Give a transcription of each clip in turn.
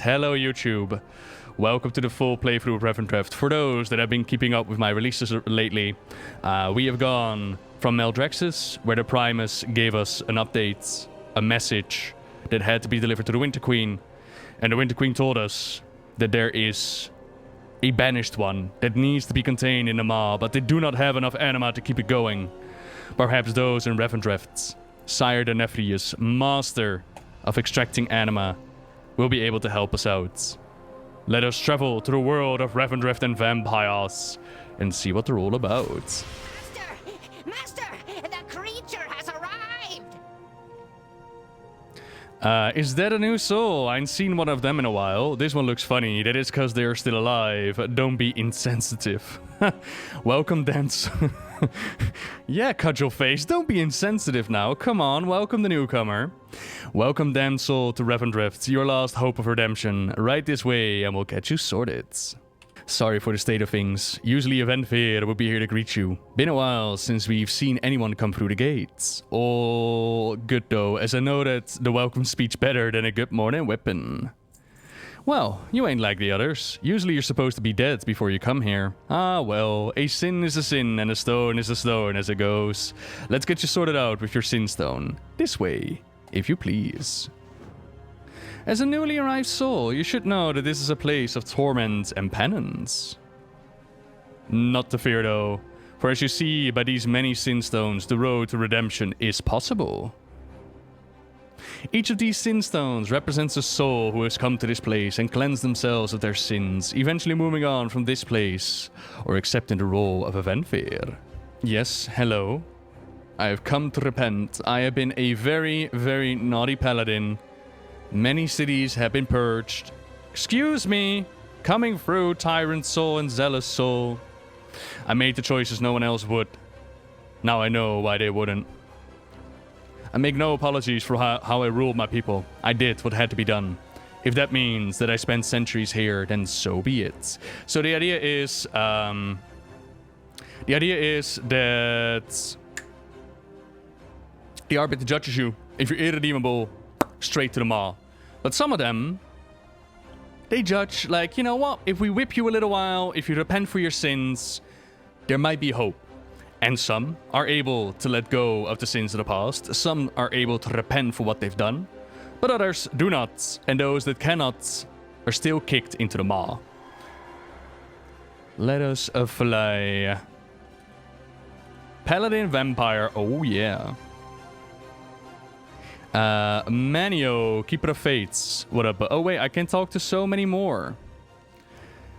Revendreth. Hello YouTube. Welcome to the full playthrough of Revendreth. For those that have been keeping up with my releases lately, we have gone from Meldraxxus, where the Primus gave us an update, a message that had to be delivered to the Winter Queen. And the Winter Queen told us that there is a banished one that needs to be contained in the maw, but they do not have enough anima to keep it going. Perhaps those in Revendreth, Sire the Nathria's master of extracting anima, will be able to help us out. Let us travel to the world of Revendreth and vampires and see what they're all about. Master, the creature has arrived. Is that a new soul? I ain't seen one of them in a while. This one looks funny. That is because they're still alive. Don't be insensitive. Welcome, Dance. Yeah, cudgel face. Don't be insensitive now. Come on, welcome the newcomer. Welcome, damn soul, to Revendreth, your last hope of redemption. Right this way, and we'll get you sorted. Sorry for the state of things. Usually a Venthyr would be here to greet you. Been a while since we've seen anyone come through the gates. All good though, as I know that the welcome speech better than a good morning weapon. Well, you ain't like the others. Usually you're supposed to be dead before you come here. Ah, well, a sin is a sin and a stone is a stone as it goes. Let's get you sorted out with your Sinstone. This way, if you please. As a newly arrived soul, you should know that this is a place of torment and penance. Not to fear though, for as you see by these many Sinstones, the road to redemption is possible. Each of these Sinstones represents a soul who has come to this place and cleansed themselves of their sins, eventually moving on from this place, or accepting the role of a Venthyr. Yes, hello. I have come to repent. I have been a very, very naughty paladin. Many cities have been purged. Excuse me! Coming through, tyrant soul and zealous soul. I made the choices no one else would. Now I know why they wouldn't. I make no apologies for how I ruled my people. I did what had to be done. If that means that I spent centuries here, then so be it. So the idea is that the arbiter judges you. If you're irredeemable, straight to the maw. But some of them, they judge like, you know what? If we whip you a little while, if you repent for your sins, there might be hope. And some are able to let go of the sins of the past. Some are able to repent for what they've done. But others do not. And those that cannot are still kicked into the maw. Let us fly. Paladin Vampire. Oh, yeah. Manio, Keeper of Fates. What up? Oh, wait. I can talk to so many more.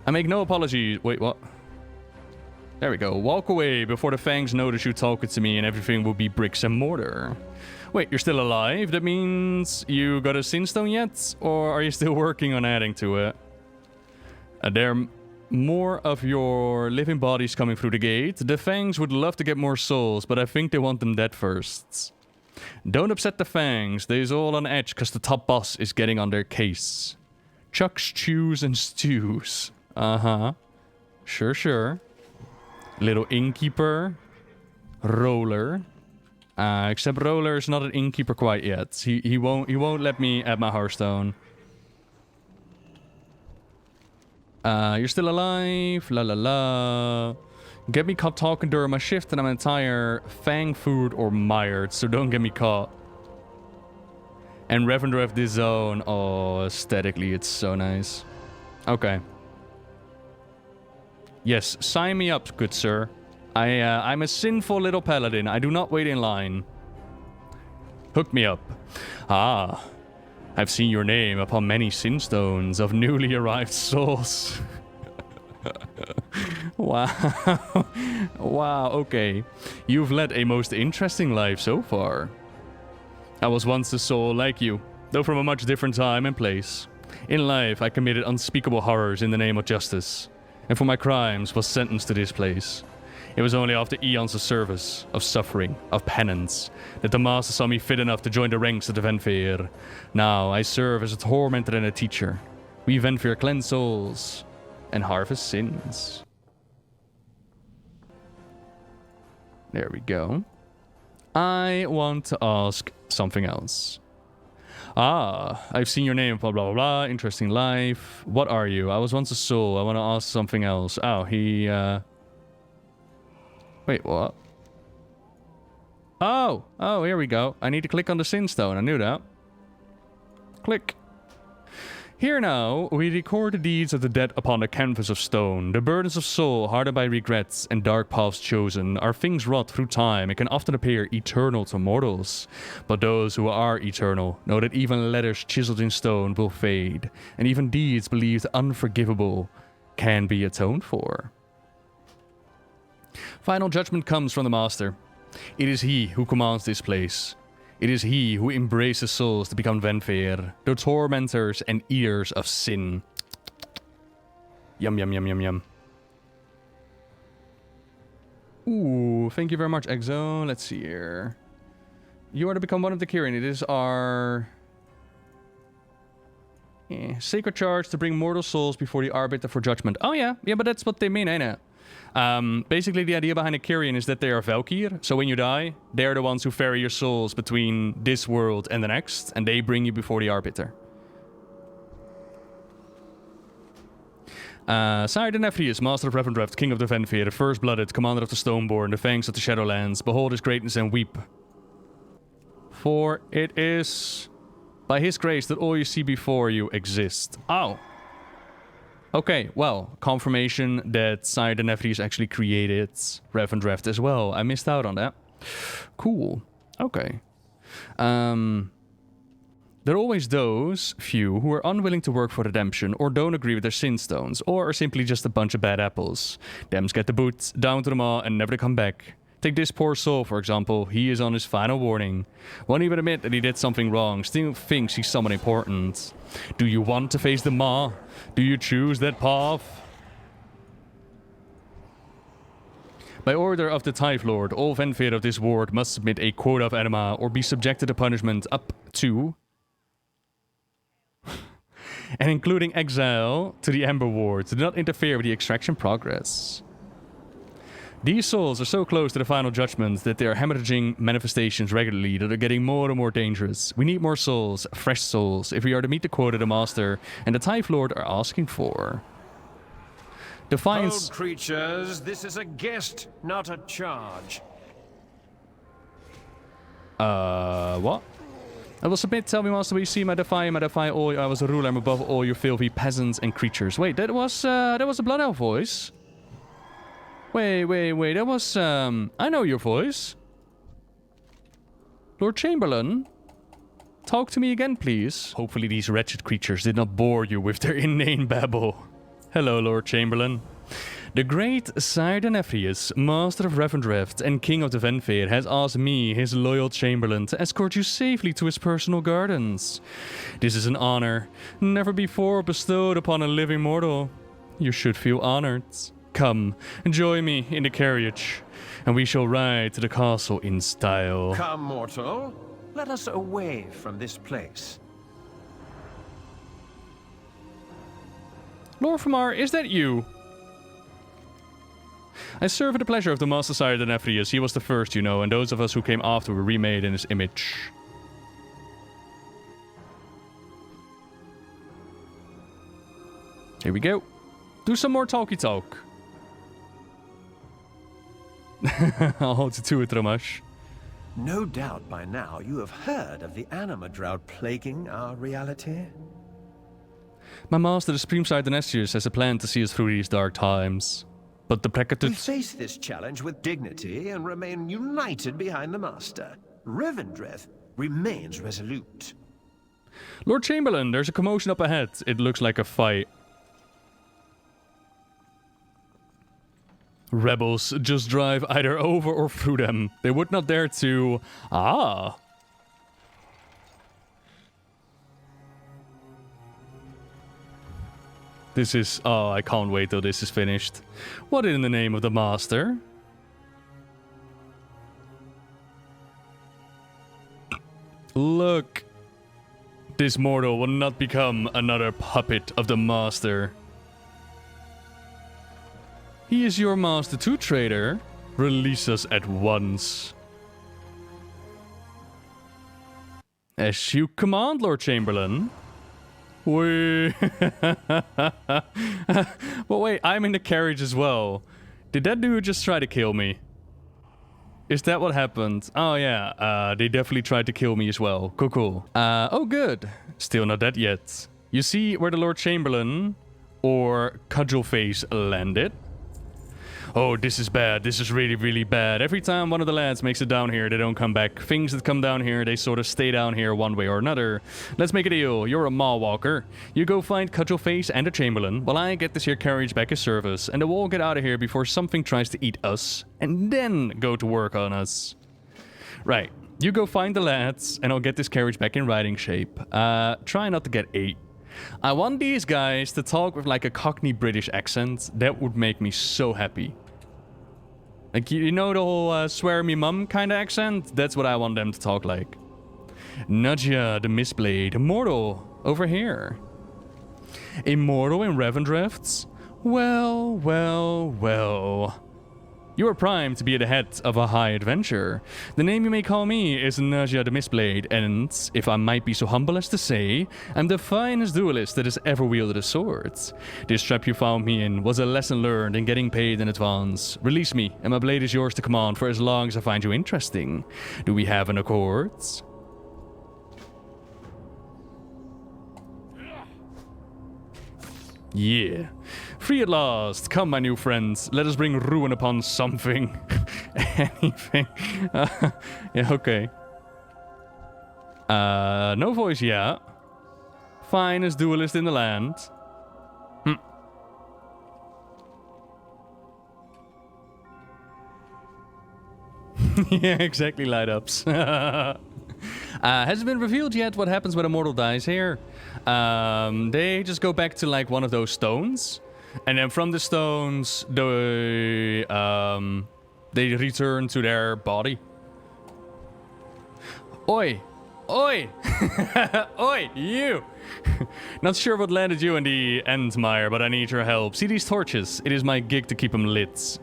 I make no apologies. Wait, what? There we go. Walk away before the fangs notice you talking to me and everything will be bricks and mortar. Wait, you're still alive? That means you got a Sinstone yet? Or are you still working on adding to it? There are more of your living bodies coming through the gate. The fangs would love to get more souls, but I think they want them dead first. Don't upset the fangs. They's all on edge because the top boss is getting on their case. Chucks, chews, and stews. Uh-huh. Sure, sure. Little innkeeper, Roller. Except Roller is not an innkeeper quite yet. He won't let me add my Hearthstone. You're still alive. La la la. Get me caught talking during my shift and I'm entire fang food or mired, so don't get me caught. And Revendreth this zone. Oh, aesthetically it's so nice. Okay. Yes, sign me up, good sir. I'm a sinful little paladin. I do not wait in line. Hook me up. Ah, I've seen your name upon many Sinstones of newly arrived souls. Wow. Wow, okay. You've led a most interesting life so far. I was once a soul like you, though from a much different time and place. In life, I committed unspeakable horrors in the name of justice. And for my crimes was sentenced to this place. It was only after eons of service, of suffering, of penance, that the master saw me fit enough to join the ranks of the Venthyr. Now I serve as a tormentor and a teacher. We Venthyr cleanse souls and harvest sins. There we go. I want to ask something else. Ah, I've seen your name, blah, blah, blah, blah. Interesting life. What are you? I was once a soul. I want to ask something else. Oh, he, Wait, what? Oh, here we go. I need to click on the Sinstone. I knew that. Click. Here now, we record the deeds of the dead upon the canvas of stone. The burdens of soul, hardened by regrets, and dark paths chosen, are things wrought through time and can often appear eternal to mortals. But those who are eternal know that even letters chiseled in stone will fade, and even deeds believed unforgivable can be atoned for. Final judgment comes from the Master. It is he who commands this place. It is he who embraces souls to become Venthyr, the tormentors and eaters of sin. Yum, yum, yum, yum, yum. Ooh, thank you very much, Exo. Let's see here. You are to become one of the Kirin. It is our... sacred charge to bring mortal souls before the Arbiter for judgment. Oh yeah, but that's what they mean, ain't it? Basically, the idea behind a Kirin is that they are Valkyr. So when you die, they're the ones who ferry your souls between this world and the next, and they bring you before the Arbiter. Sire Denephrius, Master of Revendreth, King of the Venthyr, the First-Blooded, Commander of the Stoneborn, the Fangs of the Shadowlands, behold his greatness and weep. For it is by his grace that all you see before you exist. Oh. Okay, well, confirmation that Sire Denephrius actually created Revendreth as well. I missed out on that. Cool. Okay. There are always those few who are unwilling to work for redemption or don't agree with their sinstones or are simply just a bunch of bad apples. Dems get the boot, down to the maw, and never to come back. Take this poor soul, for example. He is on his final warning. Won't even admit that he did something wrong. Still thinks he's someone important. Do you want to face the maw? Do you choose that path? By order of the Tithe Lord, all Venthyr of this ward must submit a quota of Anima or be subjected to punishment up to... and including exile to the Ember Ward. Do not interfere with the extraction progress. These souls are so close to the final judgment that they are hemorrhaging manifestations regularly that are getting more and more dangerous. We need more souls, fresh souls, if we are to meet the quota the Master and the Tithe Lord are asking for. Defiance... Hold, creatures, this is a guest, not a charge. What? I will submit, tell me, Master, will you see my defy all, I was a ruler, I'm above all you filthy peasants and creatures. Wait, that was a Blood Elf voice. Wait, that was, I know your voice. Lord Chamberlain? Talk to me again, please. Hopefully these wretched creatures did not bore you with their inane babble. Hello, Lord Chamberlain. The great Sire Denephrius, Master of Revendreth and King of the Venthyr, has asked me, his loyal Chamberlain, to escort you safely to his personal gardens. This is an honor, never before bestowed upon a living mortal. You should feel honored. Come, join me in the carriage, and we shall ride to the castle in style. Come, mortal. Let us away from this place. Lorfamar, is that you? I serve at the pleasure of the Master Sire Denephrius. He was the first, you know, and those of us who came after were remade in his image. Here we go. Do some more talky talk. I'll hold you to it, Ramash. No doubt by now you have heard of the Anima drought plaguing our reality. My master, the Supreme Sire Denephrius, has a plan to see us through these dark times. But the We Precatutes... face this challenge with dignity and remain united behind the Master. Revendreth remains resolute. Lord Chamberlain, there's a commotion up ahead. It looks like a fight. Rebels just drive either over or through them. They would not dare to... Ah. This is... Oh, I can't wait till this is finished. What in the name of the Master? Look. This mortal will not become another puppet of the Master. He is your master too, traitor. Release us at once. As you command, Lord Chamberlain. Wait. Well, wait, I'm in the carriage as well. Did that dude just try to kill me? Is that what happened? Oh, yeah. They definitely tried to kill me as well. Cool, cool. Oh, good. Still not dead yet. You see where the Lord Chamberlain or Cudgelface landed? Oh, this is bad. This is really, really bad. Every time one of the lads makes it down here, they don't come back. Things that come down here, they sort of stay down here one way or another. Let's make a deal. You're a maw walker. You go find Cudgelface and the Chamberlain while I get this here carriage back in service, and then we'll get out of here before something tries to eat us, and then go to work on us. Right. You go find the lads, and I'll get this carriage back in riding shape. Try not to get ate. I want these guys to talk with like a Cockney British accent. That would make me so happy. Like, you know the whole swear me mum kind of accent? That's what I want them to talk like. Nathria, the Mistblade. Immortal, over here. Immortal in Revendreth? Well, well, well. You are primed to be at the head of a high adventure. The name you may call me is Nathria the Mistblade, and, if I might be so humble as to say, I'm the finest duelist that has ever wielded a sword. This trap you found me in was a lesson learned in getting paid in advance. Release me, and my blade is yours to command for as long as I find you interesting. Do we have an accord? Yeah. Free at last. Come, my new friends. Let us bring ruin upon something. Anything. Yeah, okay. No voice yet. Finest duelist in the land. Yeah, exactly, light ups. Has it been revealed yet what happens when a mortal dies here? They just go back to like one of those stones, and then from the stones, they return to their body. Oi! Oi! Oi, you! Not sure what landed you in the endmire, but I need your help. See these torches? It is my gig to keep them lit.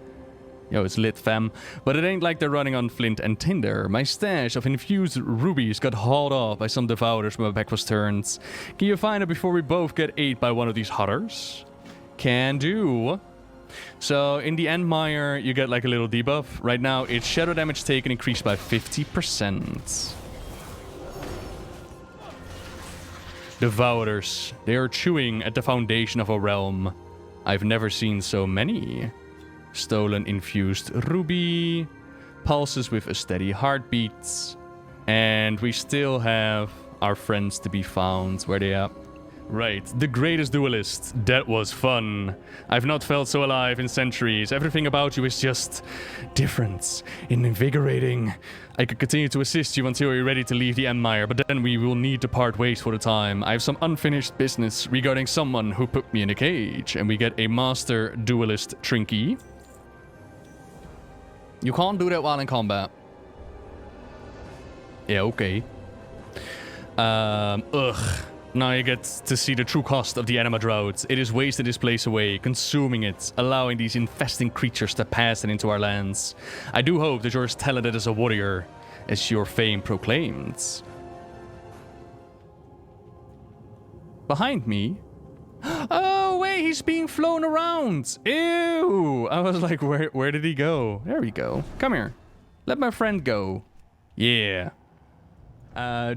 Yo, it's lit, fam. But it ain't like they're running on flint and tinder. My stash of infused rubies got hauled off by some devouters when my back was turned. Can you find it before we both get ate by one of these hunters? Can do. So, in the endmire, you get like a little debuff. Right now, its shadow damage taken increased by 50%. Devouters. They are chewing at the foundation of a realm. I've never seen so many. Stolen infused ruby, pulses with a steady heartbeat, and we still have our friends to be found. Where they at? Right, the greatest duelist. That was fun. I've not felt so alive in centuries. Everything about you is just different, invigorating. I could continue to assist you until you're ready to leave the endmire, but then we will need to part ways for the time. I have some unfinished business regarding someone who put me in a cage, and we get a master duelist trinky. You can't do that while in combat. Yeah, okay. Now you get to see the true cost of the Anima drought. It is wasted this place away, consuming it, allowing these infesting creatures to pass it into our lands. I do hope that you're as talented as a warrior as your fame proclaims. Behind me? Oh, wait, he's being flown around. Ew. I was like, where did he go? There we go. Come here. Let my friend go. Yeah.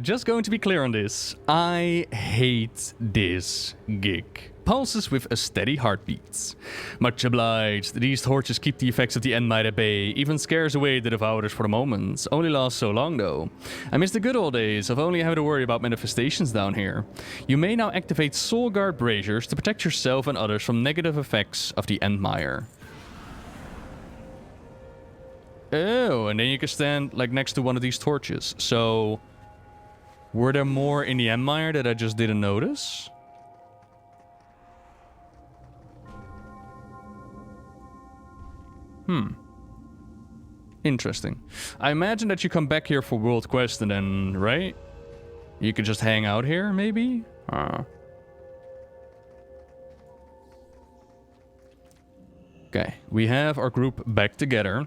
Just going to be clear on this. I hate this gig. Pulses with a steady heartbeat. Much obliged. These torches keep the effects of the endmire at bay, even scares away the devouters for the moment. Only lasts so long though. I miss the good old days of only having to worry about manifestations down here. You may now activate Soul Guard braziers to protect yourself and others from negative effects of the endmire. Oh, and then you can stand like next to one of these torches. So, were there more in the endmire that I just didn't notice? Interesting. I imagine that you come back here for World Quest and then, right? You could just hang out here, maybe? Okay, we have our group back together.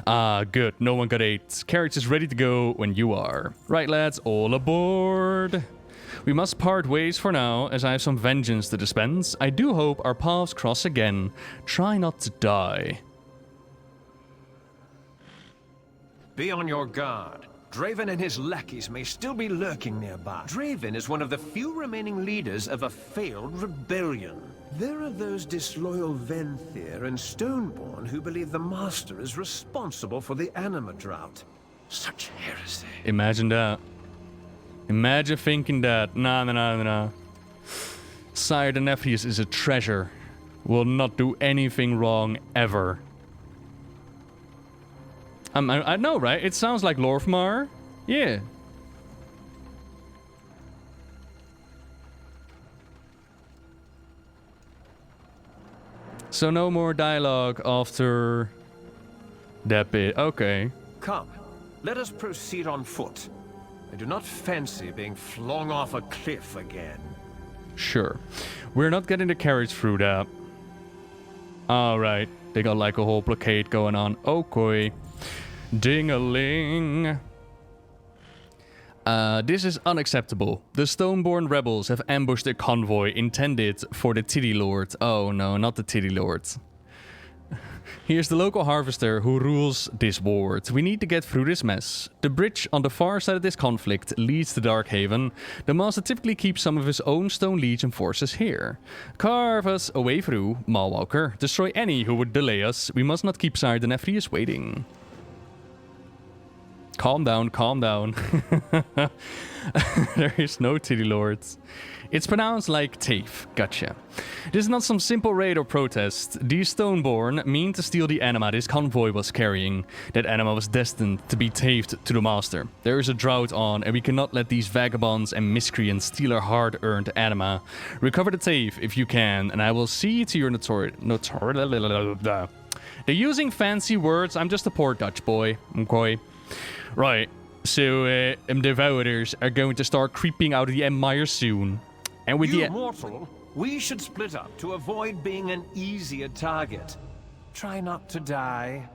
Good. No one got ate. Carriage is ready to go when you are. Right, lads, all aboard. We must part ways for now, as I have some vengeance to dispense. I do hope our paths cross again. Try not to die. Be on your guard. Draven and his lackeys may still be lurking nearby. Draven is one of the few remaining leaders of a failed rebellion. There are those disloyal Venthyr and Stoneborn who believe the Master is responsible for the Anima drought. Such heresy. Imagine that. Imagine thinking that. Nah. Sire, the Nepheus is a treasure. Will not do anything wrong ever. I know, right? It sounds like Lorfmar. Yeah. So no more dialogue after that bit. Okay. Come, let us proceed on foot. I do not fancy being flung off a cliff again. Sure. We're not getting the carriage through that. Alright. They got like a whole blockade going on. Okay. Ding-a-ling. This is unacceptable. The Stoneborn rebels have ambushed a convoy intended for the Titty Lord. Oh no, not the Titty Lord. Here's the local harvester who rules this ward. We need to get through this mess. The bridge on the far side of this conflict leads to Darkhaven. The Master typically keeps some of his own Stone Legion forces here. Carve us a way through, Malwalker. Destroy any who would delay us. We must not keep Sire the Nepheus waiting. Calm down, calm down. There is no Titty Lords. It's pronounced like TAFE. Gotcha. This is not some simple raid or protest. These Stoneborn mean to steal the Anima this convoy was carrying. That Anima was destined to be TAFed to the Master. There is a drought on, and we cannot let these vagabonds and miscreants steal our hard-earned Anima. Recover the TAFE if you can, and I will see to your They're using fancy words. I'm just a poor Dutch boy. Okay. Right, so Devourers are going to start creeping out of the Empire soon. And with you mortal, we should split up to avoid being an easier target. Try not to die.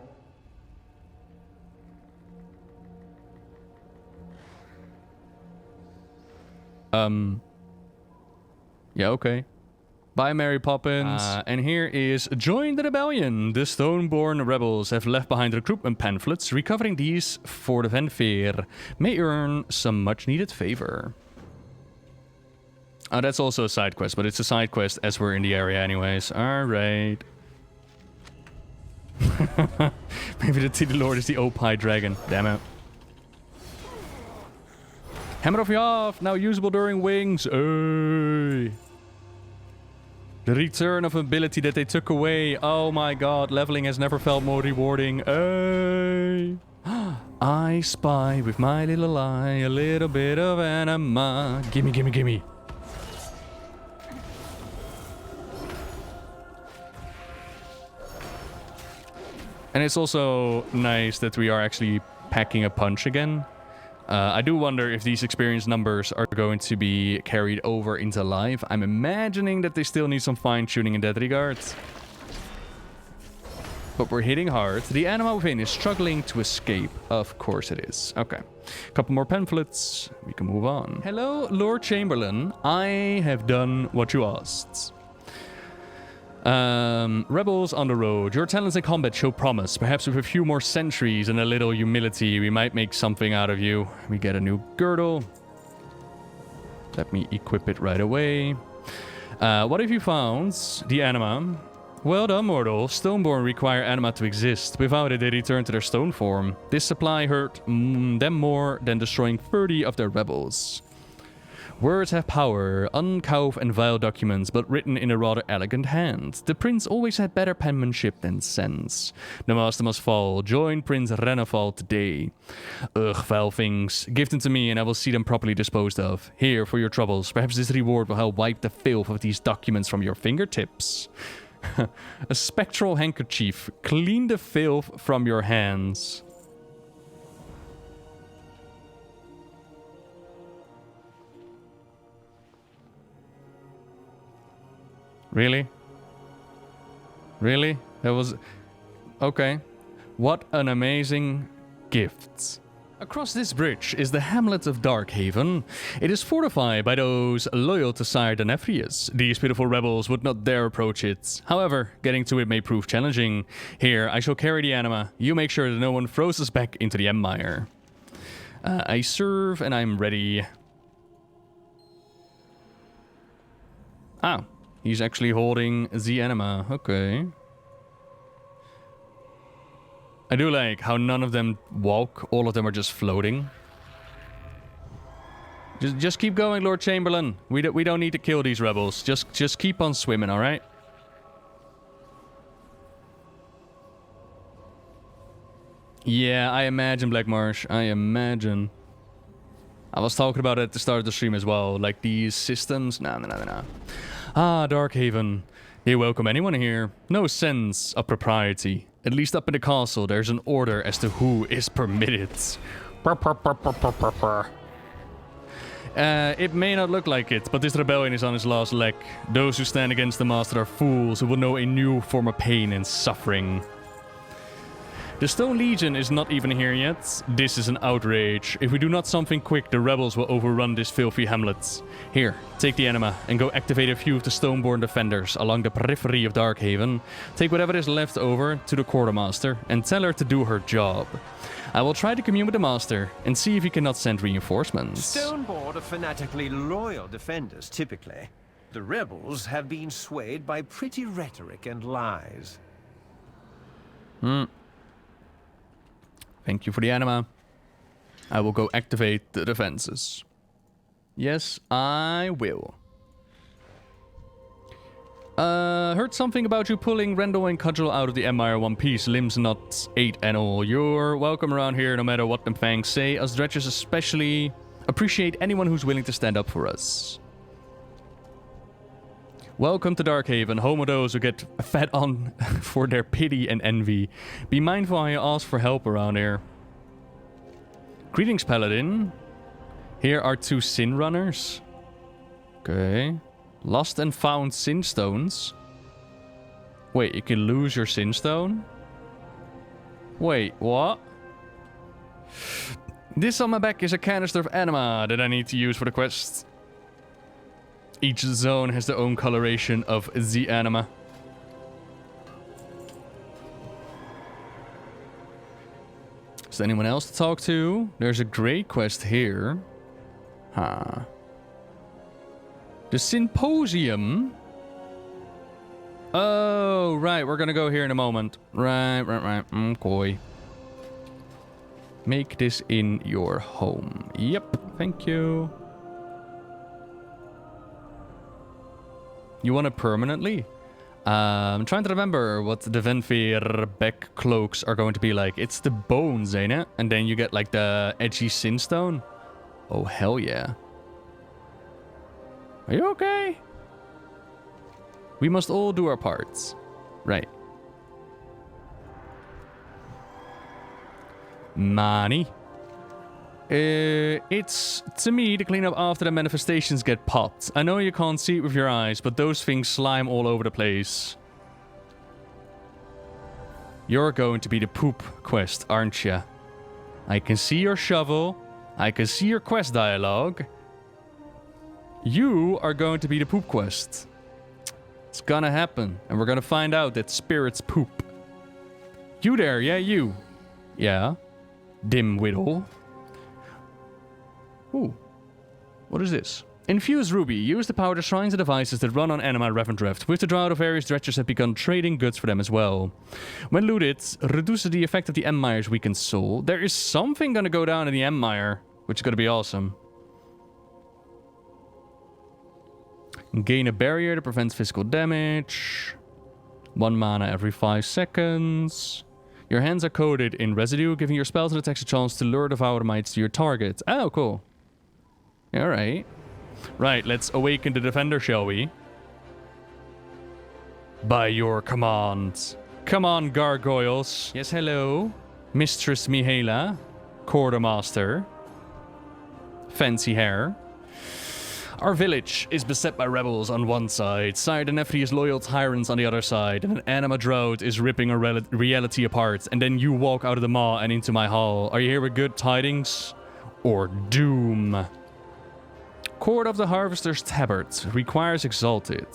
Yeah, okay. Bye, Mary Poppins. And here is Join the Rebellion. The Stoneborn rebels have left behind recruitment pamphlets. Recovering these for the Venthyr may earn some much-needed favor. That's also a side quest, but it's a side quest as we're in the area anyways. Alright. Maybe the Titty Lord is the Opie Dragon. Damn it. Hammer of Yav, now usable during wings. Hey. The return of ability that they took away. Oh my god, leveling has never felt more rewarding. Hey. I spy with my little eye a little bit of anima. Gimme, gimme, gimme. And it's also nice that we are actually packing a punch again. I do wonder if these experience numbers are going to be carried over into live. I'm imagining that they still need some fine-tuning in that regard. But we're hitting hard. The Anima within is struggling to escape. Of course it is. Okay. A couple more pamphlets. We can move on. Hello, Lord Chamberlain. I have done what you asked. Rebels on the road. Your talents in combat show promise. Perhaps with a few more centuries and a little humility, we might make something out of you. We get a new girdle. Let me equip it right away. What have you found? The Anima. Well done, mortal. Stoneborn require Anima to exist. Without it, they return to their stone form. This supply hurt them more than destroying 30 of their rebels. Words have power, uncouth and vile documents, but written in a rather elegant hand. The prince always had better penmanship than sense. The master must fall. Join Prince Renafal today. Ugh, vile things. Give them to me and I will see them properly disposed of. Here, for your troubles. Perhaps this reward will help wipe the filth of these documents from your fingertips. A spectral handkerchief. Clean the filth from your hands. Really? Really? That was... Okay. What an amazing gift. Across this bridge is the hamlet of Darkhaven. It is fortified by those loyal to Sire Nathria's. These pitiful rebels would not dare approach it. However, getting to it may prove challenging. Here, I shall carry the Anima. You make sure that no one throws us back into the Empire. I serve and I'm ready. Ah, he's actually holding the Anima. Okay. I do like how none of them walk. All of them are just floating. Just keep going, Lord Chamberlain. We don't need to kill these rebels. Just keep on swimming, all right? Yeah, I imagine, Black Marsh. I imagine. I was talking about it at the start of the stream as well. Like these systems. Nah. Ah, Darkhaven. They welcome anyone here. No sense of propriety. At least up in the castle, there's an order as to who is permitted. It may not look like it, but this rebellion is on its last leg. Those who stand against the master are fools who will know a new form of pain and suffering. The Stone Legion is not even here yet. This is an outrage. If we do not something quick, the rebels will overrun this filthy hamlet. Here, take the Anima and go activate a few of the Stoneborn defenders along the periphery of Darkhaven. Take whatever is left over to the quartermaster and tell her to do her job. I will try to commune with the master and see if he cannot send reinforcements. Stoneborn are fanatically loyal defenders, typically. The rebels have been swayed by pretty rhetoric and lies. Thank you for the Anima. I will go activate the defenses. Yes, I will. Heard something about you pulling Rendell and Cudgel out of the Empire one piece, limbs not 8 and all. You're welcome around here no matter what them fangs say. Us dredgers especially appreciate anyone who's willing to stand up for us. Welcome to Darkhaven, home of those who get fed on for their pity and envy. Be mindful how you ask for help around here. Greetings, Paladin. Here are 2 Sin Runners. Okay. Lost and found Sinstones. Wait, you can lose your Sinstone? Wait, what? This on my back is a canister of Anima that I need to use for the quest. Each zone has their own coloration of the Anima. Is there anyone else to talk to? There's a great quest here. Huh. The Symposium? Oh, right. We're gonna go here in a moment. Right. Okay. Make this in your home. Yep. Thank you. You want it permanently? I'm trying to remember what the Venthyr back cloaks are going to be like. It's the bones, ain't it? And then you get like the edgy Sinstone. Oh, hell yeah. Are you okay? We must all do our parts. Right. Money. It's, to me, to clean up after the manifestations get popped. I know you can't see it with your eyes, but those things slime all over the place. You're going to be the poop quest, aren't you? I can see your shovel. I can see your quest dialogue. You are going to be the poop quest. It's gonna happen, and we're gonna find out that spirits poop. You there, yeah, you. Yeah. Dim Whittle. Ooh. What is this? Infuse Ruby. Use the power to shrines and devices that run on Anima Revendreth. With the drought of various dredgers have begun trading goods for them as well. When looted, reduces the effect of the emmire's weakened soul. There is something gonna go down in the Empire, which is gonna be awesome. Gain a barrier that prevents physical damage. 1 mana every 5 seconds. Your hands are coated in residue, giving your spells and attacks a chance to lure devour mites to your target. Oh, cool. Alright. Right, let's awaken the defender, shall we? By your command. Come on, gargoyles. Yes, hello. Mistress Mihaela. Quartermaster. Fancy hair. Our village is beset by rebels on one side, Sire Nefri's loyal tyrants on the other side, and an Anima drought is ripping our reality apart, and then you walk out of the maw and into my hall. Are you here with good tidings? Or doom? Court of the Harvester's Tabard requires exalted.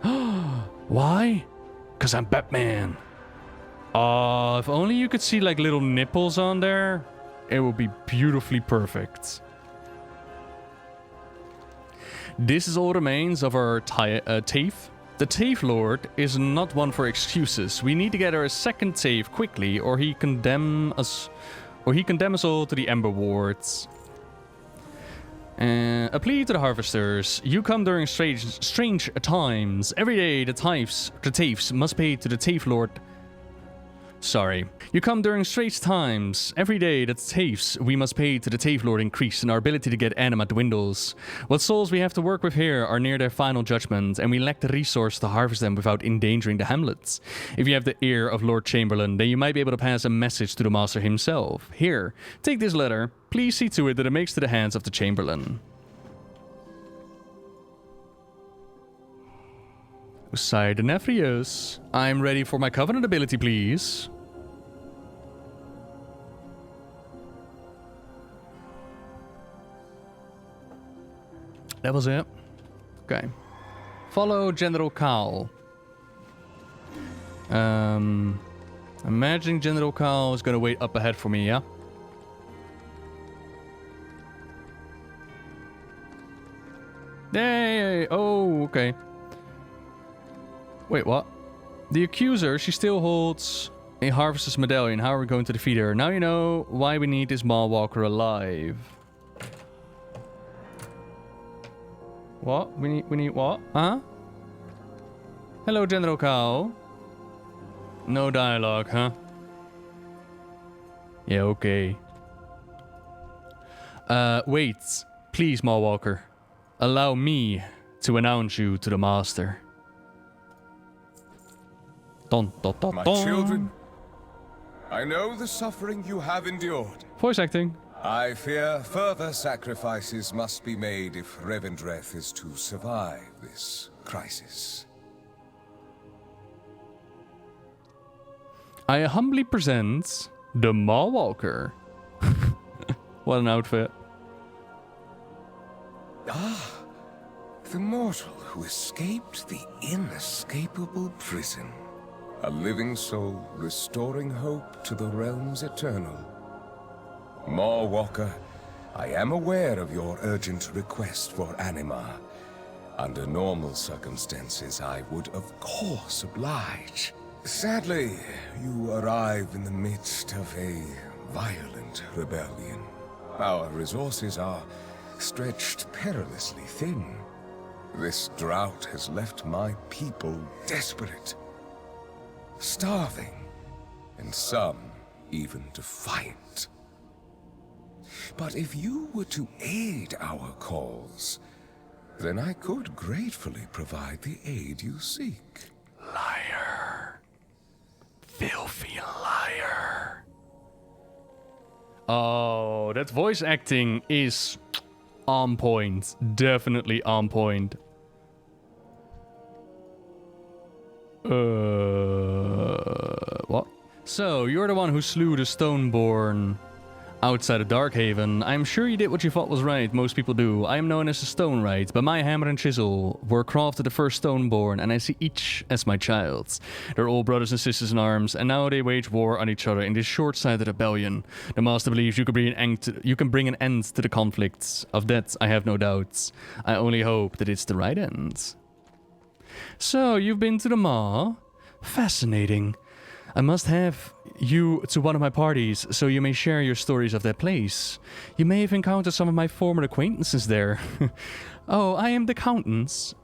Why? Because I'm Batman. Oh, if only you could see like little nipples on there, it would be beautifully perfect. This is all remains of our Tafe. The Tafe Lord is not one for excuses. We need to get our second Tafe quickly, or he condemn us all to the Ember Wards. A plea to the Harvesters. You come during strange times. Every day the Tafes must pay to the Tafe Lord. Sorry. You come during strange times. Every day that Tafes we must pay to the Tafe Lord increase, and our ability to get Anima dwindles. What souls we have to work with here are near their final judgment, and we lack the resource to harvest them without endangering the hamlets. If you have the ear of Lord Chamberlain, then you might be able to pass a message to the Master himself. Here, take this letter. Please see to it that it makes to the hands of the Chamberlain. Sire Nefrius, I'm ready for my Covenant ability, please. That was it. Okay. Follow General Kaal. Imagining General Kaal is gonna wait up ahead for me, yeah? Hey! Oh, okay. Wait, what? The accuser, she still holds a Harvester's medallion. How are we going to defeat her? Now you know why we need this Mawwalker alive. What? We need what? Huh? Hello, General Kaal. No dialogue, huh? Yeah, okay. Wait. Please, Mawwalker. Allow me to announce you to the Master. Dun, dun, dun, My dun. children, I know the suffering you have endured. Voice acting. I fear further sacrifices must be made if Revendreth is to survive this crisis. I humbly present the Mawwalker. What an outfit. Ah, the mortal who escaped the inescapable prison. A living soul restoring hope to the realms eternal. Mawwalker, I am aware of your urgent request for Anima. Under normal circumstances, I would of course oblige. Sadly, you arrive in the midst of a violent rebellion. Our resources are stretched perilously thin. This drought has left my people desperate, starving, and some even defiant. But if you were to aid our cause, then I could gratefully provide the aid you seek. Liar. Filthy liar. Oh, that voice acting is on point. Definitely on point. What? So, you're the one who slew the Stoneborn outside of Darkhaven. I'm sure you did what you thought was right. Most people do. I am known as the Stone Right, but my hammer and chisel were crafted the first Stoneborn, and I see each as my child. They're all brothers and sisters in arms, and now they wage war on each other in this short-sighted rebellion. The Master believes you can bring an end to the conflicts. Of that, I have no doubts. I only hope that it's the right end. So, you've been to the Maw? Fascinating. I must have you to one of my parties, so you may share your stories of that place. You may have encountered some of my former acquaintances there. Oh, I am the Countess,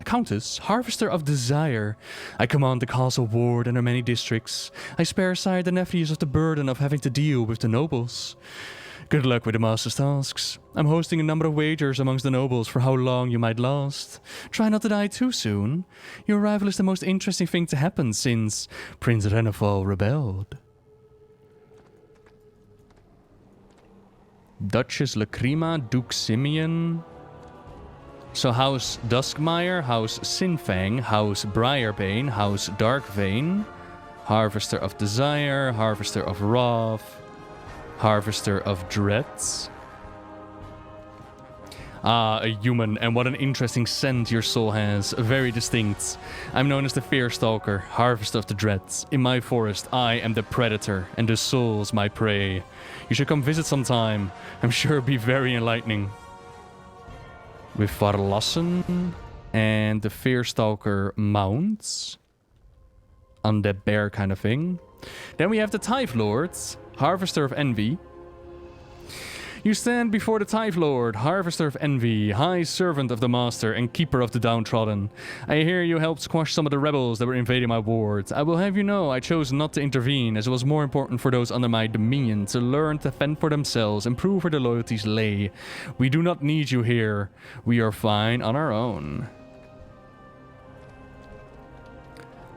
Harvester of Desire. I command the castle ward and her many districts. I spare Sire the nephews of the burden of having to deal with the nobles. Good luck with the Master's tasks. I'm hosting a number of wagers amongst the nobles for how long you might last. Try not to die too soon. Your arrival is the most interesting thing to happen since Prince Renefal rebelled. Duchess Lacrima, Duke Simeon, So House Duskmire, House Sinfang, House Briarbane, House Darkvein, Harvester of Desire, Harvester of Wrath, Harvester of Dreads. Ah, a human, and what an interesting scent your soul has. Very distinct. I'm known as the Fear Stalker, Harvester of the Dreads. In my forest, I am the predator, and the soul's my prey. You should come visit sometime. I'm sure it'll be very enlightening. With Varlassen and the Fear Stalker mounts. Undead bear kind of thing. Then we have the Tithe Lords, Harvester of Envy. You stand before the Tithe Lord, Harvester of Envy, High Servant of the Master, and Keeper of the Downtrodden. I hear you helped squash some of the rebels that were invading my wards. I will have you know I chose not to intervene, as it was more important for those under my dominion to learn to fend for themselves and prove where their loyalties lay. We do not need you here. We are fine on our own.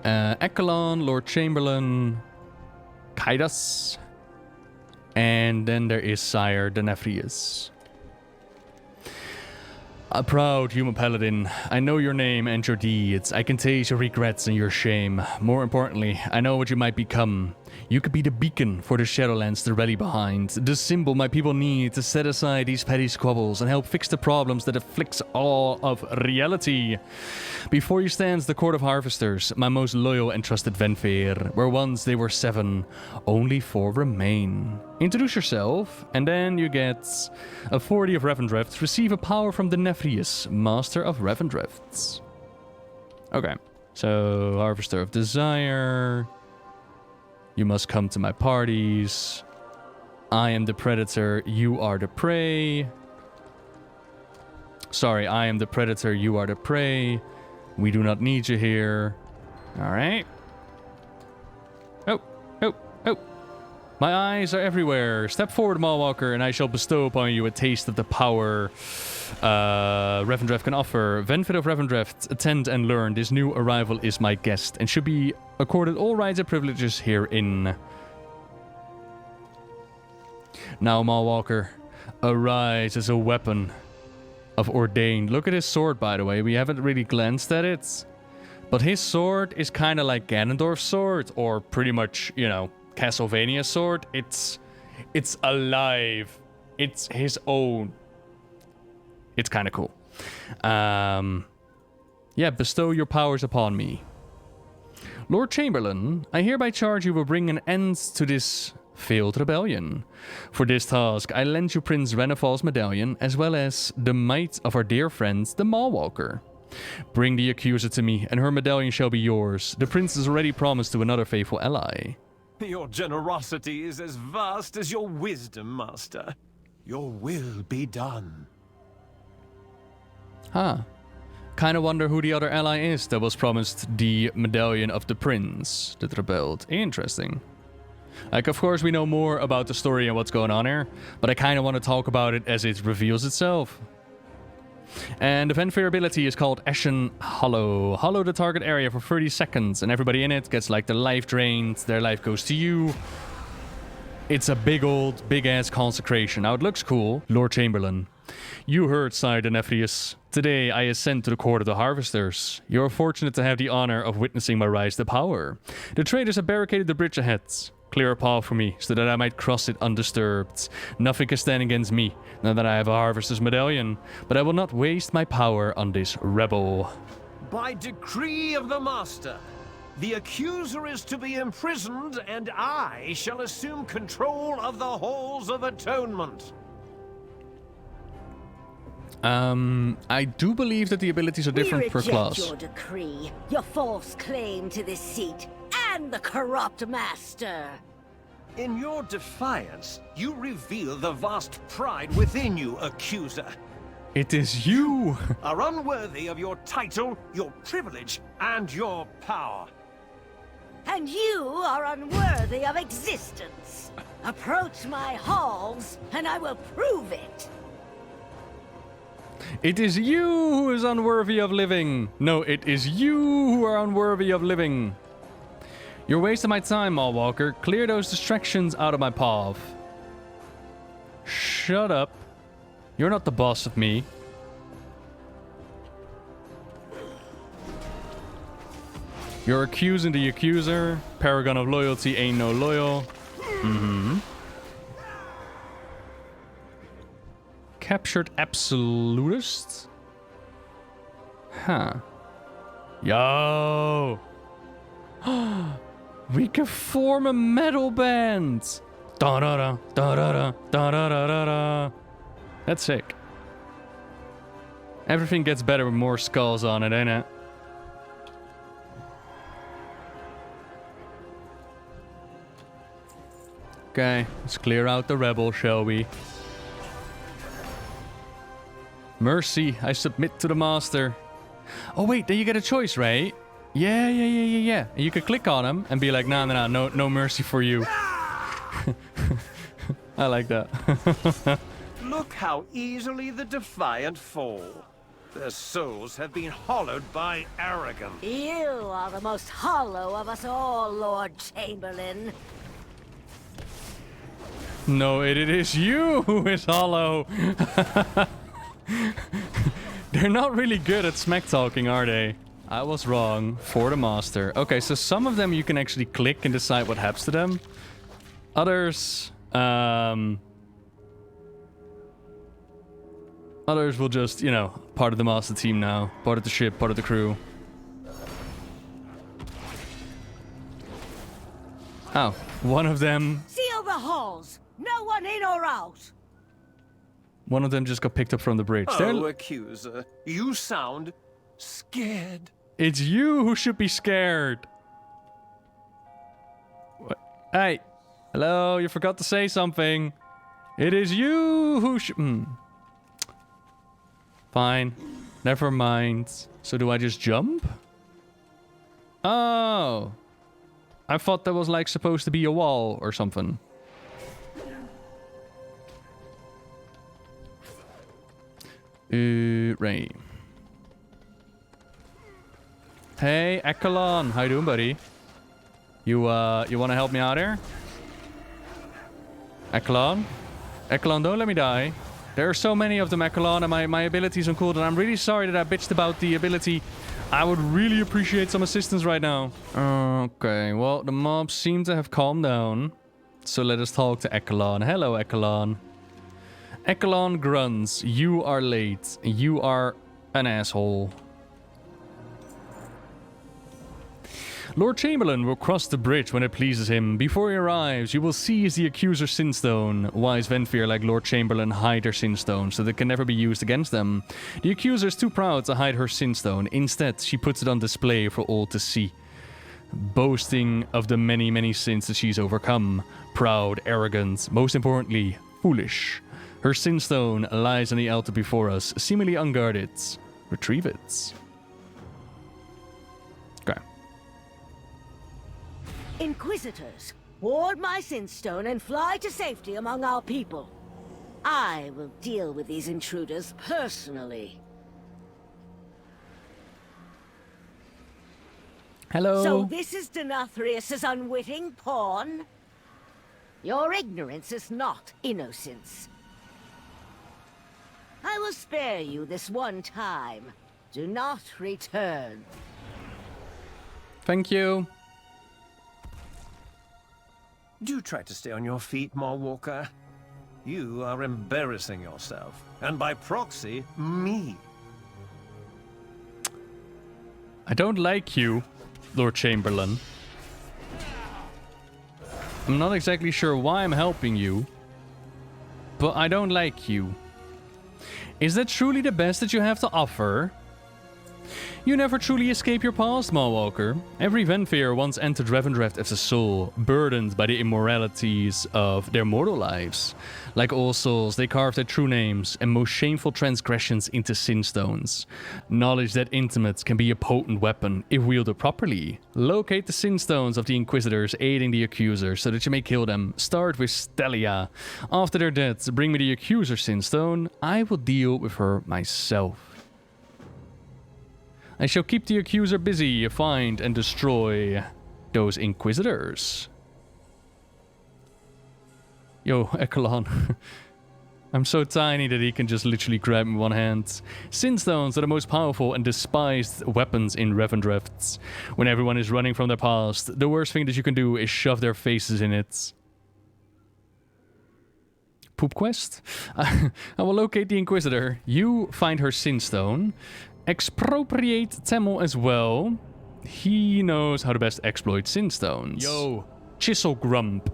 Echelon, Lord Chamberlain, Kaidas. And then there is Sire Denethrius. A proud human paladin, I know your name and your deeds. I can taste your regrets and your shame. More importantly, I know what you might become. You could be the beacon for the Shadowlands to rally behind, the symbol my people need to set aside these petty squabbles and help fix the problems that afflicts all of reality. Before you stands the Court of Harvesters, my most loyal and trusted Venthyr, where once they were 7, only 4 remain. Introduce yourself, and then you get a 40 of Revendreth, receive a power from Denethrius, Master of Revendreth. Okay, so Harvester of Desire. You must come to my parties. I am the predator, you are the prey. Sorry, I am the predator, you are the prey. We do not need you here. Alright. Oh. My eyes are everywhere. Step forward, Mallwalker, and I shall bestow upon you a taste of the power Revendreth can offer. Venthyr of Revendreth, attend and learn. This new arrival is my guest and should be accorded all rights and privileges herein. Now, Mallwalker, arise as a weapon of Ordained. Look at his sword, by the way. We haven't really glanced at it. But his sword is kind of like Ganondorf's sword, or pretty much, you know, Castlevania's sword. It's alive. It's his own. It's kind of cool. Yeah, bestow your powers upon me. Lord Chamberlain, I hereby charge you will bring an end to this failed rebellion. For this task, I lend you Prince Renefal's medallion, as well as the might of our dear friend, the Mallwalker. Bring the accuser to me, and her medallion shall be yours. The prince is already promised to another faithful ally. Your generosity is as vast as your wisdom, Master. Your will be done. Huh. Kinda wonder who the other ally is that was promised the medallion of the prince that rebelled. Interesting. Like, of course, we know more about the story and what's going on here, but I kinda want to talk about it as it reveals itself. And the Venthyr ability is called Ashen Hollow. Hollow the target area for 30 seconds, and everybody in it gets, like, their life drained, their life goes to you. It's a big-ass consecration. Now, it looks cool. Lord Chamberlain. You heard, Sire Denethrius. Today, I ascend to the Court of the Harvesters. You are fortunate to have the honor of witnessing my rise to power. The traitors have barricaded the bridge ahead. Clear a path for me, so that I might cross it undisturbed. Nothing can stand against me, now that I have a Harvester's medallion, but I will not waste my power on this rebel. By decree of the Master, the accuser is to be imprisoned, and I shall assume control of the halls of atonement. I do believe that the abilities are different per class. We reject your decree, your false claim to this seat, and the corrupt master. In your defiance, you reveal the vast pride within you, accuser. It is you! Are unworthy of your title, your privilege, and your power. And you are unworthy of existence. Approach my halls, and I will prove it. It is you who is unworthy of living. No, it is you who are unworthy of living. You're wasting my time, Mallwalker. Clear those distractions out of my path. Shut up. You're not the boss of me. You're accusing the accuser. Paragon of loyalty ain't no loyal. Captured absolutist? Huh. Yo! We can form a metal band! Da-da-da, da-da-da, da-da-da-da-da. That's sick. Everything gets better with more skulls on it, ain't it? Okay, let's clear out the rebel, shall we? Mercy, I submit to the master. Oh wait, then you get a choice, right? Yeah. And you could click on him and be like, nah, no mercy for you. I like that. Look how easily the defiant fall. Their souls have been hollowed by arrogance. You are the most hollow of us all, Lord Chamberlain. No, it is you who is hollow. They're not really good at smack talking, are they? I was wrong. For the master. Okay, so some of them you can actually click and decide what happens to them. Others, others will just, you know, part of the master team now. Part of the ship, part of the crew. Oh, one of them... Seal the halls! No one in or out! One of them just got picked up from the bridge. Oh, accuser, you sound scared. It's you who should be scared. What? Hey, hello, you forgot to say something. It is you who should... Fine, never mind. So do I just jump? Oh. I thought that was like supposed to be a wall or something. Right. Hey, Echelon. How you doing, buddy? You want to help me out here? Echelon? Echelon, don't let me die. There are so many of them, Echelon, and my abilities on cooldown. I'm really sorry that I bitched about the ability. I would really appreciate some assistance right now. Okay, well, the mobs seem to have calmed down. So let us talk to Echelon. Hello, Echelon. Echelon grunts. You are late. You are an asshole. Lord Chamberlain will cross the bridge when it pleases him. Before he arrives, you will seize the accuser Sinstone. Wise Venthyr like Lord Chamberlain hide their Sinstone, so they can never be used against them. The accuser is too proud to hide her Sinstone. Instead, she puts it on display for all to see. Boasting of the many, many sins that she's overcome. Proud, arrogant, most importantly, foolish. Her Sinstone lies on the altar before us, seemingly unguarded. Retrieve it. Okay. Inquisitors, ward my Sinstone and fly to safety among our people. I will deal with these intruders personally. Hello. So this is Denathrius's unwitting pawn? Your ignorance is not innocence. I will spare you this one time. Do not return. Thank you. Do try to stay on your feet, Mawwalker. You are embarrassing yourself, and by proxy, me. I don't like you, Lord Chamberlain. I'm not exactly sure why I'm helping you, but I don't like you. Is that truly the best that you have to offer? You never truly escape your past, Mawwalker. Every Venthyr once entered Revendreth as a soul, burdened by the immoralities of their mortal lives. Like all souls, they carved their true names and most shameful transgressions into Sinstones. Knowledge that intimate can be a potent weapon if wielded properly. Locate the Sinstones of the inquisitors aiding the accuser so that you may kill them. Start with Stelia. After their death, bring me the accuser Sinstone. I will deal with her myself. I shall keep the accuser busy, find and destroy those inquisitors. Yo, Echelon. I'm so tiny that he can just literally grab me with one hand. Sinstones are the most powerful and despised weapons in Revendreth. When everyone is running from their past, the worst thing that you can do is shove their faces in it. Poop quest? I will locate the Inquisitor. You find her Sinstone. Expropriate Temel as well. He knows how to best exploit Sinstones. Yo, Chisel Grump.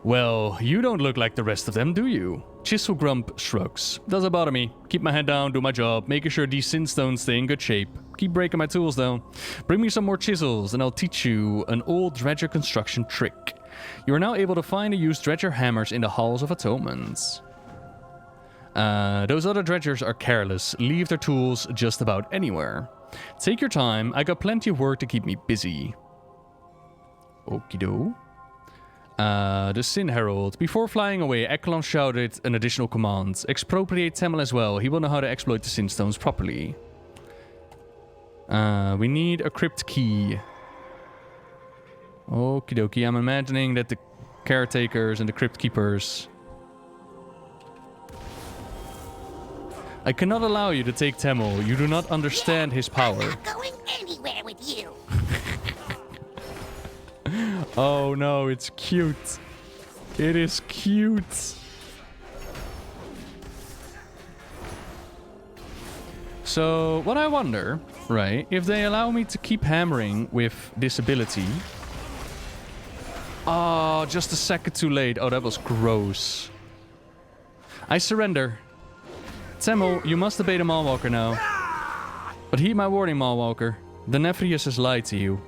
Well, you don't look like the rest of them, do you? Chisel Grump shrugs. Doesn't bother me. Keep my head down, do my job, making sure these Sinstones stay in good shape. Keep breaking my tools though. Bring me some more chisels and I'll teach you an old dredger construction trick. You are now able to find and use dredger hammers in the halls of atonements. Those other dredgers are careless. Leave their tools just about anywhere. Take your time. I got plenty of work to keep me busy. Okie-do. The Sin Herald. Before flying away, Eklon shouted an additional command. Expropriate Temel as well. He will know how to exploit the Sinstones properly. We need a crypt key. Okie dokie. I'm imagining that the caretakers and the crypt keepers... I cannot allow you to take Temel. You do not understand his power. I'm not going anywhere with you. Oh no, it's cute. It is cute. So, what I wonder, right, if they allow me to keep hammering with this ability... Oh, just a second too late. Oh, that was gross. I surrender. Temel, you must obey the Mallwalker now. But heed my warning, Mallwalker. The nathria has lied to you.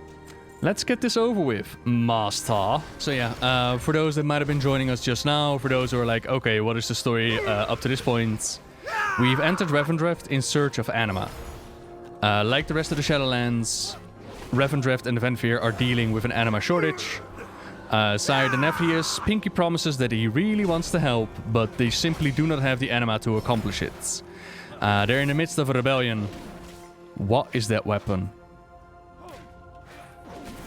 Let's get this over with, Master. So yeah, for those that might have been joining us just now, for those who are like, okay, what is the story up to this point? We've entered Revendreth in search of Anima. Like the rest of the Shadowlands, Revendreth and Venthyr are dealing with an Anima shortage. Sire Denephrius, Pinky promises that he really wants to help, but they simply do not have the Anima to accomplish it. They're in the midst of a rebellion. What is that weapon?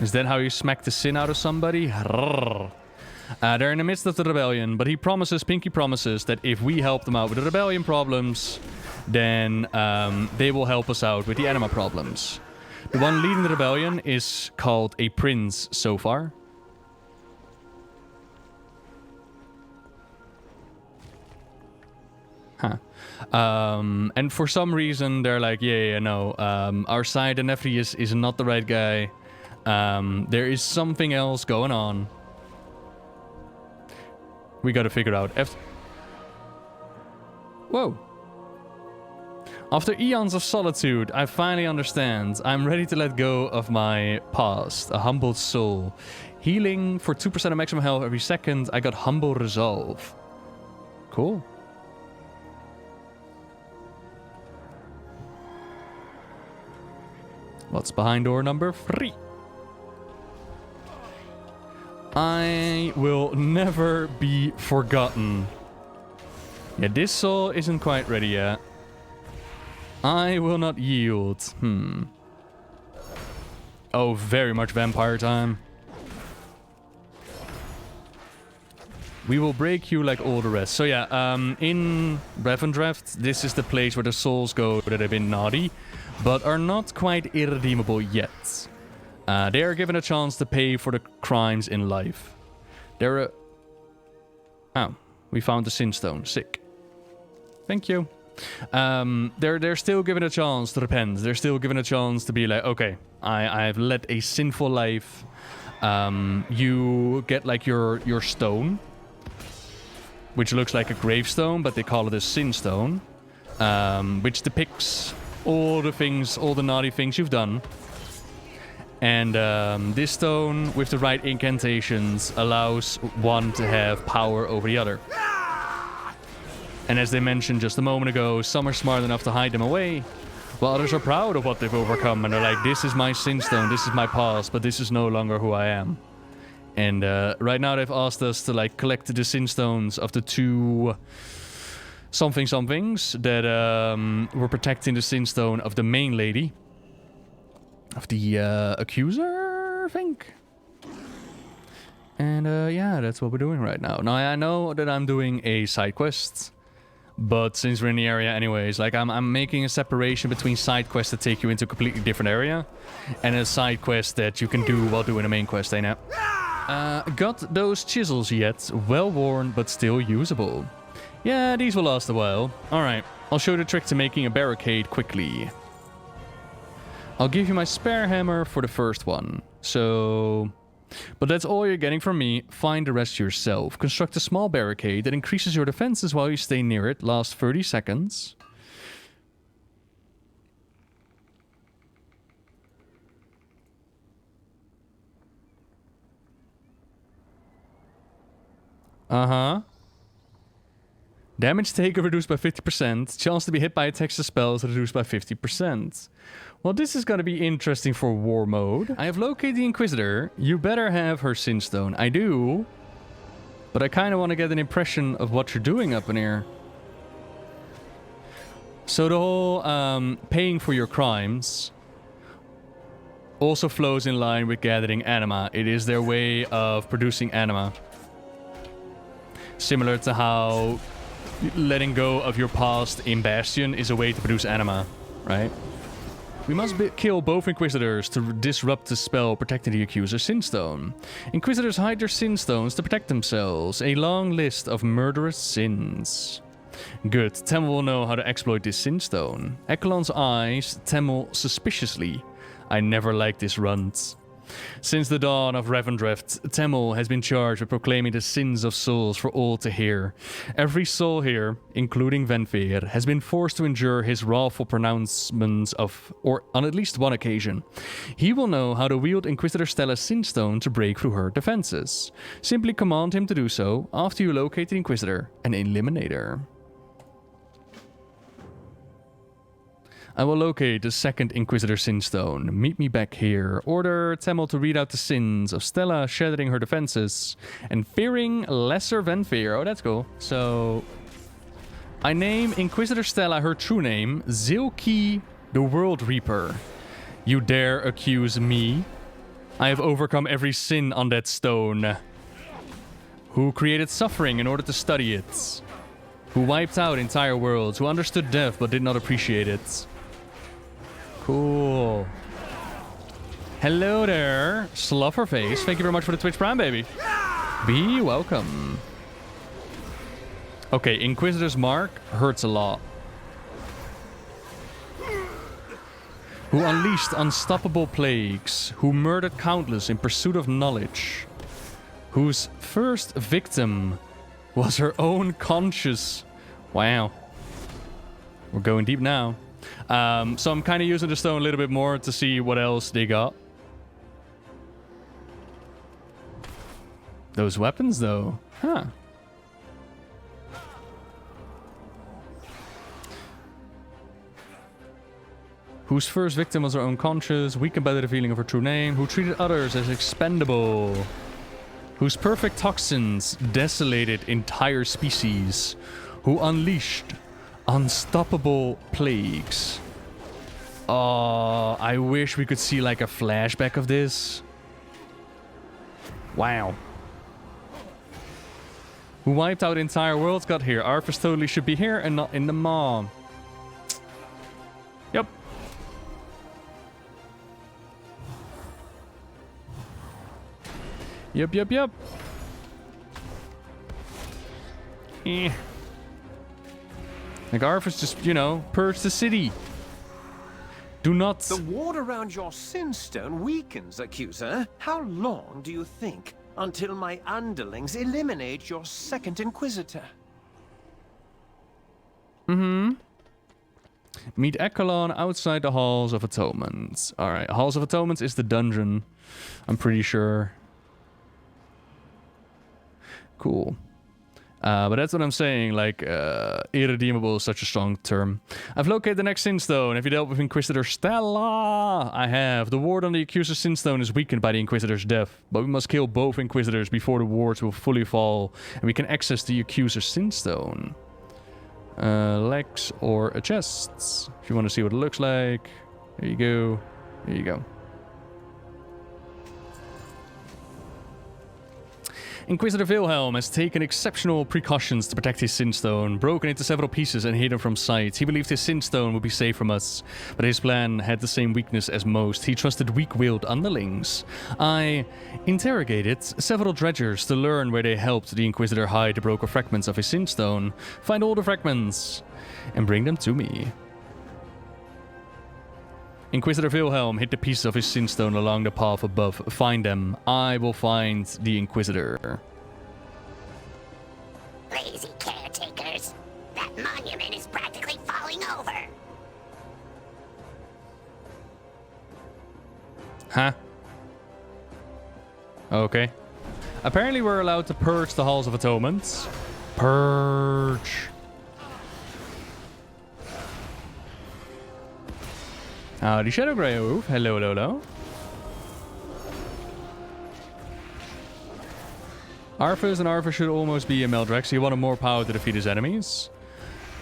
Is that how you smack the sin out of somebody? They're in the midst of the rebellion, but Pinky promises that if we help them out with the rebellion problems, then they will help us out with the Anima problems. The one leading the rebellion is called a prince so far. Huh. And for some reason, they're like, no, our side, the Nephrius, is not the right guy. There is something else going on. We gotta figure out. Whoa. After eons of solitude, I finally understand. I'm ready to let go of my past. A humbled soul. Healing for 2% of maximum health every second. I got humble resolve. Cool. What's behind door number 3? I will never be forgotten. Yeah, this soul isn't quite ready yet. I will not yield. Oh, very much vampire time. We will break you like all the rest. So yeah, in Revendreth, this is the place where the souls go that have been naughty, but are not quite irredeemable yet. They are given a chance to pay for the crimes in life. Oh, we found the Sinstone. Sick. Thank you. They're still given a chance to repent. They're still given a chance to be like, okay, I've led a sinful life. You get like your stone, which looks like a gravestone, but they call it a Sinstone, which depicts all the naughty things you've done. And this stone, with the right incantations, allows one to have power over the other. And as they mentioned just a moment ago, some are smart enough to hide them away, while others are proud of what they've overcome, and they're like, this is my Sinstone, this is my past, but this is no longer who I am. And right now they've asked us to like collect the Sinstones of the two somethings that were protecting the Sinstone of the main lady. Of the accuser, I think. And yeah, that's what we're doing right now. Now I know that I'm doing a side quest. But since we're in the area anyways, like I'm making a separation between side quests that take you into a completely different area and a side quest that you can do while doing a main quest, eh now? Got those chisels yet? Well worn, but still usable. Yeah, these will last a while. Alright, I'll show you the trick to making a barricade quickly. I'll give you my spare hammer for the first one. So... But that's all you're getting from me. Find the rest yourself. Construct a small barricade that increases your defenses while you stay near it. Lasts 30 seconds. Uh-huh. Damage taken reduced by 50%. Chance to be hit by attacks or spells reduced by 50%. Well, this is gonna be interesting for war mode. I have located the Inquisitor. You better have her Sinstone. I do. But I kind of want to get an impression of what you're doing up in here. So the whole paying for your crimes also flows in line with gathering Anima. It is their way of producing Anima. Similar to how letting go of your past in Bastion is a way to produce Anima, right? We must kill both Inquisitors to disrupt the spell protecting the accuser's Sinstone. Inquisitors hide their Sinstones to protect themselves. A long list of murderous sins. Good. Temel will know how to exploit this Sinstone. Ekelon's eyes Temel suspiciously. I never liked this runt. Since the dawn of Revendreth, Temel has been charged with proclaiming the sins of souls for all to hear. Every soul here, including Venthyr, has been forced to endure his wrathful pronouncements on at least one occasion. He will know how to wield Inquisitor Stella's Sinstone to break through her defenses. Simply command him to do so after you locate the Inquisitor and eliminate her. I will locate the second Inquisitor Sinstone. Meet me back here. Order Temel to read out the sins of Stella shattering her defenses and fearing lesser Venthyr. Oh, that's cool. So, I name Inquisitor Stella her true name, Zilki the World Reaper. You dare accuse me? I have overcome every sin on that stone. Who created suffering in order to study it? Who wiped out entire worlds? Who understood death but did not appreciate it? Cool. Hello there, Slufferface. Thank you very much for the Twitch Prime, baby. Be welcome. Okay, Inquisitor's Mark hurts a lot. Who unleashed unstoppable plagues. Who murdered countless in pursuit of knowledge. Whose first victim was her own conscience. Wow. We're going deep now. So I'm kind of using the stone a little bit more to see what else they got. Those weapons, though. Huh. Whose first victim was her own conscience, weakened by the revealing of her true name, who treated others as expendable, whose perfect toxins desolated entire species, who unleashed unstoppable plagues. Oh, I wish we could see like a flashback of this. Wow. Who wiped out entire worlds got here. Arthas totally should be here and not in the maw. Yep. Yep. Eh. Like Arthas just, you know, purge the city. Do not... The ward around your Sinstone weakens, accuser. How long do you think until my underlings eliminate your second Inquisitor? Meet Ekelon outside the Halls of Atonement. Alright, Halls of Atonement is the dungeon. I'm pretty sure. Cool. But that's what I'm saying, like, irredeemable is such a strong term. I've located the next Sinstone. Have you dealt with Inquisitor Stella? I have. The ward on the accuser's Sinstone is weakened by the Inquisitor's death, but we must kill both Inquisitors before the wards will fully fall, and we can access the accuser's Sinstone. Legs or a chest. If you want to see what it looks like, there you go. There you go. Inquisitor Wilhelm has taken exceptional precautions to protect his Sinstone, broken into several pieces and hidden from sight. He believed his Sinstone would be safe from us, but his plan had the same weakness as most. He trusted weak-willed underlings. I interrogated several dredgers to learn where they helped the Inquisitor hide the broken fragments of his Sinstone. Find all the fragments and bring them to me. Inquisitor Wilhelm hid the pieces of his Sinstone along the path above. Find them. I will find the Inquisitor. Lazy caretakers. That monument is practically falling over. Huh? Okay. Apparently we're allowed to purge the Halls of Atonement. Purge. Howdy, Shadow Grove. Hello, hello, hello. Arthas and Arthas should almost be a Meldrex. He wanted more power to defeat his enemies.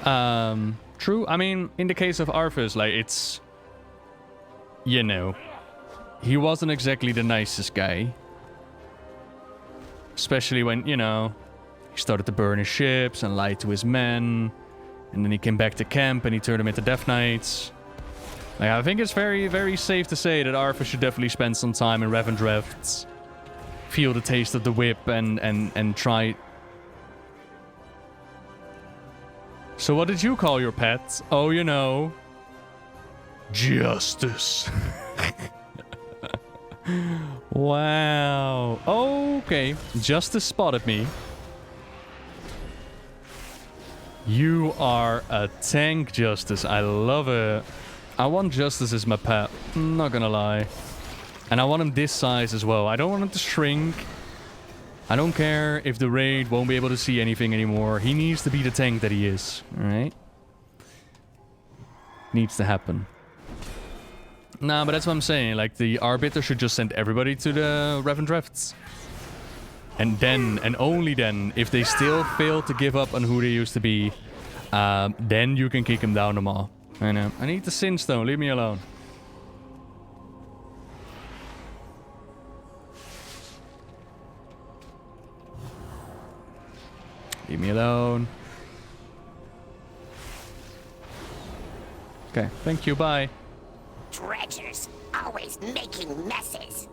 True. I mean, in the case of Arthas, like, it's... You know. He wasn't exactly the nicest guy. Especially when, you know, he started to burn his ships and lied to his men. And then he came back to camp and he turned them into Death Knights. Like, I think it's very, very safe to say that Arthas should definitely spend some time in Revendreth. Feel the taste of the whip and try... So what did you call your pet? Oh, you know... Justice. Wow. Okay. Justice spotted me. You are a tank, Justice. I love it. I want Justice as my pet. I'm not gonna lie. And I want him this size as well. I don't want him to shrink. I don't care if the raid won't be able to see anything anymore. He needs to be the tank that he is. Alright? Needs to happen. Nah, but that's what I'm saying. Like, the Arbiter should just send everybody to the Revendreth. And then, and only then, if they still fail to give up on who they used to be, then you can kick them down the mall. I know. I need the Sinstone. Leave me alone. Leave me alone. Okay. Thank you. Bye. Dredgers, always making messes.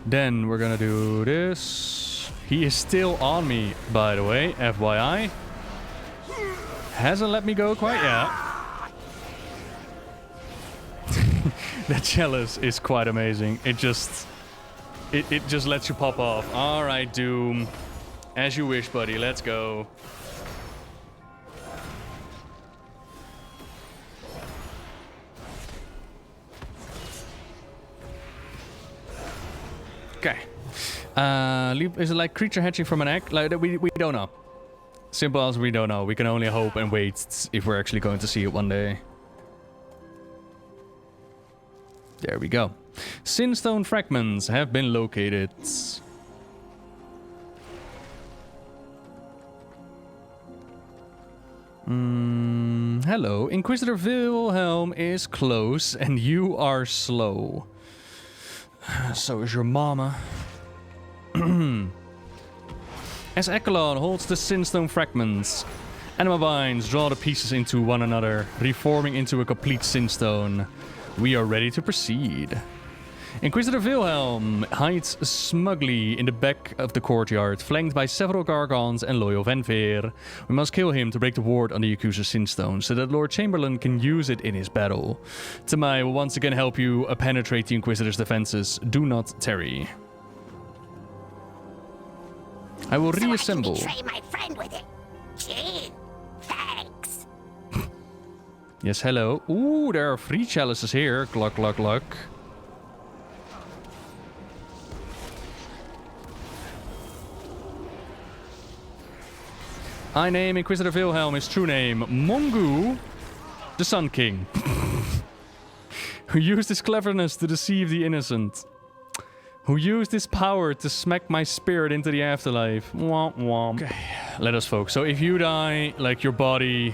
Then we're gonna do this. He is still on me, by the way. FYI. Hasn't let me go quite yet. That chalice is quite amazing. It just lets you pop off. Alright, Doom. As you wish, buddy. Let's go. Okay. Is it like creature hatching from an egg? Like, we don't know. Simple as we don't know. We can only hope and wait if we're actually going to see it one day. There we go. Sinstone fragments have been located. Hello. Inquisitor Wilhelm is close and you are slow. So is your mama. As Echelon holds the Sinstone fragments, Anima vines draw the pieces into one another, reforming into a complete Sinstone. We are ready to proceed. Inquisitor Wilhelm hides smugly in the back of the courtyard, flanked by several Gargons and loyal Venthyr. We must kill him to break the ward on the accuser Sinstone, so that Lord Chamberlain can use it in his battle. Temel will once again help you penetrate the Inquisitor's defenses. Do not tarry. I will reassemble. So I can betray my friend with it. Gee, thanks. Yes, hello. Ooh, there are 3 chalices here. Gluck, gluck, gluck. I name Inquisitor Wilhelm his true name, Mongu, the Sun King, who used his cleverness to deceive the innocent, who used his power to smack my spirit into the afterlife. Womp womp. Okay, let us focus. So if you die, like, your body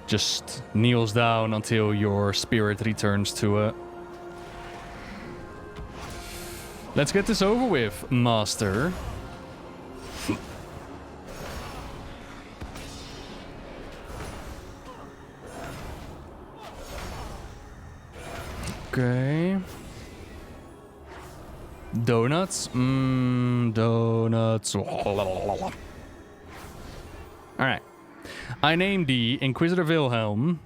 just kneels down until your spirit returns to it. Let's get this over with, master. Okay. Donuts? Donuts. Alright. I name thee Inquisitor Wilhelm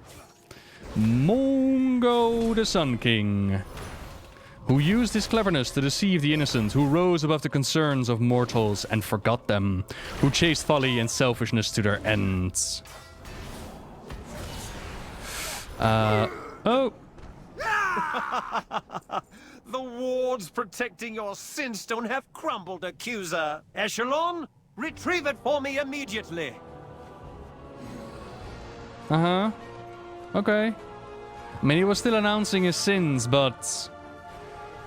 Mongo the Sun King, who used his cleverness to deceive the innocent, who rose above the concerns of mortals and forgot them, who chased folly and selfishness to their ends. Oh. The wards protecting your Sinstone have crumbled, accuser. Echelon, retrieve it for me immediately. Uh-huh. Okay. I mean, he was still announcing his sins, but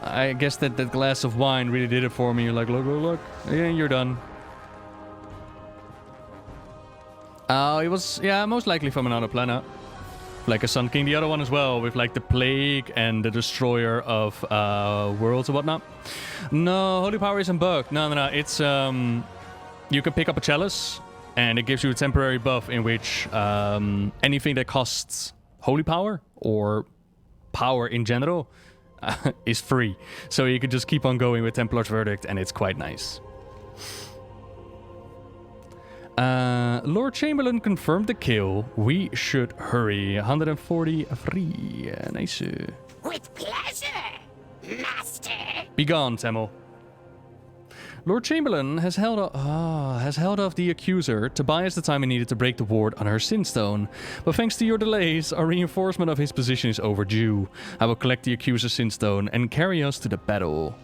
I guess that glass of wine really did it for me. You're like, look. Yeah, you're done. Oh, it was, yeah, most likely from another planet. Like a Sun King, the other one as well, with like the Plague and the Destroyer of worlds and whatnot. No, Holy Power isn't bugged. No. It's, you can pick up a chalice, and it gives you a temporary buff in which anything that costs Holy Power or power in general is free. So you can just keep on going with Templar's Verdict, and it's quite nice. Lord Chamberlain confirmed the kill. We should hurry. 143. Nice. With pleasure, master. Begone, Temel. Lord Chamberlain has held off the accuser to buy us the time he needed to break the ward on her Sinstone. But thanks to your delays, our reinforcement of his position is overdue. I will collect the accuser's Sinstone and carry us to the battle.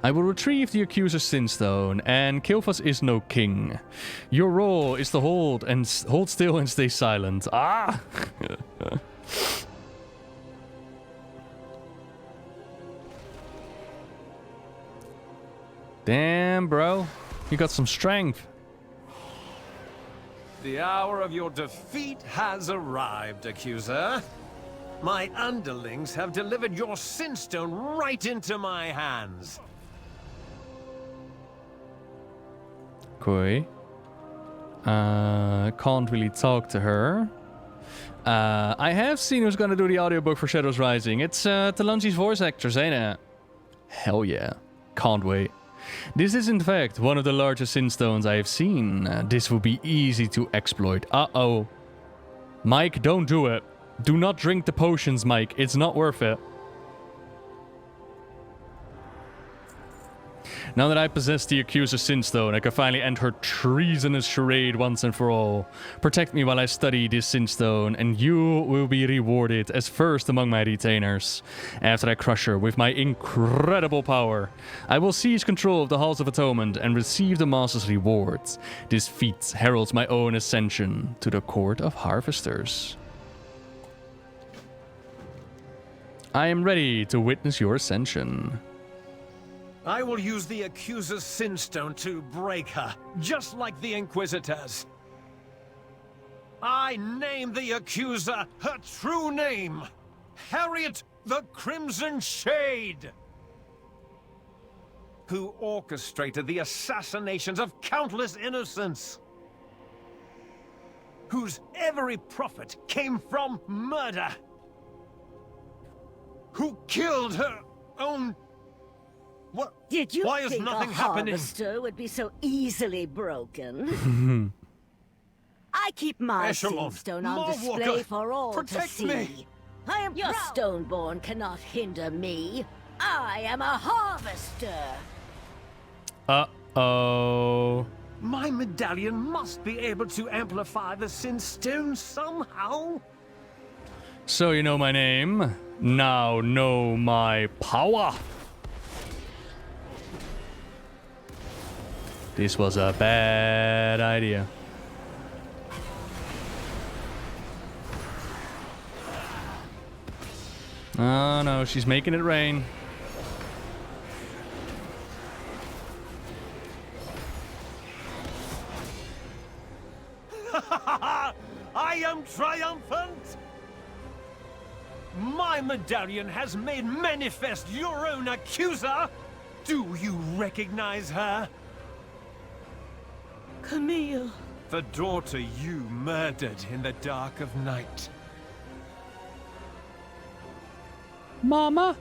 I will retrieve the accuser's Sinstone, and Kilfas is no king. Your role is to hold still and stay silent. Ah! Damn, bro. You got some strength. The hour of your defeat has arrived, accuser. My underlings have delivered your Sinstone right into my hands. Okay. Can't really talk to her. I have seen who's gonna do the audiobook for Shadows Rising. It's Talanji's voice actress, ain't it? Hell yeah. Can't wait. This is in fact one of the largest Sinstones I have seen. This will be easy to exploit. Uh-oh. Mike, don't do it. Do not drink the potions, Mike. It's not worth it. Now that I possess the accuser's Sinstone, I can finally end her treasonous charade once and for all. Protect me while I study this Sinstone, and you will be rewarded as first among my retainers. After I crush her with my incredible power, I will seize control of the Halls of Atonement and receive the Master's rewards. This feat heralds my own ascension to the Court of Harvesters. I am ready to witness your ascension. I will use the accuser's Sinstone to break her, just like the inquisitors. I name the accuser her true name, Harriet the Crimson Shade, who orchestrated the assassinations of countless innocents, whose every profit came from murder, who killed her own... What? Did you Why is think nothing a happening? harvester would be so easily broken? I keep my Echelon, Sinstone on more display Walker, for all to protect see. me. I am Your Stoneborn cannot hinder me. I am a harvester. Uh-oh. My medallion must be able to amplify the Sinstone somehow. So you know my name. Now know my power. This was a bad idea. Oh no, she's making it rain. I am triumphant! My medallion has made manifest your own accuser! Do you recognize her? Camille. The daughter you murdered in the dark of night. Mama?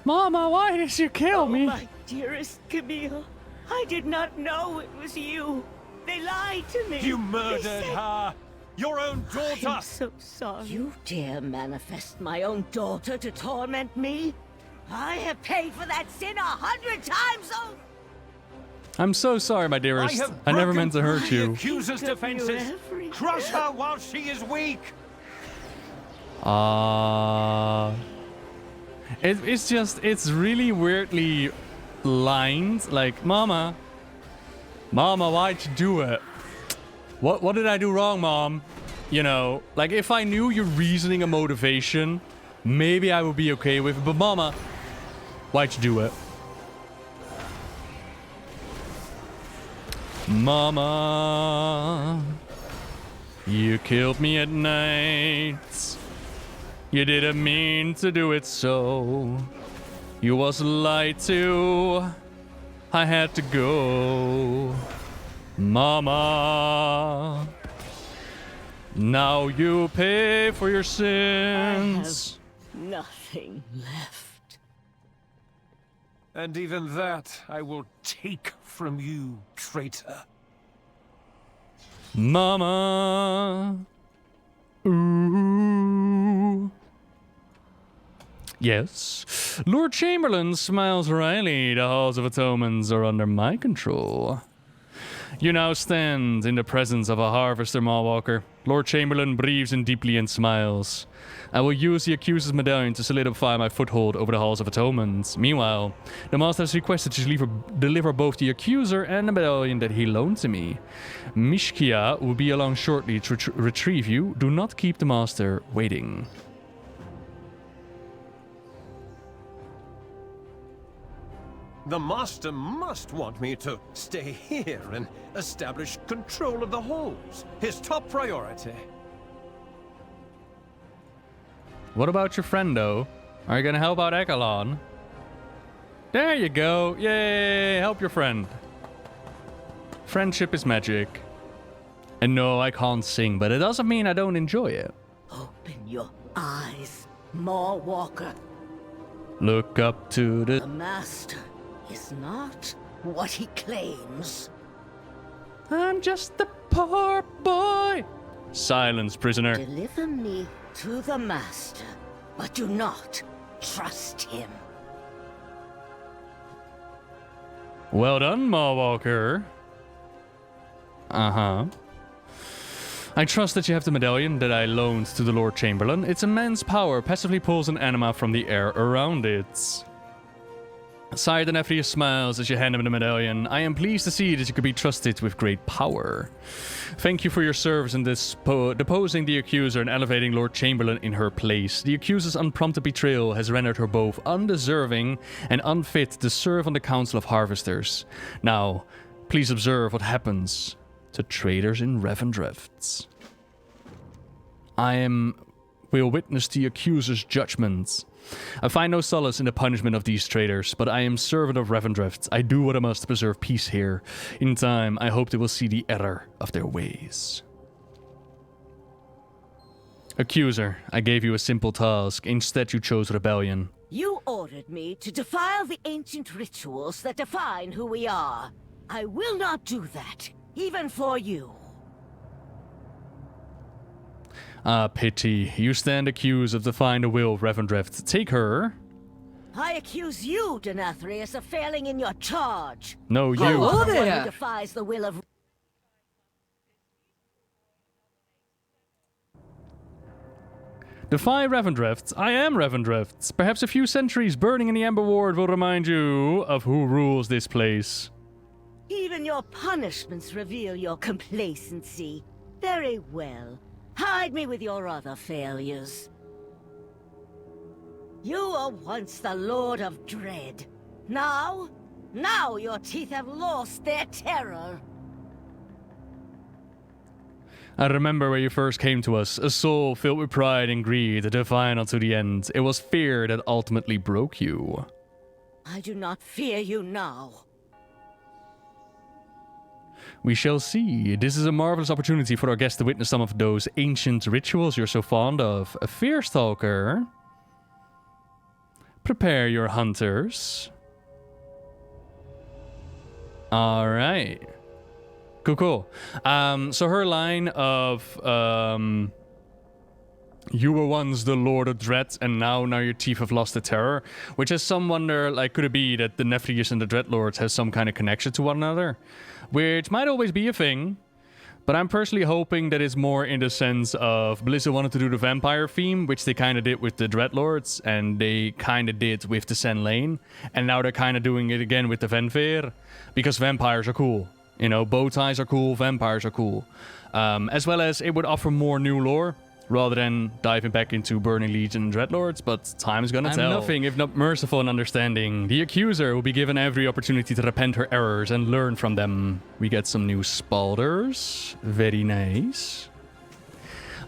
Mama, why did you kill me? My dearest Camille, I did not know it was you. They lied to me. You murdered her! Your own daughter! I'm so sorry. You dare manifest my own daughter to torment me? I have paid for that sin 100 times over. I'm so sorry, my dearest. I never meant to hurt you. Accuser's defenses. Crush her while she is weak. It's really weirdly lined. Like, Mama, why'd you do it? What did I do wrong, Mom? You know, like, if I knew your reasoning and motivation, maybe I would be okay with it. But Mama, why'd you do it? Mama, you killed me at night. You didn't mean to do it so. You was lied to. I had to go. Mama, now you pay for your sins. I have nothing left. And even that I will take from you, traitor. Mama. Ooh. Yes. Lord Chamberlain smiles wryly. The halls of atonements are under my control. You now stand in the presence of a harvester, Mawwalker. Lord Chamberlain breathes in deeply and smiles. I will use the accuser's medallion to solidify my foothold over the halls of atonement. Meanwhile, the master has requested to deliver both the accuser and the medallion that he loaned to me. Mishkia will be along shortly to retrieve you. Do not keep the master waiting. The master must want me to stay here and establish control of the halls. His top priority. What about your friend, though? Are you gonna help out Ekalon? There you go. Yay, help your friend. Friendship is magic. And no, I can't sing, but it doesn't mean I don't enjoy it. Open your eyes, Mawwalker. Look up to The master is not what he claims. I'm just a poor boy. Silence, prisoner. Deliver me to the master, but do not trust him. Well done, Mawwalker. Uh-huh. I trust that you have the medallion that I loaned to the Lord Chamberlain. Its immense power passively pulls an anima from the air around it. Sire the nathria smiles as you hand him the medallion. I am pleased to see that you could be trusted with great power. Thank you for your service in deposing the accuser and elevating Lord Chamberlain in her place. The accuser's unprompted betrayal has rendered her both undeserving and unfit to serve on the Council of Harvesters. Now, please observe what happens to traitors in Revendreth. will witness the accuser's judgment. I find no solace in the punishment of these traitors, but I am servant of Revendreth. I do what I must to preserve peace here. In time, I hope they will see the error of their ways. Accuser, I gave you a simple task. Instead, you chose rebellion. You ordered me to defile the ancient rituals that define who we are. I will not do that, even for you. Ah, pity. You stand accused of defying the will of Revendreth. Take her. I accuse you, Denathrius, of failing in your charge. No, you. You are the one who defies the will of... Defy Revendreth. I am Revendreth. Perhaps a few centuries burning in the Ember Ward will remind you of who rules this place. Even your punishments reveal your complacency. Very well. Hide me with your other failures. You were once the Lord of Dread. Now your teeth have lost their terror. I remember where you first came to us, a soul filled with pride and greed, defiant unto the end. It was fear that ultimately broke you. I do not fear you now. We shall see. This is a marvelous opportunity for our guests to witness some of those ancient rituals you're so fond of. A fear stalker. Prepare your hunters. Alright. Cool. So her line of, you were once the Lord of Dread, and now your teeth have lost the terror. Which has some wonder, like, could it be that the Nathrias and the Dreadlords have some kind of connection to one another? Which might always be a thing. But I'm personally hoping that it's more in the sense of Blizzard wanted to do the vampire theme, which they kind of did with the Dreadlords, and they kind of did with the Sen Lane. And now they're kind of doing it again with the Venthyr, because vampires are cool. You know, bow ties are cool, vampires are cool. As well as it would offer more new lore, rather than diving back into Burning Legion and Dreadlords, but time's gonna tell. Nothing if not merciful and understanding. The accuser will be given every opportunity to repent her errors and learn from them. We get some new spalders. Very nice.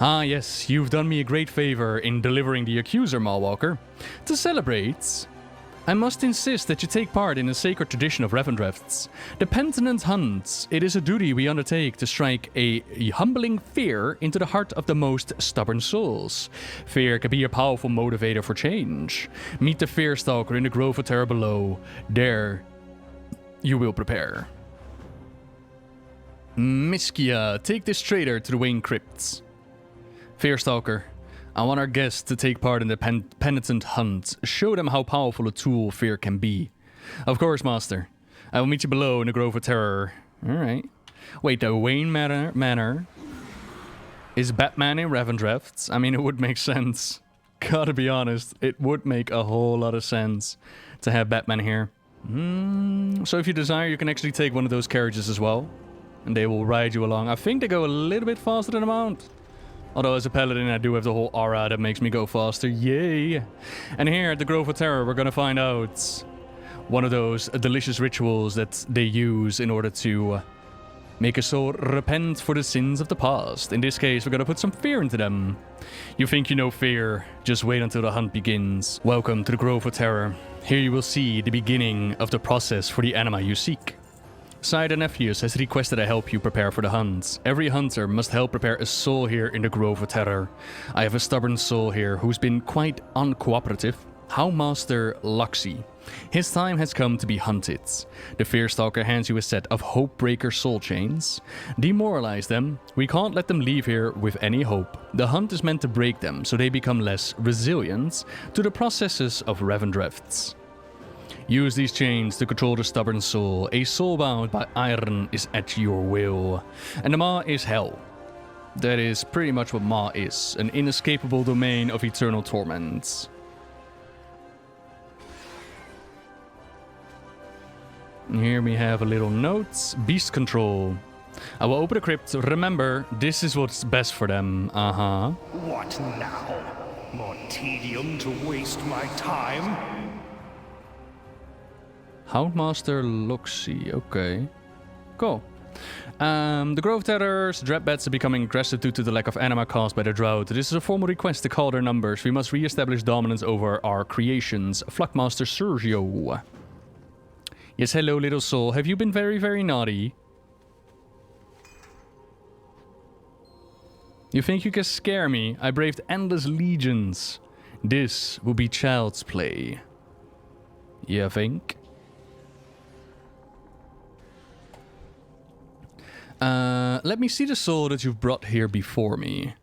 Ah yes, you've done me a great favor in delivering the accuser, Malwalker. To celebrate, I must insist that you take part in the sacred tradition of Revendreth's. The Penitent Hunt. It is a duty we undertake to strike a humbling fear into the heart of the most stubborn souls. Fear can be a powerful motivator for change. Meet the Fear Stalker in the Grove of Terror below. There, you will prepare. Miskia, take this traitor to the Wayne Crypts. Fear Stalker. I want our guests to take part in the Penitent Hunt. Show them how powerful a tool fear can be. Of course, Master. I will meet you below in the Grove of Terror. Alright. Wait, the Wayne Manor? Is Batman in Revendreth? I mean, it would make sense. Gotta be honest, it would make a whole lot of sense to have Batman here. So if you desire, you can actually take one of those carriages as well. And they will ride you along. I think they go a little bit faster than a mount. Although as a paladin I do have the whole aura that makes me go faster, yay! And here at the Grove of Terror we're gonna find out one of those delicious rituals that they use in order to make a soul repent for the sins of the past. In this case we're gonna put some fear into them. You think you know fear, just wait until the hunt begins. Welcome to the Grove of Terror. Here you will see the beginning of the process for the Anima you seek. Sire Nephews has requested I help you prepare for the hunt. Every hunter must help prepare a soul here in the Grove of Terror. I have a stubborn soul here who's been quite uncooperative. Houndmaster Luxie. His time has come to be hunted. The Fear Stalker hands you a set of Hopebreaker soul chains. Demoralize them. We can't let them leave here with any hope. The hunt is meant to break them so they become less resilient to the processes of Revendreth. Use these chains to control the stubborn soul. A soul bound by iron is at your will. And the Maw is hell. That is pretty much what Maw is. An inescapable domain of eternal torment. Here we have a little note. Beast control. I will open the crypt. Remember, this is what's best for them. What now? More tedium to waste my time? Houndmaster Luxie, okay. Cool. The Grove Terrors, Dreadbats are becoming aggressive due to the lack of anima caused by the drought. This is a formal request to call their numbers. We must re-establish dominance over our creations. Flakmaster Sergio. Yes, hello little soul. Have you been very, very naughty? You think you can scare me? I braved endless legions. This will be child's play. You think? Let me see the soul that you've brought here before me.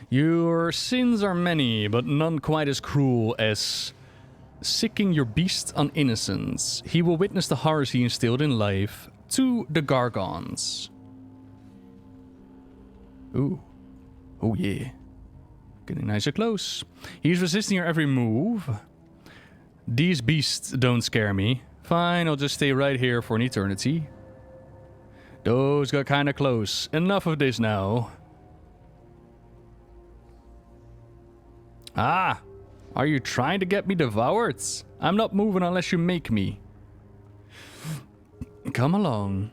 Your sins are many, but none quite as cruel as sicking your beast on innocence. He will witness the horrors he instilled in life to the Gargons. Ooh. Oh yeah. Getting nicer close. He's resisting your every move. These beasts don't scare me. Fine, I'll just stay right here for an eternity. Those got kinda close. Enough of this now. Ah! Are you trying to get me devoured? I'm not moving unless you make me. Come along.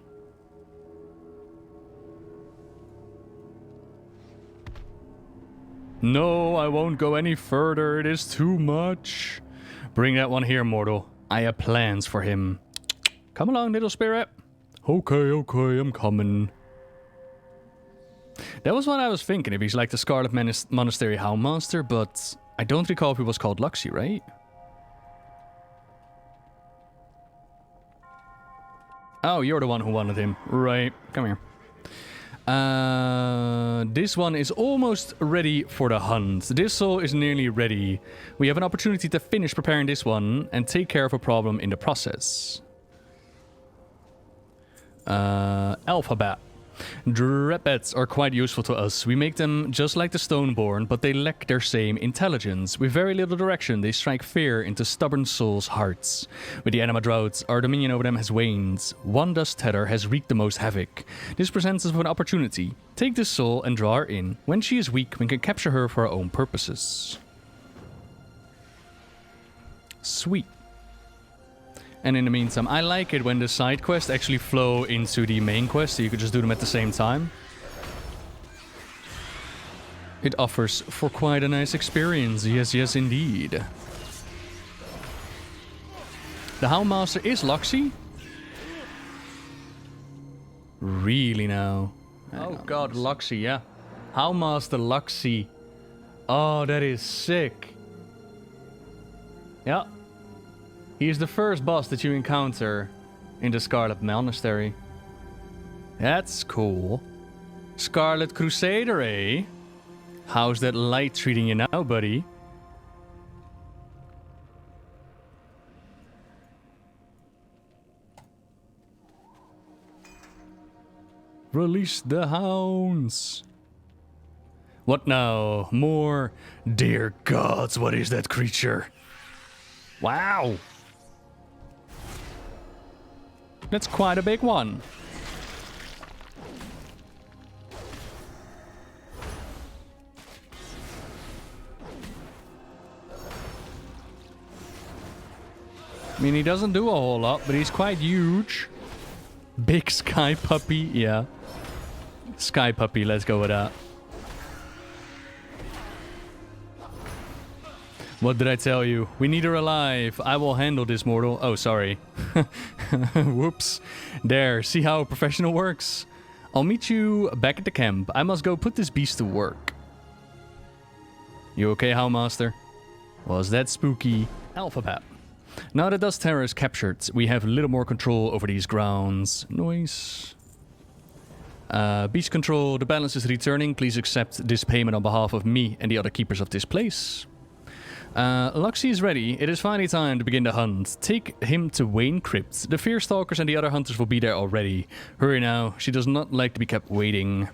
No, I won't go any further. It is too much. Bring that one here, mortal. I have plans for him. Come along, little spirit. Okay, I'm coming. That was what I was thinking, if he's like the Scarlet Monastery Houndmaster, but I don't recall if he was called Luxie, right? Oh, you're the one who wanted him. Right, come here. This one is almost ready for the hunt. This soul is nearly ready. We have an opportunity to finish preparing this one and take care of a problem in the process. Alphabet. Dreadbats are quite useful to us. We make them just like the Stoneborn, but they lack their same intelligence. With very little direction, they strike fear into stubborn souls' hearts. With the Anima drought, our dominion over them has waned. One dust tether has wreaked the most havoc. This presents us with an opportunity. Take this soul and draw her in. When she is weak, we can capture her for our own purposes. Sweet. And in the meantime, I like it when the side quests actually flow into the main quest, so you could just do them at the same time. It offers for quite a nice experience. Yes, yes, indeed. The Houndmaster is Luxie? Really now? Oh god, Luxie, yeah. Houndmaster Luxie. Oh, that is sick. Yeah. He is the first boss that you encounter in the Scarlet Monastery. That's cool. Scarlet Crusader, eh? How's that light treating you now, buddy? Release the hounds. What now? More? Dear gods, what is that creature? Wow. That's quite a big one. I mean, he doesn't do a whole lot, but he's quite huge. Big sky puppy, yeah. Sky puppy, let's go with that. What did I tell you? We need her alive. I will handle this, mortal. Oh, sorry. Whoops. There, see how a professional works? I'll meet you back at the camp. I must go put this beast to work. You okay, Houndmaster? Was that spooky? Alphabet. Now that Dust Terror is captured, we have a little more control over these grounds. Noise. Beast control, the balance is returning. Please accept this payment on behalf of me and the other keepers of this place. Luxie is ready. It is finally time to begin the hunt. Take him to Wayne Crypt. The Fear Stalkers and the other hunters will be there already. Hurry now. She does not like to be kept waiting.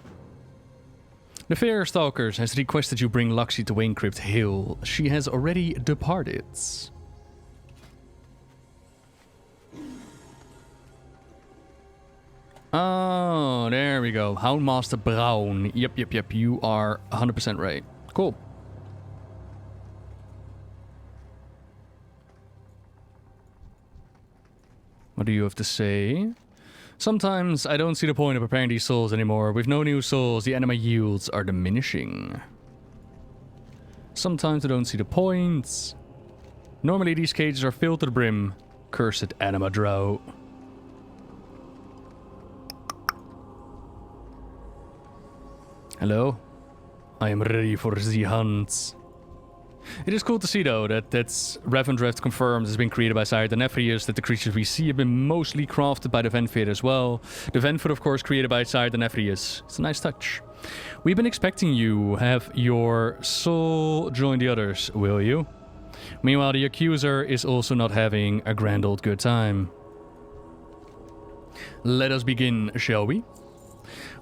The Fear Stalkers has requested you bring Luxie to Wayne Crypt Hill. She has already departed. Oh, there we go. Houndmaster Brown. Yep. You are 100% right. Cool. What do you have to say? Sometimes I don't see the point of preparing these souls anymore. With no new souls, the anima yields are diminishing. Sometimes I don't see the point. Normally these cages are filled to the brim. Cursed anima drought. Hello? I am ready for the hunt. It is cool to see, though, that Revendreth confirmed has been created by Sire the Nathria, that the creatures we see have been mostly crafted by the Venthyr as well. The Venthyr, of course, created by Sire the Nathria. It's a nice touch. We've been expecting you. Have your soul join the others, will you? Meanwhile, the accuser is also not having a grand old good time. Let us begin, shall we?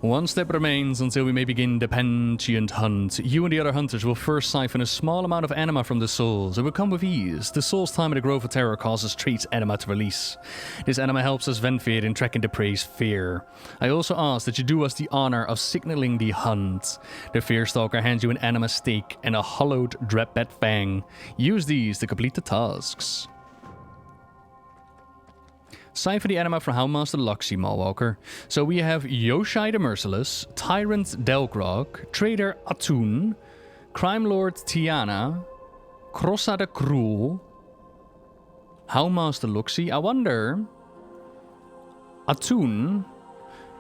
One step remains until we may begin the Penitent hunt. You and the other hunters will first siphon a small amount of anima from the souls. It will come with ease. The soul's time in the Grove of Terror causes traits anima to release. This anima helps us Venthyr in tracking the prey's fear. I also ask that you do us the honor of signaling the hunt. The Fear Stalker hands you an anima stake and a hollowed dreadbat fang. Use these to complete the tasks. Siphon the anima from Houndmaster Luxie, Malwalker. So we have Yoshai the Merciless, Tyrant Delgrog, Trader Atun, Crime Lord Tiana, Crossa de Cruel, Houndmaster Luxie. I wonder, Atun,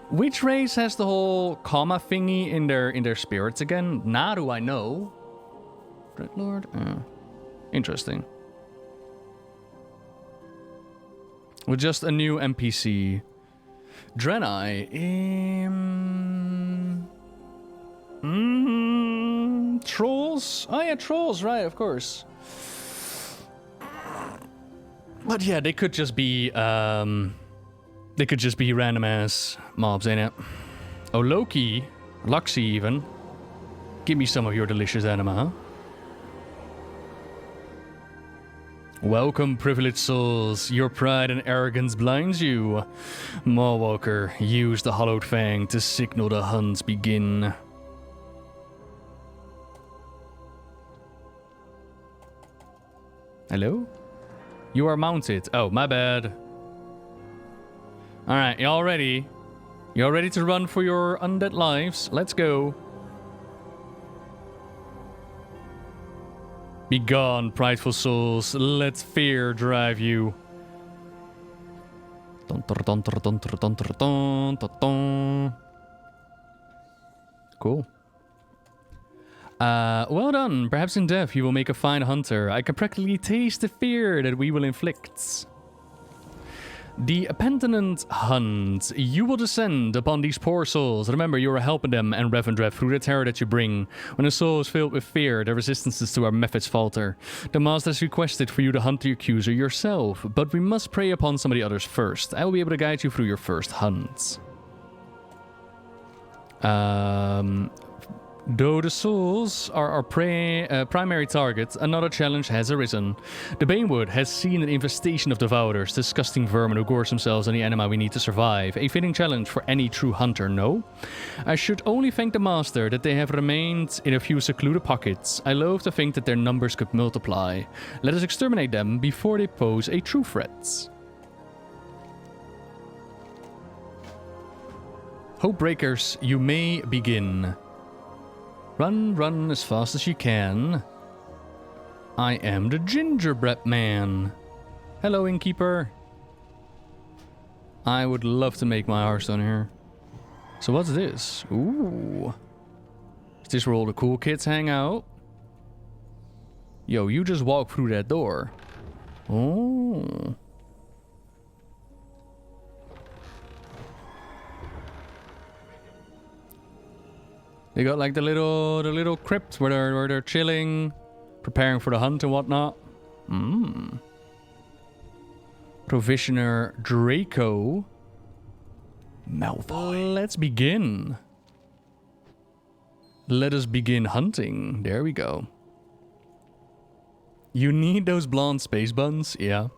which race has the whole comma thingy in their spirits again? Naru, I know. Dreadlord? Interesting. With just a new NPC. Draenei. Trolls? Oh yeah, trolls, right, of course. But yeah, they could just be random ass mobs, ain't it? Oh, Loki, Luxie even. Give me some of your delicious anima, huh? Welcome, privileged souls. Your pride and arrogance blinds you. Mawwalker, use the hollowed fang to signal the hunts begin. Hello? You are mounted. Oh, my bad. Alright, y'all ready? Y'all ready to run for your undead lives? Let's go. Be gone, prideful souls. Let fear drive you. Cool. Well done. Perhaps in death you will make a fine hunter. I can practically taste the fear that we will inflict. The Penitent hunt. You will descend upon these poor souls. Remember, you are helping them and Revendreth through the terror that you bring. When a soul is filled with fear, the resistances to our methods falter. The Master has requested for you to hunt the accuser yourself, but we must prey upon some of the others first. I will be able to guide you through your first hunt. Though the souls are our primary target, another challenge has arisen. The Banewood has seen an infestation of devourers, disgusting vermin who gorge themselves on the anima we need to survive. A fitting challenge for any true hunter, no? I should only thank the Master that they have remained in a few secluded pockets. I loathe to think that their numbers could multiply. Let us exterminate them before they pose a true threat. Hopebreakers, you may begin. Run as fast as you can. I am the gingerbread man. Hello, innkeeper. I would love to make my Hearthstone here. So what's this? Ooh. Is this where all the cool kids hang out? Yo, you just walk through that door. Oh. They got like the little crypt where they're chilling, preparing for the hunt and whatnot. Provisioner Draco Malfoy. Let's begin. Let us begin hunting. There we go. You need those blonde space buns? Yeah.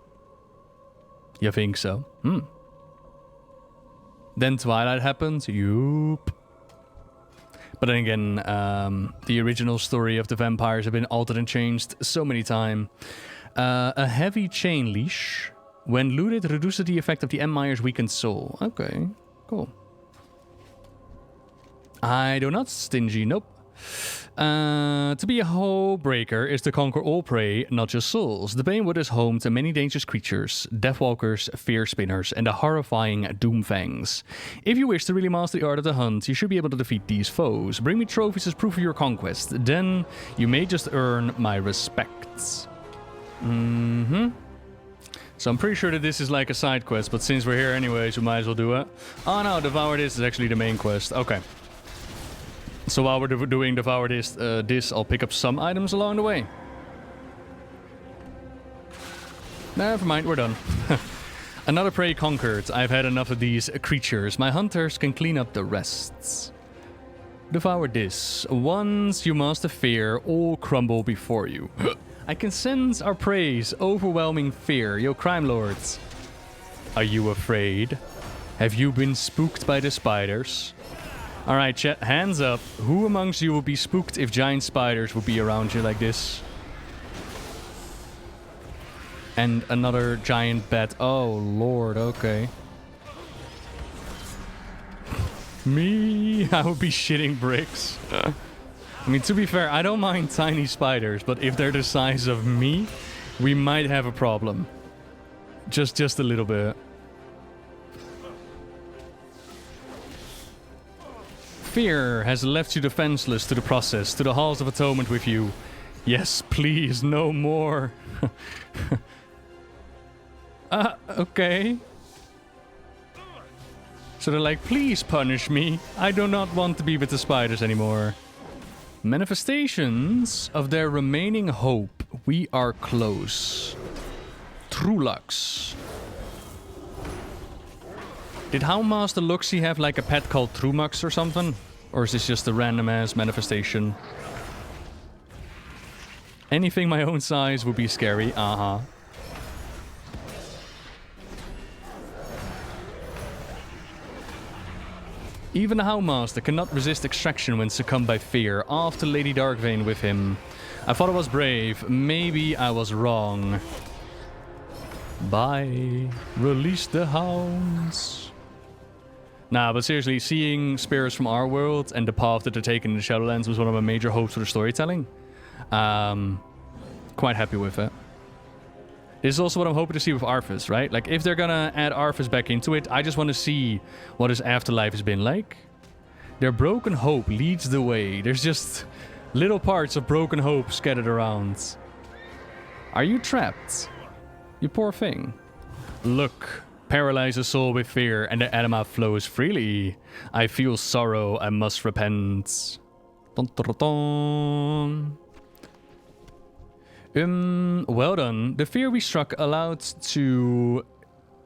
You think so? Then Twilight happens? Yup. But then again, the original story of the vampires have been altered and changed so many times. A heavy chain leash. When looted, reduces the effect of the emmire's weakened soul. Okay, cool. I do not stingy, nope. To be a Hole-breaker is to conquer all prey, not just souls. The Banewood is home to many dangerous creatures, Deathwalkers, Fear Spinners, and the horrifying Doomfangs. If you wish to really master the art of the hunt, you should be able to defeat these foes. Bring me trophies as proof of your conquest. Then you may just earn my respects. So I'm pretty sure that this is like a side quest, but since we're here anyways, we might as well do it. Oh no, Devour This is actually the main quest. Okay. So while we're doing Devour This, I'll pick up some items along the way. Never mind, we're done. Another prey conquered. I've had enough of these creatures. My hunters can clean up the rests. Devour This. Once you master fear, all crumble before you. I can sense our prey's overwhelming fear. Yo, crime lords. Are you afraid? Have you been spooked by the spiders? Alright, chat, hands up. Who amongst you would be spooked if giant spiders would be around you like this? And another giant bat. Oh, lord, okay. Me, I would be shitting bricks. I mean, to be fair, I don't mind tiny spiders, but if they're the size of me, we might have a problem. Just a little bit. Fear has left you defenseless to the process, to the halls of atonement with you. Yes, please, no more. Okay. So they're like, please punish me. I do not want to be with the spiders anymore. Manifestations of their remaining hope. We are close. Trulux. Did Houndmaster Luxie have like a pet called Trumux or something? Or is this just a random ass manifestation? Anything my own size would be scary. Uh-huh. Even the Houndmaster cannot resist extraction when succumbed by fear. After Lady Darkhaven with him. I thought I was brave. Maybe I was wrong. Bye. Release the hounds. Nah, but seriously, seeing spirits from our world and the path that they're taking in the Shadowlands was one of my major hopes for the storytelling. Quite happy with it. This is also what I'm hoping to see with Arthas, right? Like, if they're gonna add Arthas back into it, I just want to see what his afterlife has been like. Their broken hope leads the way. There's just little parts of broken hope scattered around. Are you trapped? You poor thing. Look, paralyze a soul with fear, and the anima flows freely. I feel sorrow, I must repent. Dun, dun, dun, dun. Well done. The fear we struck allowed to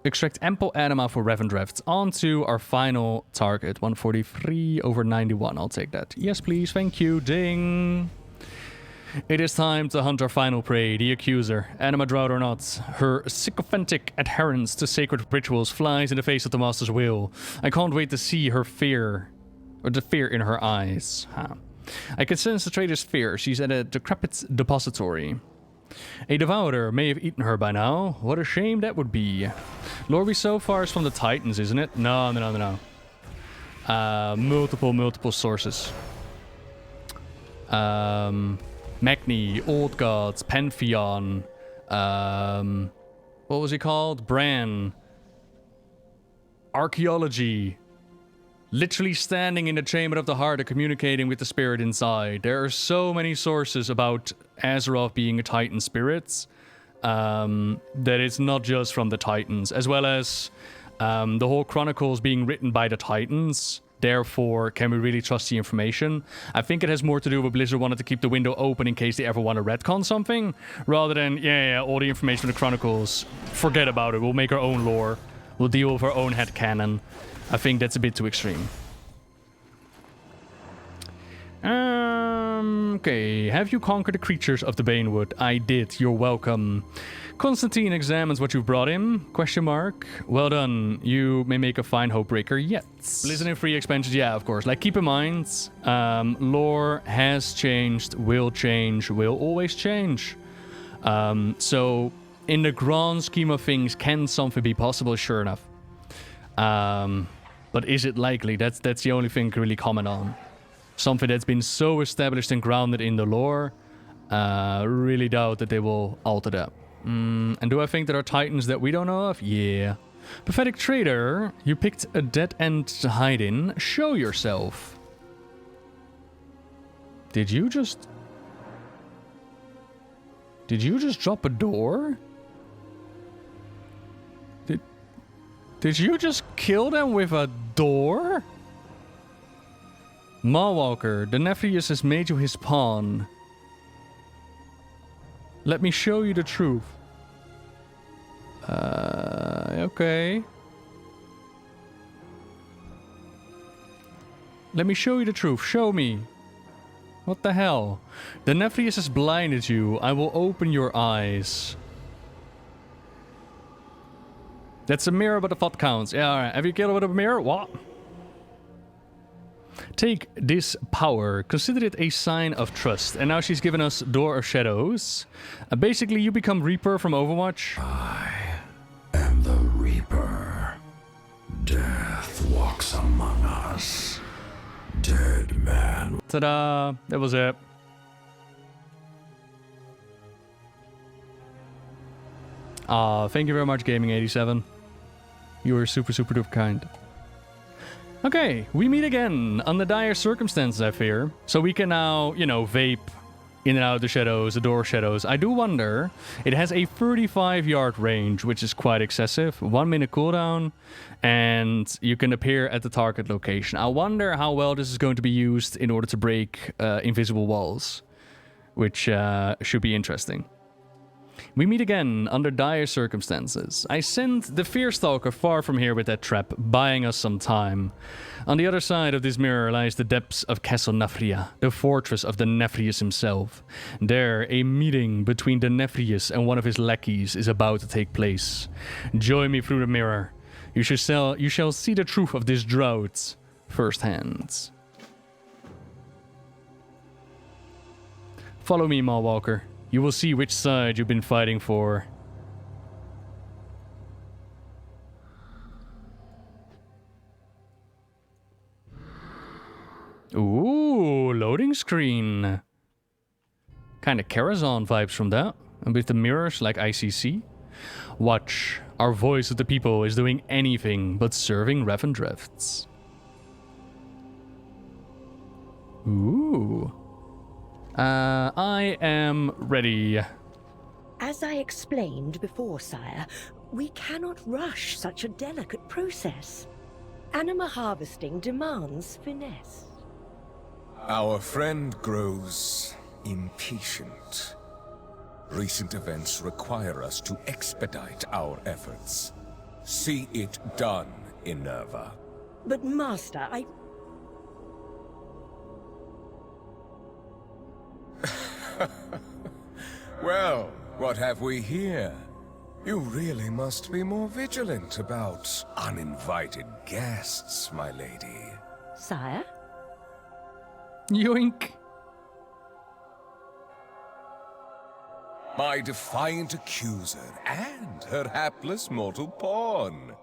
extract ample anima for Revendreth onto our final target. 143/91. I'll take that. Yes, please. Thank you. Ding. It is time to hunt our final prey, the accuser. Anima drought or not, her sycophantic adherence to sacred rituals flies in the face of the master's will. I can't wait to see her fear, or the fear in her eyes. Huh. I can sense the traitor's fear. She's at a decrepit depository. A devourer may have eaten her by now. What a shame that would be. Lore we so far is from the Titans, isn't it? No. Multiple sources. Magni, Old Gods, Pantheon, what was he called? Bran. Archaeology. Literally standing in the chamber of the heart and communicating with the spirit inside. There are so many sources about Azeroth being a Titan spirit that it's not just from the Titans, as well as the whole Chronicles being written by the Titans. Therefore, can we really trust the information? I think it has more to do with Blizzard wanted to keep the window open in case they ever want to retcon something, rather than, yeah, all the information from the Chronicles, forget about it, we'll make our own lore. We'll deal with our own headcanon. I think that's a bit too extreme. Okay. Have you conquered the creatures of the Banewood? I did. You're welcome. Constantine examines what you've brought him. Question mark. Well done. You may make a fine Hopebreaker yet. Blizzard and free expansions, yeah, of course. Like, keep in mind, lore has changed, will change, will always change. So, in the grand scheme of things, can something be possible? Sure enough. But is it likely? That's the only thing I can really comment on. Something that's been so established and grounded in the lore, really doubt that they will alter that. And do I think there are Titans that we don't know of? Yeah. Pathetic Trader, you picked a dead end to hide in. Show yourself. Did you just drop a door? Did you just kill them with a door? Mawwalker, the Nephrius has made you his pawn. Let me show you the truth. Okay. Let me show you the truth. Show me. What the hell? The Nephrius has blinded you. I will open your eyes. That's a mirror, but the thought counts. Yeah, alright. Have you killed her with a mirror? What? Take this power. Consider it a sign of trust. And now she's given us Door of Shadows. Basically, you become Reaper from Overwatch. I am the Reaper. Death walks among us. Dead man man. Ta-da! That was it. Thank you very much, Gaming87. You were super, super duper kind. Okay, we meet again under dire circumstances, I fear. So we can now, you know, vape in and out of the shadows, the door shadows. I do wonder, it has a 35-yard range, which is quite excessive. 1 minute cooldown, and you can appear at the target location. I wonder how well this is going to be used in order to break invisible walls, which should be interesting. We meet again under dire circumstances. I sent the Fearstalker far from here with that trap, buying us some time. On the other side of this mirror lies the depths of Castle Nathria, the fortress of the Nephrius himself. There, a meeting between the Nephrius and one of his lackeys is about to take place. Join me through the mirror. You shall see the truth of this drought firsthand. Follow me, Mallwalker. You will see which side you've been fighting for. Ooh, loading screen. Kind of Karazhan vibes from that. And with the mirrors like ICC. Watch, our voice of the people is doing anything but serving Revendreths. Ooh. I am ready. As I explained before, sire, we cannot rush such a delicate process. Anima harvesting demands finesse. Our friend grows impatient. Recent events require us to expedite our efforts. See it done, Inerva. But master, Well, what have we here? You really must be more vigilant about uninvited guests, my lady. Sire? Yoink. My defiant accuser and her hapless mortal pawn.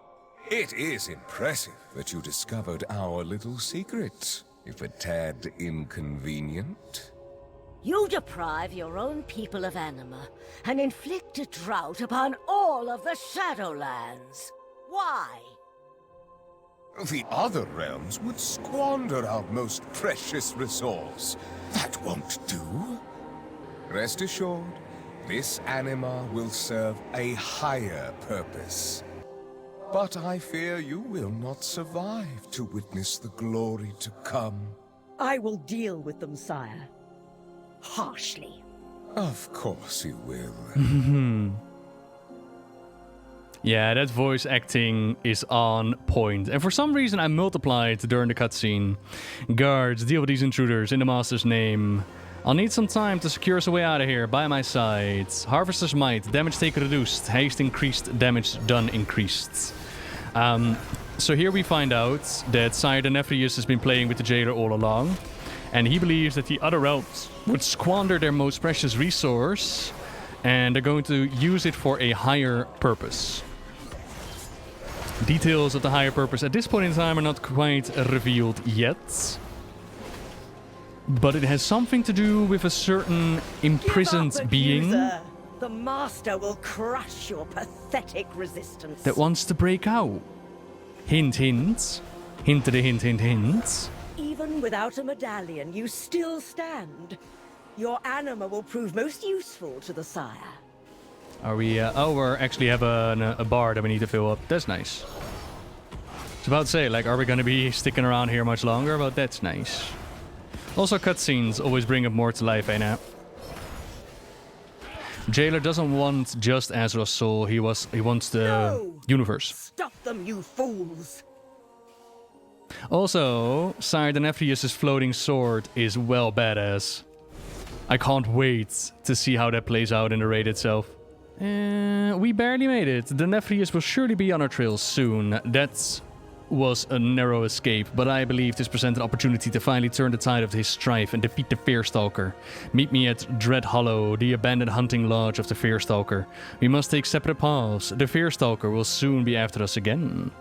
It is impressive that you discovered our little secret, if a tad inconvenient. You deprive your own people of Anima and inflict a drought upon all of the Shadowlands. Why? The other realms would squander our most precious resource. That won't do. Rest assured, this Anima will serve a higher purpose. But I fear you will not survive to witness the glory to come. I will deal with them, sire. Harshly. Of course you will. Yeah, that voice acting is on point. And for some reason I multiplied during the cutscene. Guards, deal with these intruders in the Master's name. I'll need some time to secure us a way out of here. By my side. Harvester's Might. Damage taken reduced. Haste increased. Damage done increased. So here we find out that Sire Nephrius has been playing with the jailer all along. And he believes that the other realms would squander their most precious resource. And they're going to use it for a higher purpose. Details of the higher purpose at this point in time are not quite revealed yet. But it has something to do with a certain imprisoned Give up, being accuser. The Master will crush your pathetic resistance. that wants to break out. Hint, hint. Hint to the hint, hint, hint. Even without a medallion, you still stand. Your Anima will prove most useful to the sire. Are we... oh, we actually have a bar that we need to fill up. That's nice. I was about to say, like, are we going to be sticking around here much longer? But that's nice. Also, cutscenes always bring it more to life, ain't it? Jailer doesn't want just Azra's soul. He wants the universe. Stop them, you fools! Also, Sire Nephrius' floating sword is well badass. I can't wait to see how that plays out in the raid itself. We barely made it. The Nephrius will surely be on our trail soon. That was a narrow escape, but I believe this presented an opportunity to finally turn the tide of his strife and defeat the Fearstalker. Meet me at Dread Hollow, the abandoned hunting lodge of the Fearstalker. We must take separate paths. The Fearstalker will soon be after us again.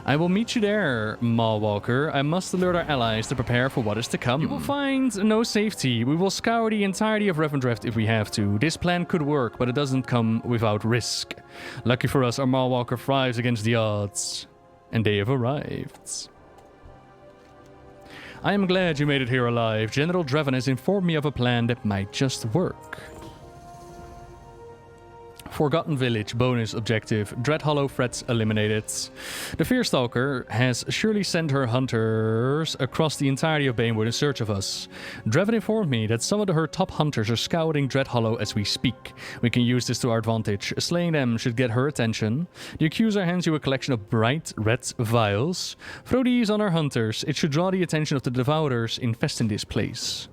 I will meet you there, Mawwalker. I must alert our allies to prepare for what is to come. You will find no safety. We will scour the entirety of Revendreth if we have to. This plan could work, but it doesn't come without risk. Lucky for us, our Mawwalker thrives against the odds. And they have arrived. I am glad you made it here alive. General Draven has informed me of a plan that might just work. Forgotten Village, bonus objective. Dreadhollow threats eliminated. The Fear Stalker has surely sent her hunters across the entirety of Banewood in search of us. Draven informed me that some of her top hunters are scouting Dreadhollow as we speak. We can use this to our advantage. Slaying them should get her attention. The accuser hands you a collection of bright red vials. Throw these on our hunters. It should draw the attention of the devourers infesting this place.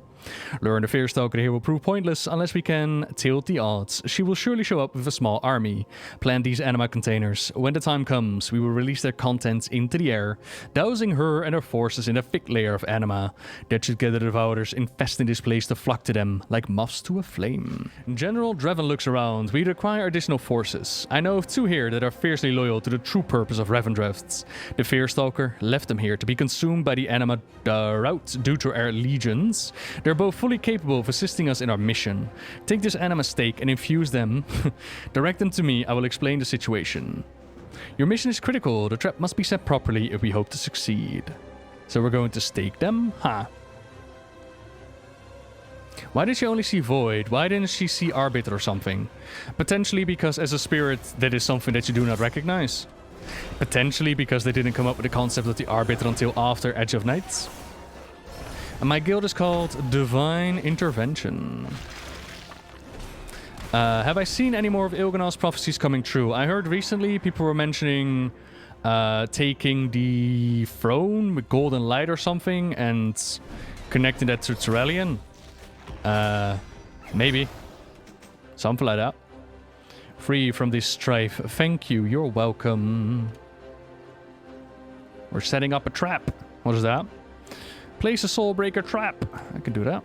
Luring the Fear Stalker here will prove pointless unless we can tilt the odds. She will surely show up with a small army. Plant these Anima containers. When the time comes, we will release their contents into the air, dousing her and her forces in a thick layer of Anima. That should get the Devourers infesting this place to flock to them like moths to a flame. General Draven looks around. We require additional forces. I know of two here that are fiercely loyal to the true purpose of Revendreth. The Fear Stalker left them here to be consumed by the Anima rout due to our legions. They're both fully capable of assisting us in our mission. Take this Anima stake and infuse them. Direct them to me. I will explain the situation. Your mission is critical. The trap must be set properly if we hope to succeed. So we're going to stake them? Huh. Why did she only see Void? Why didn't she see Arbiter or something? Potentially because as a spirit, that is something that you do not recognize. Potentially because they didn't come up with the concept of the Arbiter until after Edge of Night. And my guild is called Divine Intervention. Have I seen any more of Ilganar's prophecies coming true? I heard recently people were mentioning taking the throne with golden light or something and connecting that to Tyrellian. Maybe. Something like that. Free from this strife. Thank you. You're welcome. We're setting up a trap. What is that? Place a Soulbreaker trap. I can do that.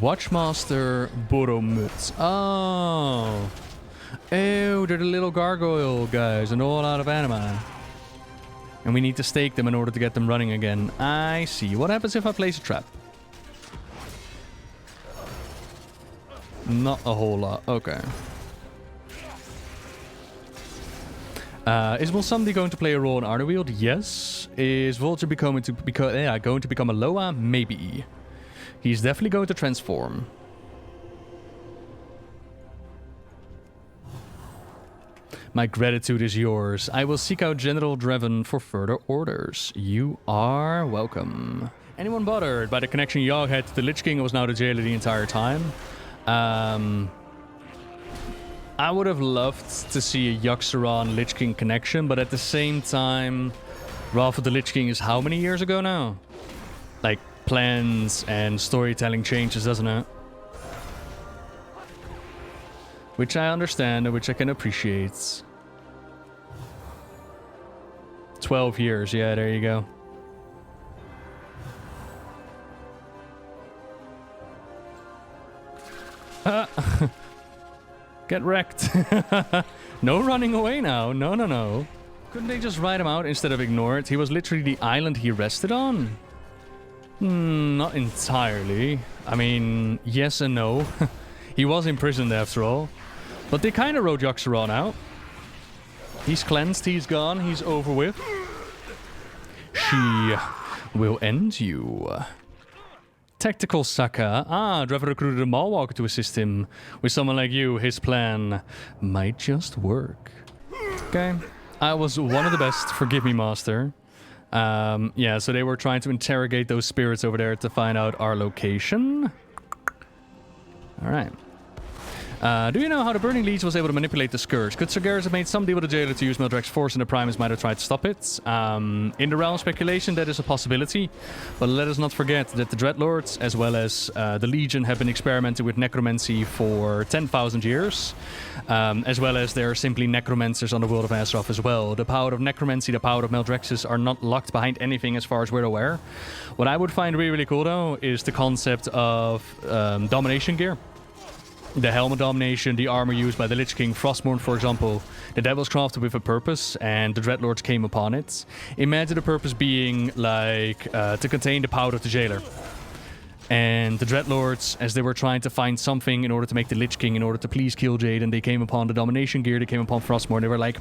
Watchmaster Boromut. Oh. Oh, they're the little gargoyle guys and all out of Anima. And we need to stake them in order to get them running again. I see. What happens if I place a trap? Not a whole lot. Okay. Is Mulsamdi going to play a role in Arnewield? Yes. Is Vulture going to become a Loa? Maybe. He's definitely going to transform. My gratitude is yours. I will seek out General Draven for further orders. You are welcome. Anyone bothered by the connection Yogg had to the Lich King and was now the jailer the entire time? I would have loved to see a Yogg-Saron Lich King connection, but at the same time, Wrath of the Lich King is how many years ago now? Like, plans and storytelling changes, doesn't it? Which I understand and which I can appreciate. 12 years, yeah, there you go. Get wrecked. No running away now. No, no, no. Couldn't they just write him out instead of ignore it? He was literally the island he rested on. Not entirely. I mean, yes and no. He was imprisoned after all. But they kind of wrote Yogg-Saron out. He's cleansed, he's gone, he's over with. She will end you. Tactical Saka. Draven recruited a Mawwalker to assist him. With someone like you, his plan might just work. Okay. I was one of the best. Forgive me, Master. Yeah, so they were trying to interrogate those spirits over there to find out our location. Alright. Do you know how the Burning Leech was able to manipulate the Scourge? Good Sir Garrus have made some deal with the jailer to use Mildrek's force, and the Primus might have tried to stop it. In the realm of speculation, that is a possibility. But let us not forget that the Dreadlords, as well as the Legion, have been experimenting with necromancy for 10,000 years. As well as there are simply necromancers on the world of Azeroth as well. The power of necromancy, the power of Mildrexes are not locked behind anything as far as we're aware. What I would find really, really cool, though, is the concept of domination gear. the helmet domination, the armor used by the Lich King, Frostmourne, for example, that was crafted with a purpose, and the Dreadlords came upon it. Imagine the purpose being, like, to contain the power of the jailer. And the Dreadlords, as they were trying to find something in order to make the Lich King, in order to please kill Jaden, they came upon the domination gear, they came upon Frostmourne, they were like,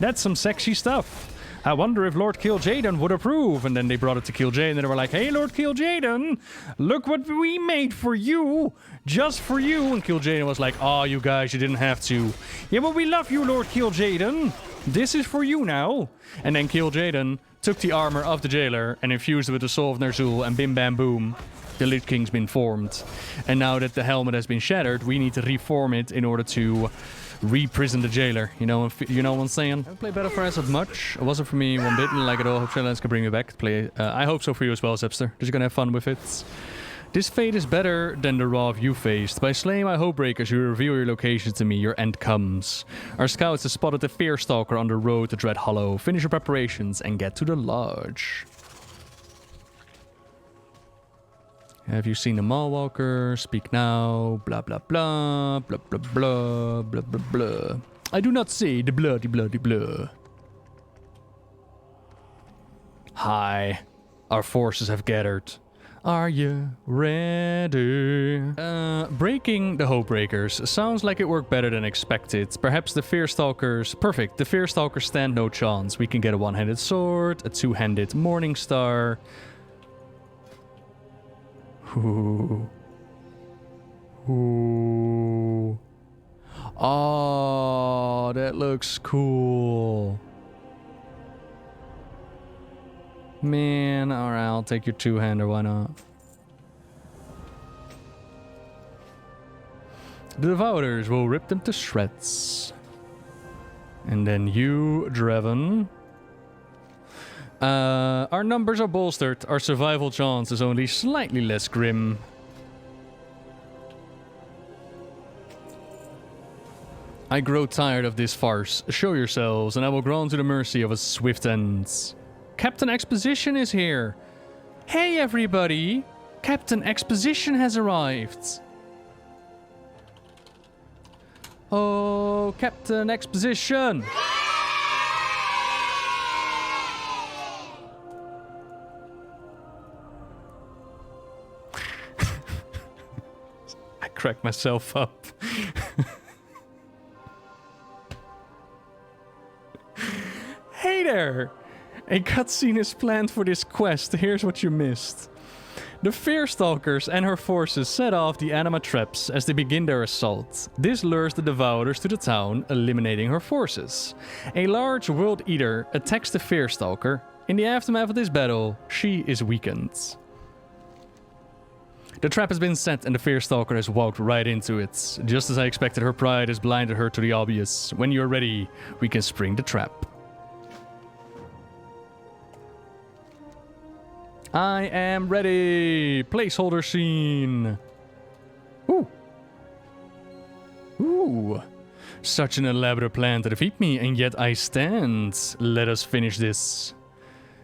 that's some sexy stuff. I wonder if Lord Kil'jaeden would approve. And then they brought it to Kil'jaeden and they were like, hey, Lord Kil'jaeden, look what we made for you. Just for you. And Kil'jaeden was like, oh, you guys, you didn't have to. Yeah, but we love you, Lord Kil'jaeden. This is for you now. And then Kil'jaeden took the armor of the jailer and infused it with the soul of Ner'zhul, and bim bam boom, the Lich King's been formed. And now that the helmet has been shattered, we need to reform it in order to reprison the jailer. You know what I'm saying? I don't play Battle for Acid much. It wasn't for me one bit, and like it all. Hope Shadowlands can bring me back to play. I hope so for you as well, Zepster. That you're gonna have fun with it. This fate is better than the wrath you faced. By slaying my Hopebreakers, you reveal your location to me. Your end comes. Our scouts have spotted the Fear Stalker on the road to Dread Hollow. Finish your preparations and get to the lodge. Have you seen the Mallwalker? Speak now. Blah, blah, blah. Blah, blah, blah. Blah, blah, blah. I do not say the bloody, bloody, blah. Hi. Our forces have gathered. Are you ready? Breaking the Hopebreakers sounds like it worked better than expected. Perhaps the Fearstalkers... Perfect. The Fearstalkers stand no chance. We can get a one-handed sword, a two-handed Morning Star... Ooh. Ooh. Oh, that looks cool. Man, alright, I'll take your two-hander, why not? The Devourers will rip them to shreds. And then you, Draven. Our numbers are bolstered. Our survival chance is only slightly less grim. I grow tired of this farce. Show yourselves, and I will grant to the mercy of a swift end. Captain Exposition is here. Hey, everybody! Captain Exposition has arrived. Oh, Captain Exposition! Crack myself up. Hey there! A cutscene is planned for this quest. Here's what you missed. The Fearstalkers and her forces set off the Anima traps as they begin their assault. This lures the Devourers to the town, eliminating her forces. A large World Eater attacks the Fearstalker. In the aftermath of this battle, she is weakened. The trap has been set and the Fearstalker has walked right into it. Just as I expected, her pride has blinded her to the obvious. When you're ready, we can spring the trap. I am ready! Placeholder scene! Ooh! Ooh! Such an elaborate plan to defeat me, and yet I stand. Let us finish this.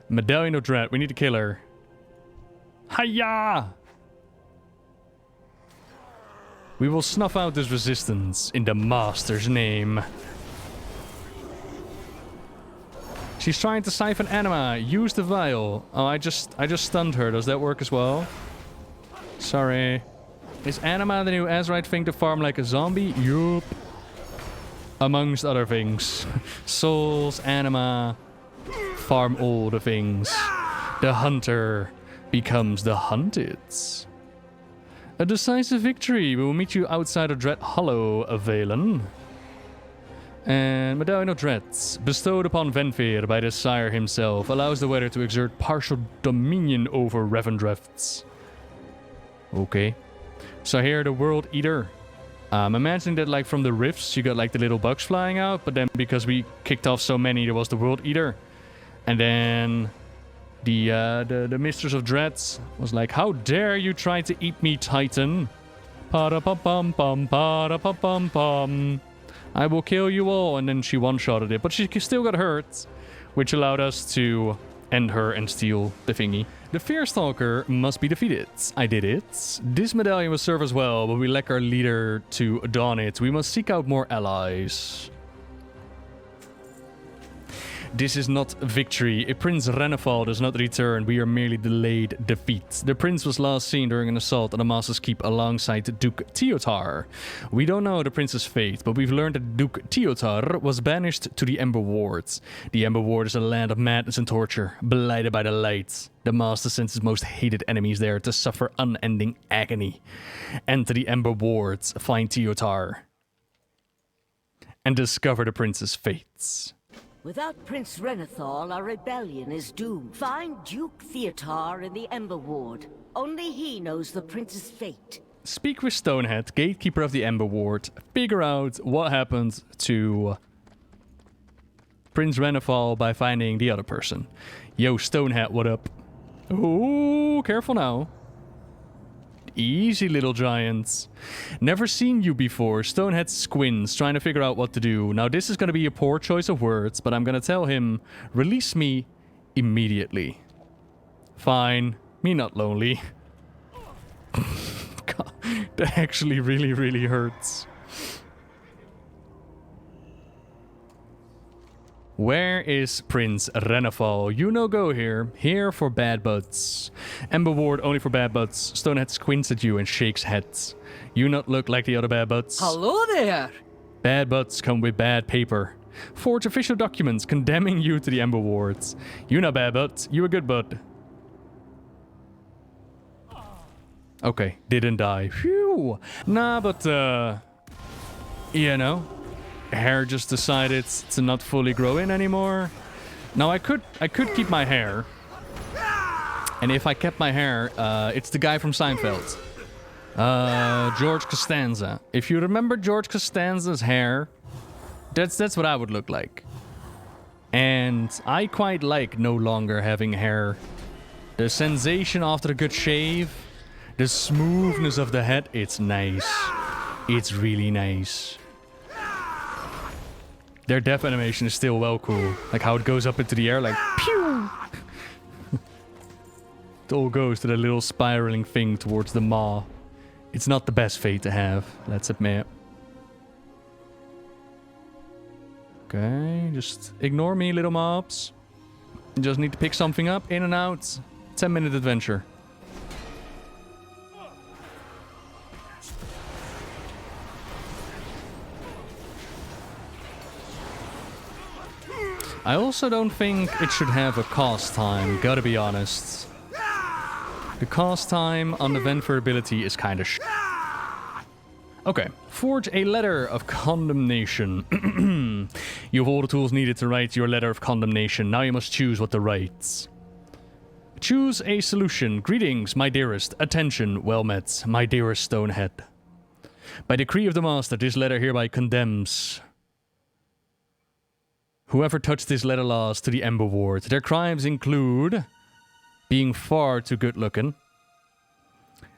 Medallion of Dread, we need to kill her. Hiya! We will snuff out this resistance in the Master's name. She's trying to siphon Anima. Use the vial. Oh, I just stunned her. Does that work as well? Sorry. Is Anima the new Azerite thing to farm like a zombie? Yup. Amongst other things. Souls, Anima, farm all the things. The hunter becomes the hunted. A decisive victory. We will meet you outside of Dread Hollow, Valen. And Medallion of Dread, bestowed upon Venthyr by the Sire himself, allows the weather to exert partial dominion over Revendreth. Okay. So here, the World Eater. I'm imagining that like from the rifts, you got like the little bugs flying out, but then because we kicked off so many, there was the World Eater. And then the Mistress of Dread was like, how dare you try to eat me, Titan? Pa-da-pa-pum-pum, pa-da-pa-pum-pum. I will kill you all. And then she one-shotted it, but she still got hurt, which allowed us to end her and steal the thingy. The Fear Stalker must be defeated. I did it. This medallion will serve us well, but we lack our leader to don it. We must seek out more allies. This is not victory. If Prince Renethal does not return, we are merely delayed defeat. The prince was last seen during an assault on the Master's Keep alongside Duke Teotar. We don't know the prince's fate, but we've learned that Duke Teotar was banished to the Ember Ward. The Ember Ward is a land of madness and torture, blighted by the light. The Master sends his most hated enemies there to suffer unending agony. Enter the Ember Ward, find Teotar, and discover the prince's fates. Without Prince Renethal, our rebellion is doomed. Find Duke Theotar in the Ember Ward. Only he knows the prince's fate. Speak with Stonehead, gatekeeper of the Ember Ward. Figure out what happened to Prince Renethal by finding the other person. Yo, Stonehead, what up? Oh, careful now. Easy, little giants. Never seen you before. Stonehead squints, trying to figure out what to do. Now, this is going to be a poor choice of words, but I'm going to tell him, release me immediately. Fine. Me not lonely. God, that actually really, really hurts. Where is Prince Renethal? You no go here. Here for bad butts. Ember Ward only for bad butts. Stonehead squints at you and shakes heads. You not look like the other bad butts. Hello there! Bad butts come with bad paper. Forge official documents condemning you to the Ember Wards. You not bad butt. You a good butt. Okay, didn't die. Phew. Nah, but you know, hair just decided to not fully grow in anymore. Now I could keep my hair. And if I kept my hair, it's the guy from Seinfeld. George Costanza. If you remember George Costanza's hair, that's what I would look like. And I quite like no longer having hair. The sensation after a good shave, the smoothness of the head, it's nice. It's really nice. Their death animation is still well cool. Like how it goes up into the air like pew! It all goes to the little spiraling thing towards the maw. It's not the best fate to have, let's admit. Okay, just ignore me, little mobs. You just need to pick something up, in and out. 10-minute adventure. I also don't think it should have a cast time, gotta be honest. The cast time on the Venthyr ability is kinda Okay, forge a letter of condemnation. You have all the tools needed to write your letter of condemnation. Now you must choose what to write. Choose a solution. Greetings, my dearest. Attention, well met, my dearest Stonehead. By decree of the Master, this letter hereby condemns whoever touched this letter last to the Ember Ward. Their crimes include being far too good looking.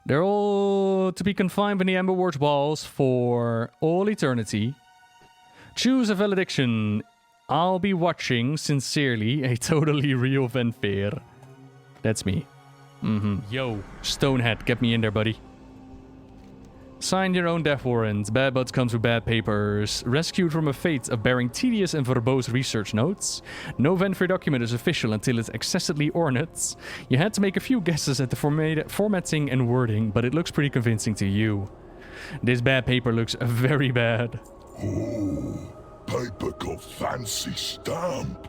They're all to be confined in the Ember Ward's walls for all eternity. Choose a valediction. I'll be watching, sincerely, a totally real Venthyr. That's me. Yo, Stonehead, get me in there, buddy. Sign your own death warrant. Bad Buds comes with bad papers. Rescued from a fate of bearing tedious and verbose research notes. No Venthyr document is official until it's excessively ornate. You had to make a few guesses at the formatting and wording, but it looks pretty convincing to you. This bad paper looks very bad. Oh, paper got fancy stamp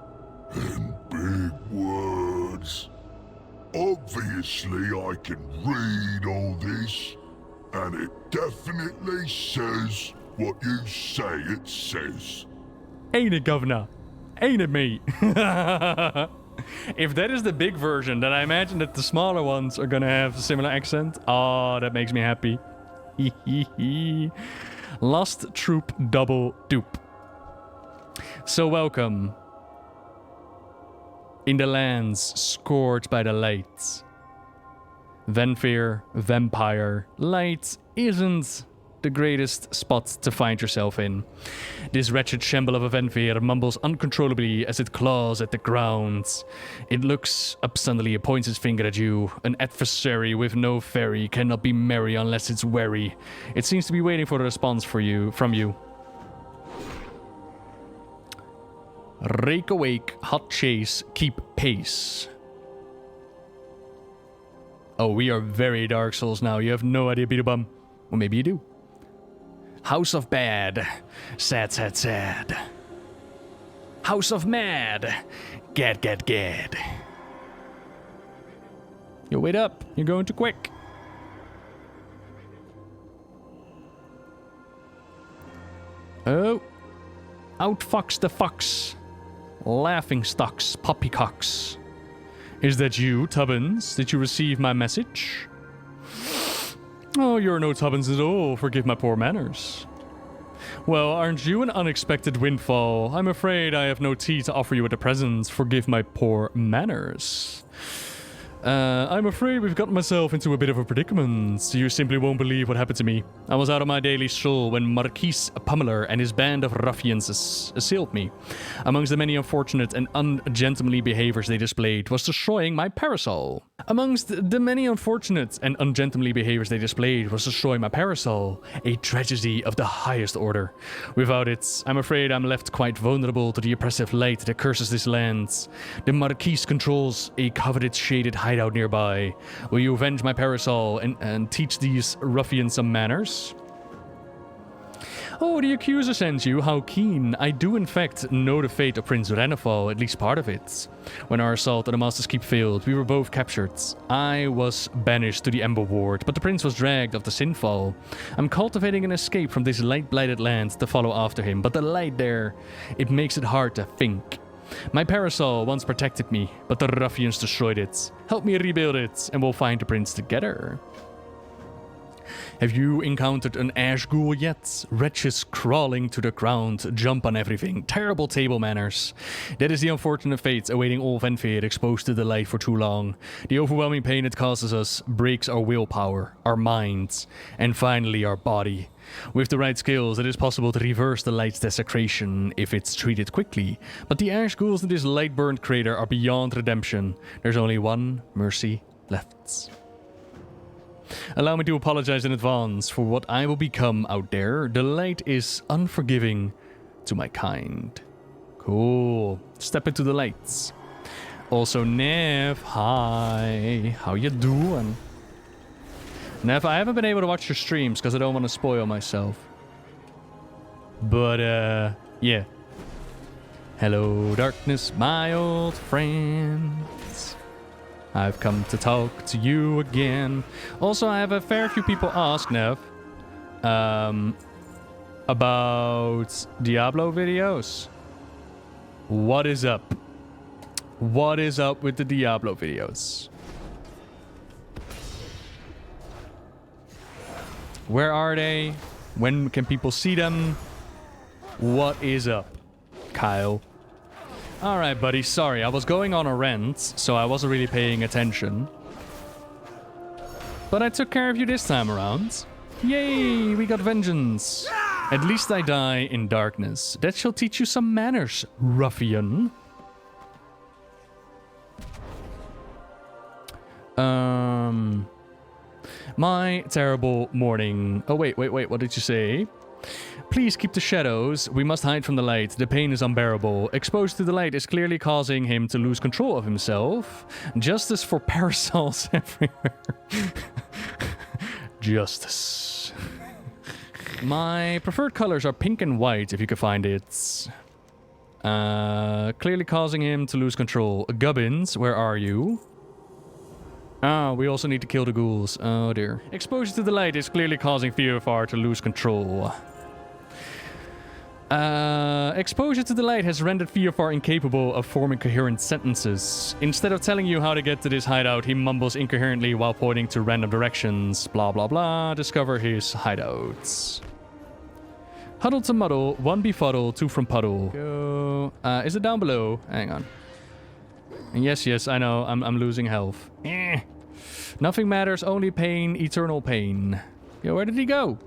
and big words. Obviously I can read all this. And it definitely says what you say it says. Ain't it, Governor? Ain't it, mate? If that is the big version, then I imagine that the smaller ones are gonna have a similar accent. Oh, that makes me happy. Lost Troop Double Dupe. So welcome. In the lands scorched by the lights. Venthyr, vampire, light isn't the greatest spot to find yourself in. This wretched shamble of a Venthyr mumbles uncontrollably as it claws at the ground. It looks up suddenly and points its finger at you. An adversary with no fairy cannot be merry unless it's wary. It seems to be waiting for a response from you. Rake awake, hot chase, keep pace. Oh, we are very Dark Souls now. You have no idea, Beatubum. Or maybe you do. House of Bad. Sad, sad, sad. House of Mad. Gad, gad, gad. Yo, wait up. You're going too quick. Oh. Outfox the fox. Laughing stocks, poppycocks. Is that you, Tubbins? Did you receive my message? Oh, you're no Tubbins at all. Forgive my poor manners. Well, aren't you an unexpected windfall? I'm afraid I have no tea to offer you at the present. Forgive my poor manners. I'm afraid we've gotten myself into a bit of a predicament. You simply won't believe what happened to me. I was out of my daily stroll when Marquis Pummeler and his band of ruffians assailed me. Amongst the many unfortunate and ungentlemanly behaviors they displayed was destroying my parasol. A tragedy of the highest order. Without it, I'm afraid I'm left quite vulnerable to the oppressive light that curses this land. The Marquis controls a coveted shaded hideout nearby. Will you avenge my parasol and teach these ruffians some manners? Oh, the accuser sends you. How keen. I do in fact know the fate of Prince Renethal, at least part of it. When our assault on the Master's Keep failed, we were both captured. I was banished to the Ember Ward, but the prince was dragged off the Sinfall. I'm cultivating an escape from this light-blighted land to follow after him, but the light there, it makes it hard to think. My parasol once protected me, but the ruffians destroyed it. Help me rebuild it, and we'll find the prince together. Have you encountered an ash ghoul yet? Wretches crawling to the ground, jump on everything, terrible table manners. That is the unfortunate fate awaiting all Venthyr exposed to the light for too long. The overwhelming pain it causes us breaks our willpower, our minds, and finally our body. With the right skills, it is possible to reverse the light's desecration if it's treated quickly, but the ash ghouls in this light-burned crater are beyond redemption. There's only one mercy left. Allow me to apologize in advance for what I will become out there. The light is unforgiving to my kind. Cool. Step into the lights. Also, Nev, hi. How you doing? Nev, I haven't been able to watch your streams because I don't want to spoil myself. But, yeah. Hello, darkness, my old friends. I've come to talk to you again. Also, I have a fair few people ask, Nev, about Diablo videos. What is up? What is up with the Diablo videos? Where are they? When can people see them? What is up, Kyle? Alright, buddy, sorry, I was going on a rant, so I wasn't really paying attention. But I took care of you this time around. Yay, we got vengeance. At least I die in darkness. That shall teach you some manners, ruffian. My terrible morning. Oh, wait, what did you say? Please keep the shadows. We must hide from the light. The pain is unbearable. Exposed to the light is clearly causing him to lose control of himself. Justice for parasols everywhere. Justice. My preferred colors are pink and white, if you can find it. Clearly causing him to lose control. Gubbins, where are you? Ah, we also need to kill the ghouls. Oh dear. Exposure to the light is clearly causing Theophar to lose control. Exposure to the light has rendered Theophar incapable of forming coherent sentences. Instead of telling you how to get to this hideout, he mumbles incoherently while pointing to random directions. Blah blah blah. Discover his hideouts. Huddle to muddle, one befuddle, two from puddle. Go. Is it down below? Hang on. Yes, I know. I'm losing health. Nothing matters, only pain, eternal pain. Yo, where did he go?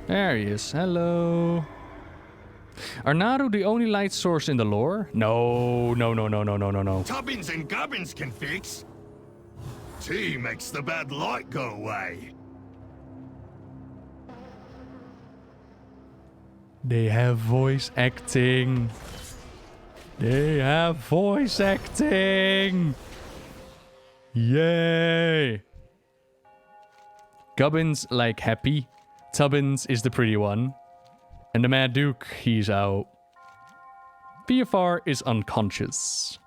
There he is. Hello. Are Naru the only light source in the lore? No. Tubbins and gubbins can fix. Tea makes the bad light go away. They have voice acting. They have voice acting. Yay. Gubbins like happy. Tubbins is the pretty one. And the Mad Duke, he's out. VFR is unconscious.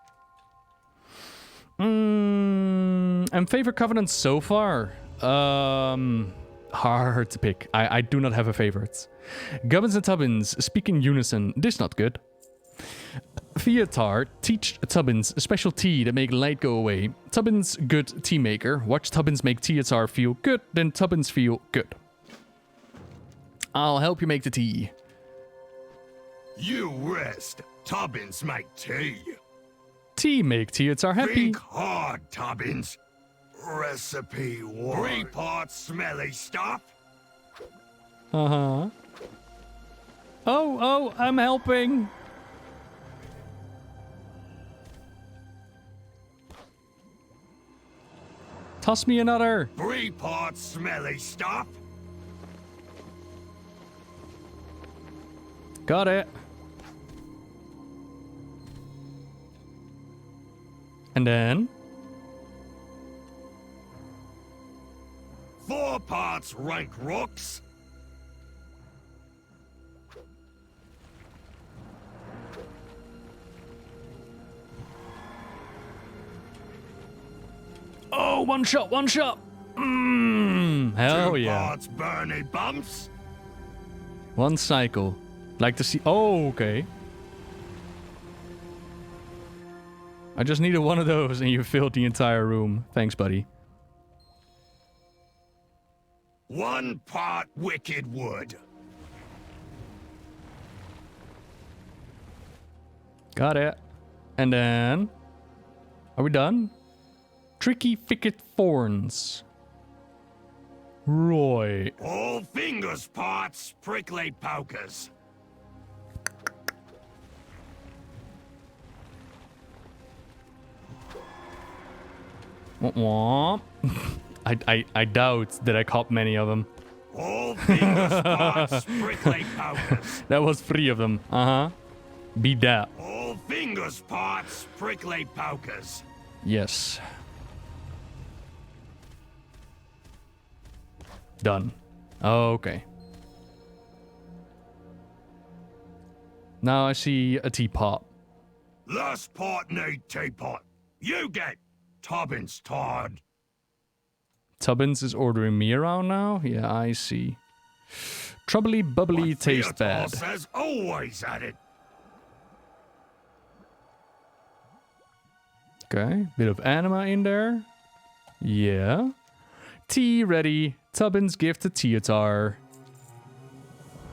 And favorite covenant so far? Hard to pick. I do not have a favorite. Gubbins and Tubbins speak in unison. This not good. Theatar teach Tubbins a special tea that make light go away. Tubbins good tea maker. Watch Tubbins make Theatar feel good, then Tubbins feel good. I'll help you make the tea. You rest. Tubbins make tea. Tea make Theatar happy. Think hard, Tubbins. Recipe 1. 3 parts smelly stuff. Uh-huh. Oh, I'm helping. Toss me another. 3 parts smelly stuff. Got it. And then 4 parts rank rocks. Oh, one shot. Hell 2 yeah. parts burny bumps. One cycle. Like to see. Oh, okay. I just needed one of those and you filled the entire room. Thanks, buddy. 1 part wicked wood. Got it. And then... Are we done? Tricky thicket thorns. Roy. All fingers parts prickly pokers. Womp. I doubt that I caught many of them. All fingers parts prickly pokers. That was 3 of them. Uh-huh. Beat that. All fingers parts prickly pokers. Yes. Done. Okay. Now I see a teapot. Last part need teapot. You get Tubbins tired. Tubbins is ordering me around now? Yeah, I see. Troubly bubbly taste bad. Says always at it. Okay, bit of Anima in there. Yeah. Tea ready. Tubbins gift to Theatar.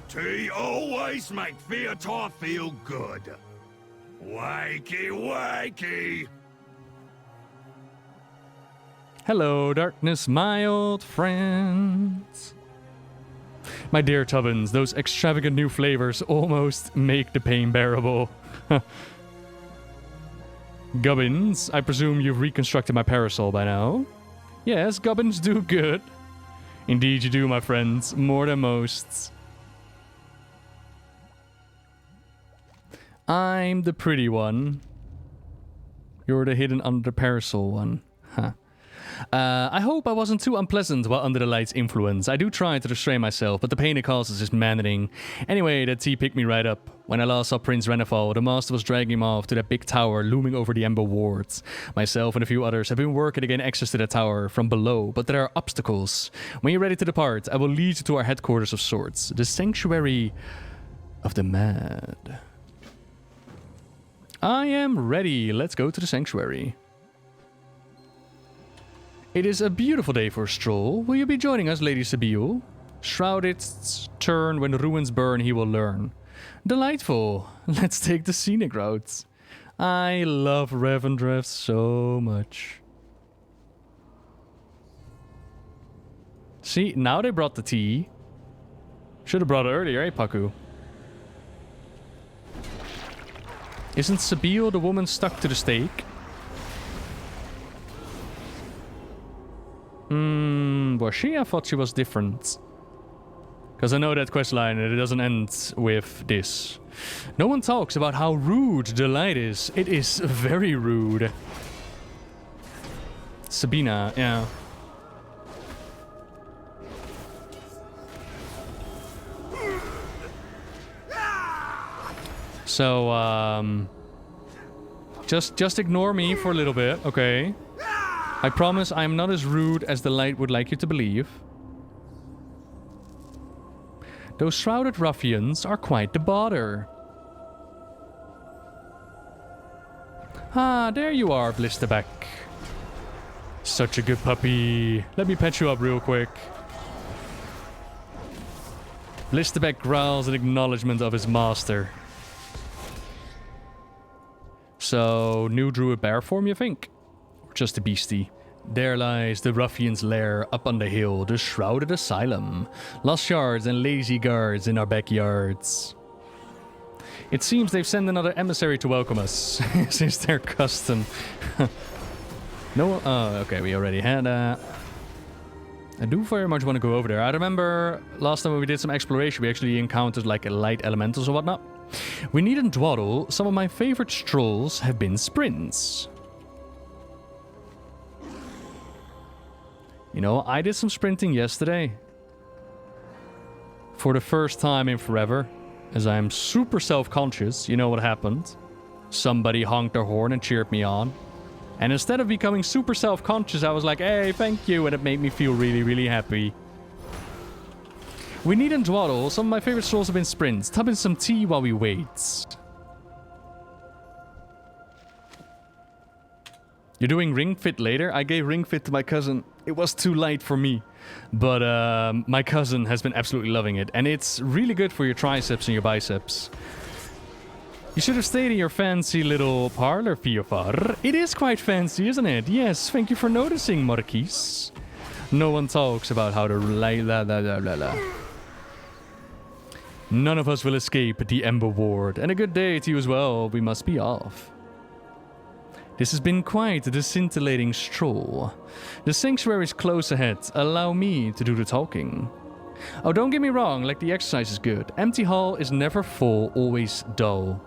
Tea always make Theatar feel good. Wakey, wakey. Hello, darkness, my old friends. My dear Tubbins, those extravagant new flavors almost make the pain bearable. Gubbins, I presume you've reconstructed my parasol by now? Yes, Gubbins do good. Indeed you do, my friends, more than most. I'm the pretty one. You're the hidden under the parasol one. Huh. I hope I wasn't too unpleasant while under the light's influence. I do try to restrain myself, but the pain it causes is maddening. Anyway, that tea picked me right up. When I last saw Prince Renethal, the master was dragging him off to that big tower looming over the Ember wards. Myself and a few others have been working to gain access to the tower from below, but there are obstacles. When you're ready to depart, I will lead you to our headquarters of sorts, the Sanctuary of the Mad. I am ready. Let's go to the Sanctuary. It is a beautiful day for a stroll. Will you be joining us, Lady Sibyl? Shrouded's turn when the ruins burn, he will learn. Delightful. Let's take the scenic route. I love Revendreth so much. See, now they brought the tea. Should have brought it earlier, eh, Paku? Isn't Sabil the woman stuck to the stake? Was she? I thought she was different. Because I know that questline and it doesn't end with this. No one talks about how rude the light is. It is very rude. Sabina, yeah. So, just ignore me for a little bit, okay? I promise I'm not as rude as the light would like you to believe. Those shrouded ruffians are quite the bother. Ah, there you are, Blisterback. Such a good puppy. Let me pet you up real quick. Blisterback growls in acknowledgement of his master. So, new druid bear form, you think? Or just a beastie? There lies the ruffian's lair up on the hill, the shrouded asylum. Lost shards and lazy guards in our backyards. It seems they've sent another emissary to welcome us, since their custom. No, okay, we already had that. I do very much want to go over there. I remember last time when we did some exploration, we actually encountered like light elementals or whatnot. We needn't dawdle. Some of my favorite strolls have been sprints. You know, I did some sprinting yesterday. For the first time in forever. As I'm super self-conscious. You know what happened? Somebody honked their horn and cheered me on. And instead of becoming super self-conscious, I was like, hey, thank you. And it made me feel really, really happy. We needn't dawdle. Some of my favorite strolls have been sprints. Tub in some tea while we wait. You're doing Ring Fit later? I gave Ring Fit to my cousin. It was too light for me. But my cousin has been absolutely loving it. And it's really good for your triceps and your biceps. You should have stayed in your fancy little parlor, Fiofar. It is quite fancy, isn't it? Yes, thank you for noticing, Marquis. No one talks about how to la. None of us will escape the Ember Ward. And a good day to you as well. We must be off. This has been quite a scintillating stroll. The sanctuary is close ahead. Allow me to do the talking. Oh, don't get me wrong, like the exercise is good. Empty hall is never full, always dull.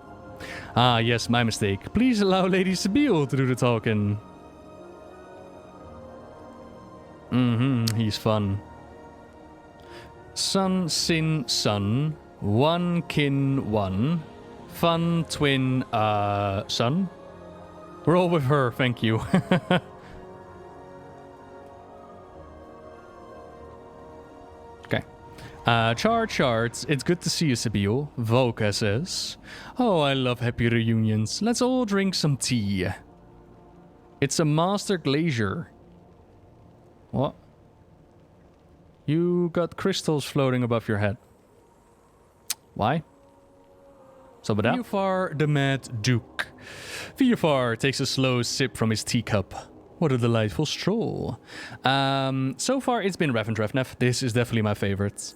Ah, yes, my mistake. Please allow Lady Sabil to do the talking. He's fun. Sun, sin, sun. One, kin, one. Fun, twin, son. We're all with her, thank you. Okay. Charts. It's good to see you, Sabil. Volka says. Oh, I love happy reunions. Let's all drink some tea. It's a master glacier. What? You got crystals floating above your head. Why? So with that, Fiofar the Mad Duke. Fiofar takes a slow sip from his teacup. What a delightful stroll. So far it's been Revendreth. This is definitely my favorite.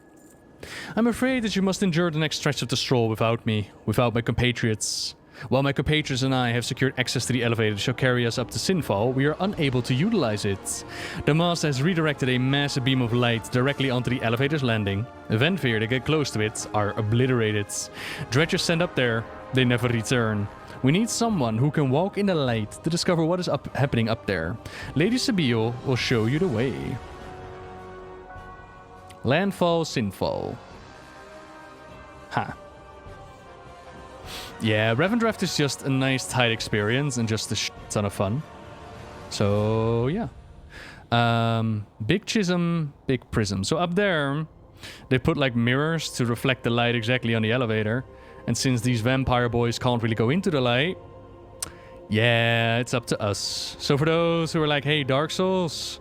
I'm afraid that you must endure the next stretch of the stroll without me, without my compatriots. While my compatriots and I have secured access to the elevator that shall carry us up to Sinfall, we are unable to utilize it. The master has redirected a massive beam of light directly onto the elevator's landing. Venthyr that get close to it are obliterated. Dredgers sent up there, they never return. We need someone who can walk in the light to discover what is happening up there. Lady Sabil will show you the way. Landfall, Sinfall. Ha. Yeah, Revendreth is just a nice tight experience and just a ton of fun. So, yeah. Big Chism, Big Prism. So up there, they put like mirrors to reflect the light exactly on the elevator. And since these vampire boys can't really go into the light, yeah, it's up to us. So for those who are like, hey, Dark Souls,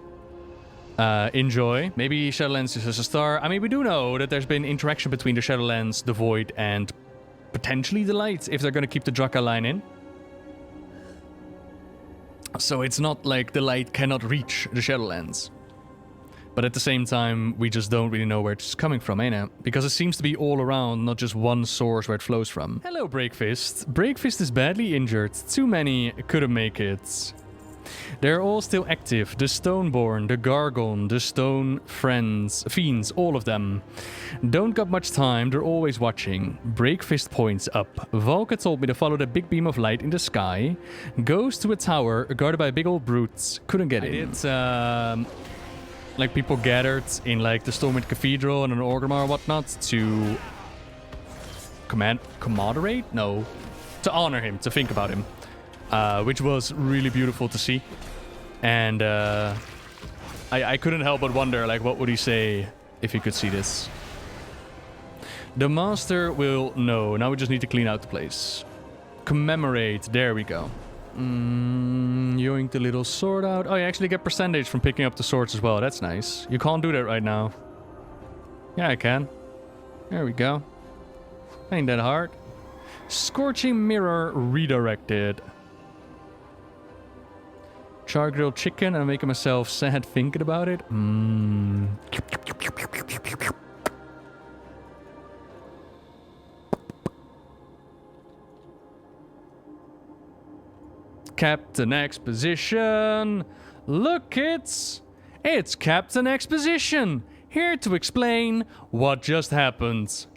enjoy. Maybe Shadowlands is a star. I mean, we do know that there's been interaction between the Shadowlands, the Void, and potentially the light, if they're going to keep the Draka line in. So it's not like the light cannot reach the Shadowlands. But at the same time, we just don't really know where it's coming from, ain't it? Because it seems to be all around, not just one source where it flows from. Hello, Breakfist. Breakfist is badly injured. Too many couldn't make it. They're all still active. The Stoneborn, the Gargon, the Stone Fiends, all of them. Don't got much time, they're always watching. Breakfast points up. Valka told me to follow the big beam of light in the sky. Goes to a tower guarded by big old brutes. Couldn't get in. It's like people gathered in like the Stormwind Cathedral and an Orgrimmar or whatnot to commemorate? No. To honor him, to think about him. Which was really beautiful to see. And I couldn't help but wonder, like, what would he say if he could see this? The master will know. Now we just need to clean out the place. Commemorate. There we go. Yoink the little sword out. Oh, you actually get percentage from picking up the swords as well. That's nice. You can't do that right now. Yeah, I can. There we go. Ain't that hard. Scorching mirror redirected. Char grilled chicken and I'm making myself sad thinking about it. Captain Exposition. Look, it's Captain Exposition. Here to explain what just happened.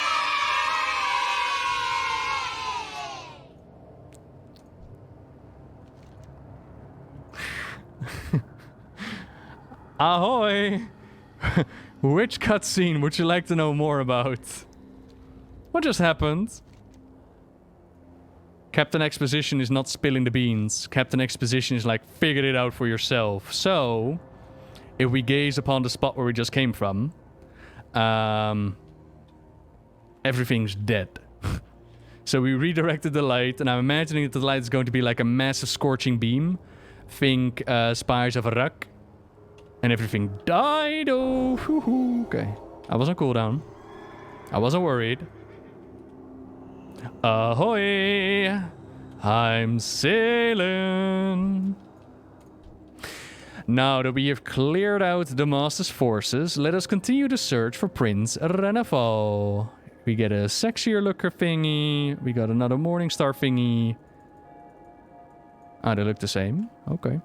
Ahoy! Which cutscene would you like to know more about? What just happened? Captain Exposition is not spilling the beans. Captain Exposition is like, figure it out for yourself. So, if we gaze upon the spot where we just came from, everything's dead. So we redirected the light, and I'm imagining that the light is going to be like a massive scorching beam. Think Spires of Arak. And everything died. Oh, hoo-hoo. Okay. I was on cooldown. I wasn't worried. Ahoy! I'm sailing. Now that we have cleared out the Master's forces, let us continue the search for Prince Renefal. We get a sexier looker thingy. We got another Morningstar thingy. Ah, they look the same. Okay.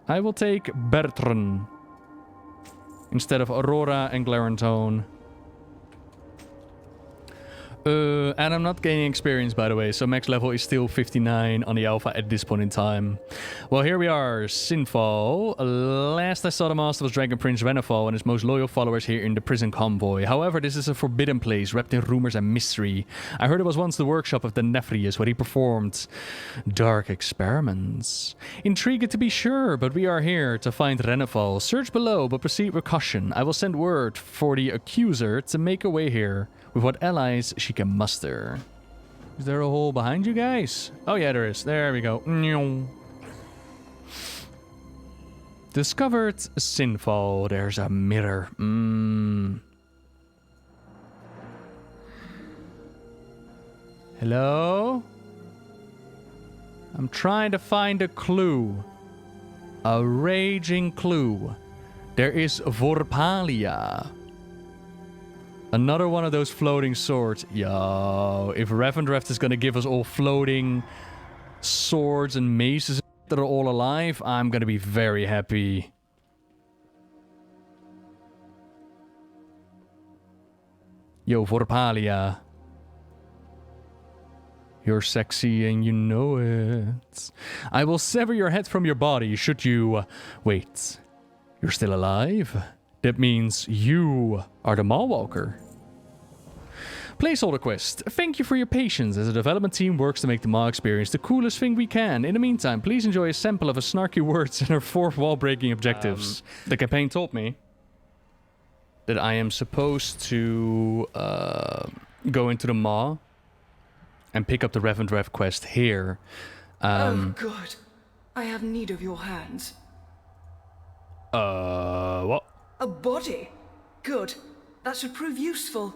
I will take Bertrand instead of Aurora and Clarentone. And I'm not gaining experience, by the way, so max level is still 59 on the alpha at this point in time. Well, here we are, Sinfall. Last I saw the Master was Dragon Prince Renefal and his most loyal followers here in the prison convoy. However, this is a forbidden place, wrapped in rumors and mystery. I heard it was once the workshop of the Nathrias, where he performed dark experiments. Intrigued to be sure, but we are here to find Renefal. Search below, but proceed with caution. I will send word for the accuser to make a way here with what allies she can muster. Is there a hole behind you guys? Oh yeah, there is. There we go. Discovered Sinfall. There's a mirror. Hello? I'm trying to find a clue. A raging clue. There is Vorpalia. Another one of those floating swords. Yo, if Revendreth is gonna give us all floating swords and maces that are all alive, I'm gonna be very happy. Yo, Vorpalia. You're sexy and you know it. I will sever your head from your body should you... Wait. You're still alive? That means you are the Mawwalker. Placeholder quest. Thank you for your patience as the development team works to make the Maw experience the coolest thing we can. In the meantime, please enjoy a sample of her snarky words and her 4 wall-breaking objectives. The campaign told me that I am supposed to go into the Maw and pick up the Revendreth quest here. Oh God, I have need of your hands. What? A body? Good. That should prove useful.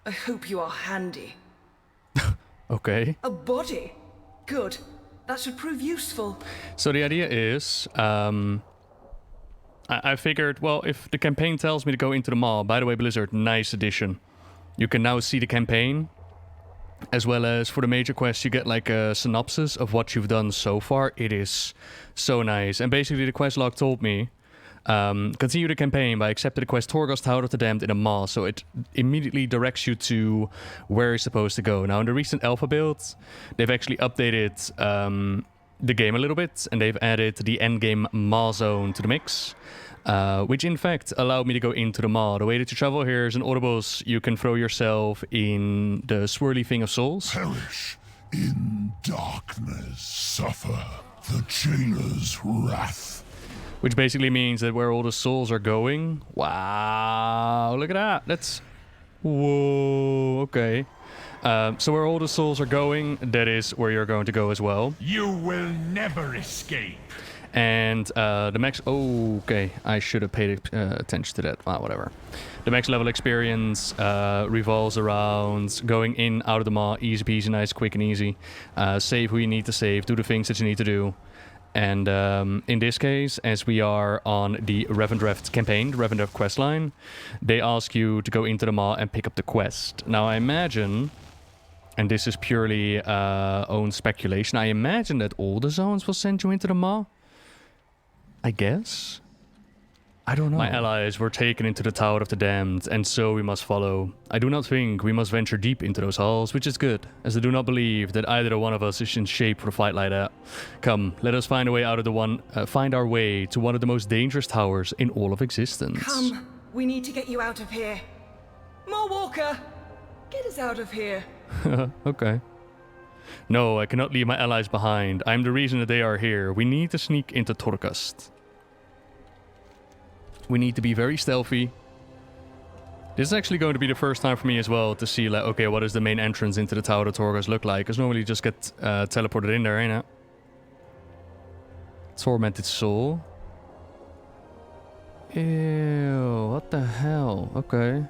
I hope you are handy. Okay. A body? Good. That should prove useful. So the idea is, I'm I figured, well, if the campaign tells me to go into the mall, by the way, Blizzard, nice addition. You can now see the campaign, as well as for the major quests, you get like a synopsis of what you've done so far. It is so nice. And basically the quest log told me, continue the campaign by accepting the quest Torghast Tower of the Damned in a mall. So it immediately directs you to where you're supposed to go. Now in the recent alpha builds, they've actually updated the game a little bit, and they've added the endgame mall zone to the mix. Which in fact allowed me to go into the mall. The way that you travel here is in Audibles, you can throw yourself in the swirly thing of souls. Perish in darkness, suffer the jailer's wrath. Which basically means that where all the souls are going... Wow, look at that. That's... Whoa, okay. So where all the souls are going, that is where you're going to go as well. You will never escape. And the max... Oh, okay. I should have paid attention to that. Whatever. The max level experience revolves around going in, out of the mall, easy peasy, nice, quick and easy. Save who you need to save, do the things that you need to do. And in this case, as we are on the Revendreth campaign, the Revendreth questline, they ask you to go into the mall and pick up the quest. Now, I imagine, and this is purely own speculation, I imagine that all the zones will send you into the mall. I guess? I don't know. My allies were taken into the Tower of the Damned, and so we must follow. I do not think we must venture deep into those halls, which is good, as I do not believe that either one of us is in shape for a fight like that. Come, let us find a way out of find our way to one of the most dangerous towers in all of existence. Come, we need to get you out of here. More Walker! Get us out of here. Okay. No, I cannot leave my allies behind. I am the reason that they are here. We need to sneak into Torghast. We need to be very stealthy. This is actually going to be the first time for me as well to see, like, okay, what does the main entrance into the Tower of Torghast look like? Because normally you just get teleported in there, ain't it? Tormented Soul. Ew, what the hell? Okay.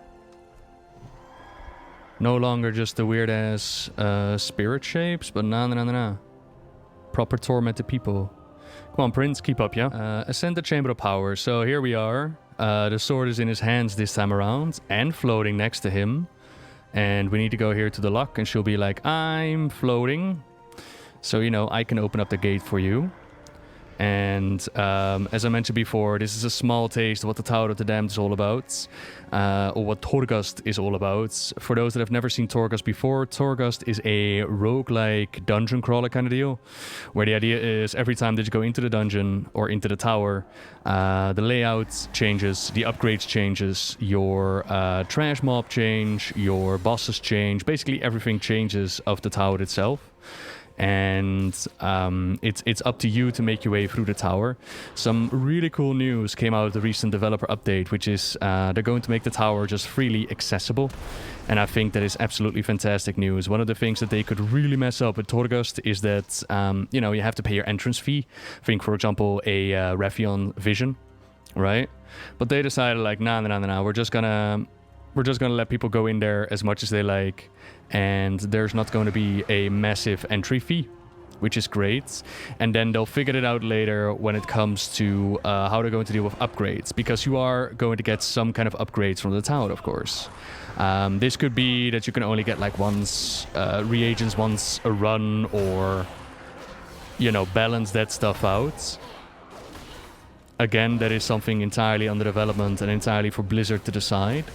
No longer just the weird-ass spirit shapes, but nah. Proper tormented people. Come on, Prince, keep up, yeah? Ascend the Chamber of Power. So here we are. The sword is in his hands this time around, and floating next to him. And we need to go here to the lock, and she'll be like, I'm floating. So, you know, I can open up the gate for you. And as I mentioned before, this is a small taste of what the Tower of the Damned is all about, or what Torghast is all about. For those that have never seen Torghast before, Torghast is a roguelike dungeon crawler kind of deal, where the idea is every time that you go into the dungeon or into the tower, the layout changes, the upgrades changes, your trash mob change, your bosses change, basically everything changes of the tower itself. And it's up to you to make your way through the tower. Some really cool news came out of the recent developer update, which is they're going to make the tower just freely accessible. And I think that is absolutely fantastic news. One of the things that they could really mess up with Torghast is that, you know, you have to pay your entrance fee. Think, for example, a Revyon Vision, right? But they decided, like, nah, we're just gonna let people go in there as much as they like, and there's not going to be a massive entry fee, which is great. And then they'll figure it out later when it comes to how they're going to deal with upgrades, because you are going to get some kind of upgrades from the tower, of course. This could be that you can only get like reagents once a run, or, you know, balance that stuff out. Again, that is something entirely under development and entirely for Blizzard to decide.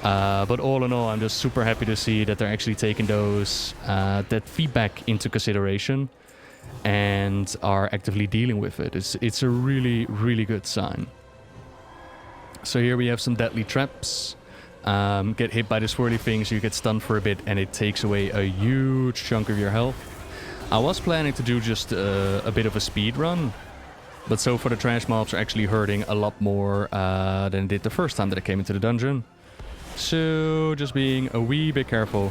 But all in all, I'm just super happy to see that they're actually taking that feedback into consideration and are actively dealing with it. It's a really, really good sign. So here we have some deadly traps. Get hit by the swirly things, you get stunned for a bit, and it takes away a huge chunk of your health. I was planning to do just a bit of a speed run, but so far the trash mobs are actually hurting a lot more than it did the first time that I came into the dungeon. So just being a wee bit careful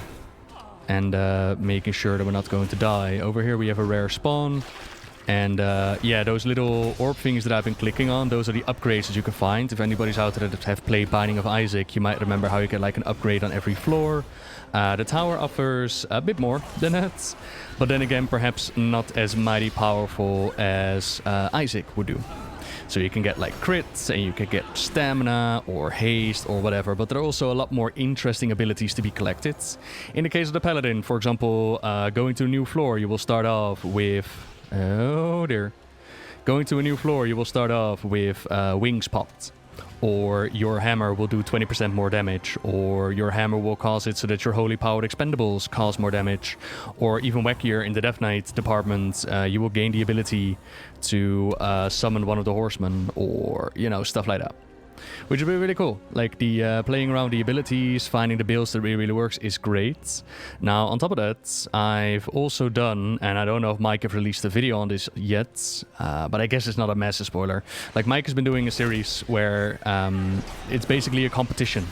and making sure that we're not going to die. Over here we have a rare spawn. And yeah, those little orb things that I've been clicking on, those are the upgrades that you can find. If anybody's out there that have played Binding of Isaac, you might remember how you get like an upgrade on every floor. The tower offers a bit more than that, but then again, perhaps not as mighty powerful as Isaac would do. So you can get like crits, and you can get stamina or haste or whatever, but there are also a lot more interesting abilities to be collected. In the case of the paladin, for example, going to a new floor, you will start off with... Oh dear. Going to a new floor, you will start off with wings popped. Or your hammer will do 20% more damage, or your hammer will cause it so that your holy powered expendables cause more damage, or even wackier in the Death Knight department, you will gain the ability to summon one of the horsemen, or, you know, stuff like that. Which will be really cool. Like, the playing around the abilities, finding the builds that really works is great. Now, on top of that, I've also done, and I don't know if Mike have released a video on this yet, but I guess it's not a massive spoiler. Like, Mike has been doing a series where it's basically a competition.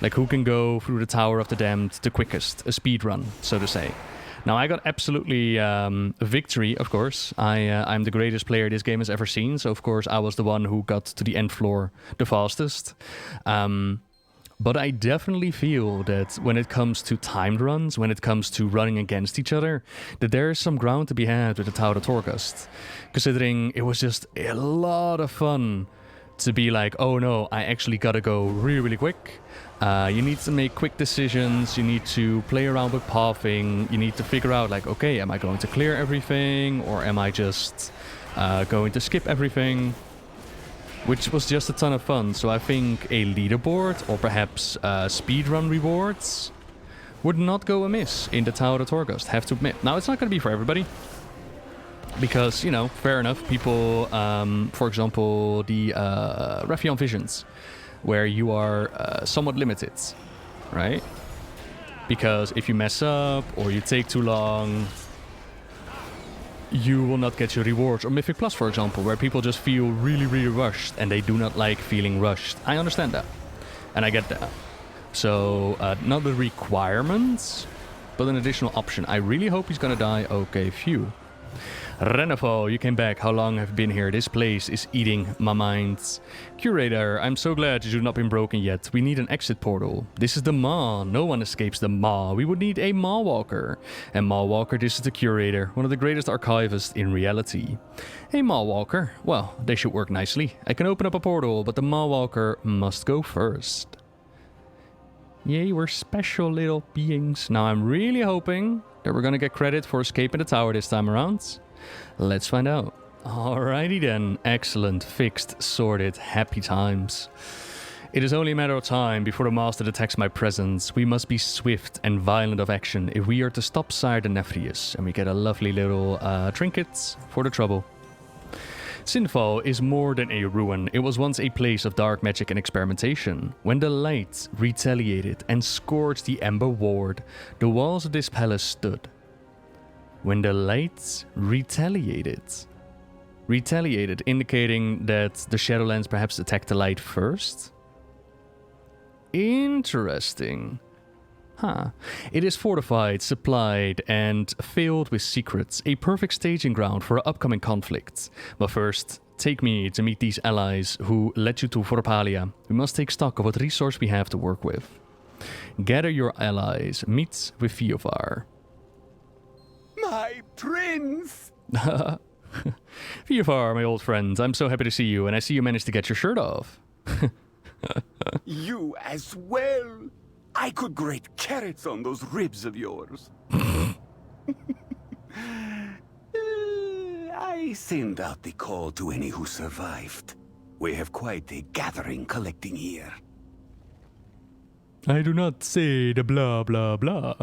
Like, who can go through the Tower of the Damned the quickest, a speed run, so to say. Now, I got absolutely a victory, of course. I'm the greatest player this game has ever seen, so of course I was the one who got to the end floor the fastest. But I definitely feel that when it comes to timed runs, when it comes to running against each other, that there is some ground to be had with the Tower of Torghast. Considering it was just a lot of fun to be like, oh no, I actually gotta go really, really quick. You need to make quick decisions, you need to play around with pathing, you need to figure out like, okay, am I going to clear everything, or am I just going to skip everything? Which was just a ton of fun, so I think a leaderboard, or perhaps speedrun rewards, would not go amiss in the Tower of Torghast, have to admit. Now, it's not going to be for everybody. Because, you know, fair enough, people, for example, the Raffian Visions, where you are somewhat limited, right? Because if you mess up, or you take too long, you will not get your rewards. Or Mythic Plus, for example, where people just feel really, really rushed, and they do not like feeling rushed. I understand that, and I get that. So, not the requirements, but an additional option. I really hope he's gonna die. Okay, phew. Renefo, you came back. How long have you been here? This place is eating my mind. Curator, I'm so glad you have not been broken yet. We need an exit portal. This is the Maw. No one escapes the Maw. We would need a Maw Walker. And Maw Walker, this is the Curator, one of the greatest archivists in reality. A Maw Walker, well, they should work nicely. I can open up a portal, but the Maw Walker must go first. Yay, we're special little beings. Now I'm really hoping that we're gonna get credit for escaping the tower this time around. Let's find out. Alrighty then. Excellent. Fixed. Sorted. Happy times. It is only a matter of time before the Master detects my presence. We must be swift and violent of action if we are to stop Sire the Nathrius. And we get a lovely little trinket for the trouble. Sinfall is more than a ruin. It was once a place of dark magic and experimentation. When the light retaliated and scorched the Ember Ward, the walls of this palace stood. When the light retaliated. Retaliated, indicating that the Shadowlands perhaps attacked the light first? Interesting. Huh. It is fortified, supplied, and filled with secrets. A perfect staging ground for upcoming conflicts. But first, take me to meet these allies who led you to Vorpalia. We must take stock of what resource we have to work with. Gather your allies. Meet with Theophar. My prince! Theophar, my old friend, I'm so happy to see you, and I see you managed to get your shirt off. You as well. I could grate carrots on those ribs of yours. I send out the call to any who survived. We have quite a gathering collecting here. I do not say the blah blah blah.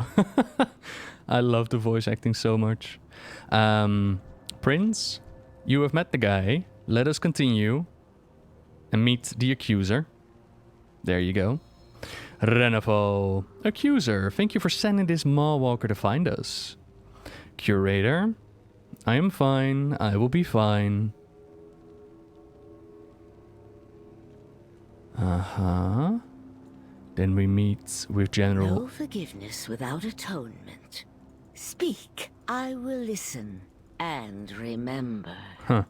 I love the voice acting so much. Prince, you have met the guy. Let us continue and meet the accuser. There you go. Renefo. Accuser, thank you for sending this Maw Walker to find us. Curator, I am fine. I will be fine. Uh-huh. Then we meet with General... No forgiveness without atonement. Speak, I will listen. And remember,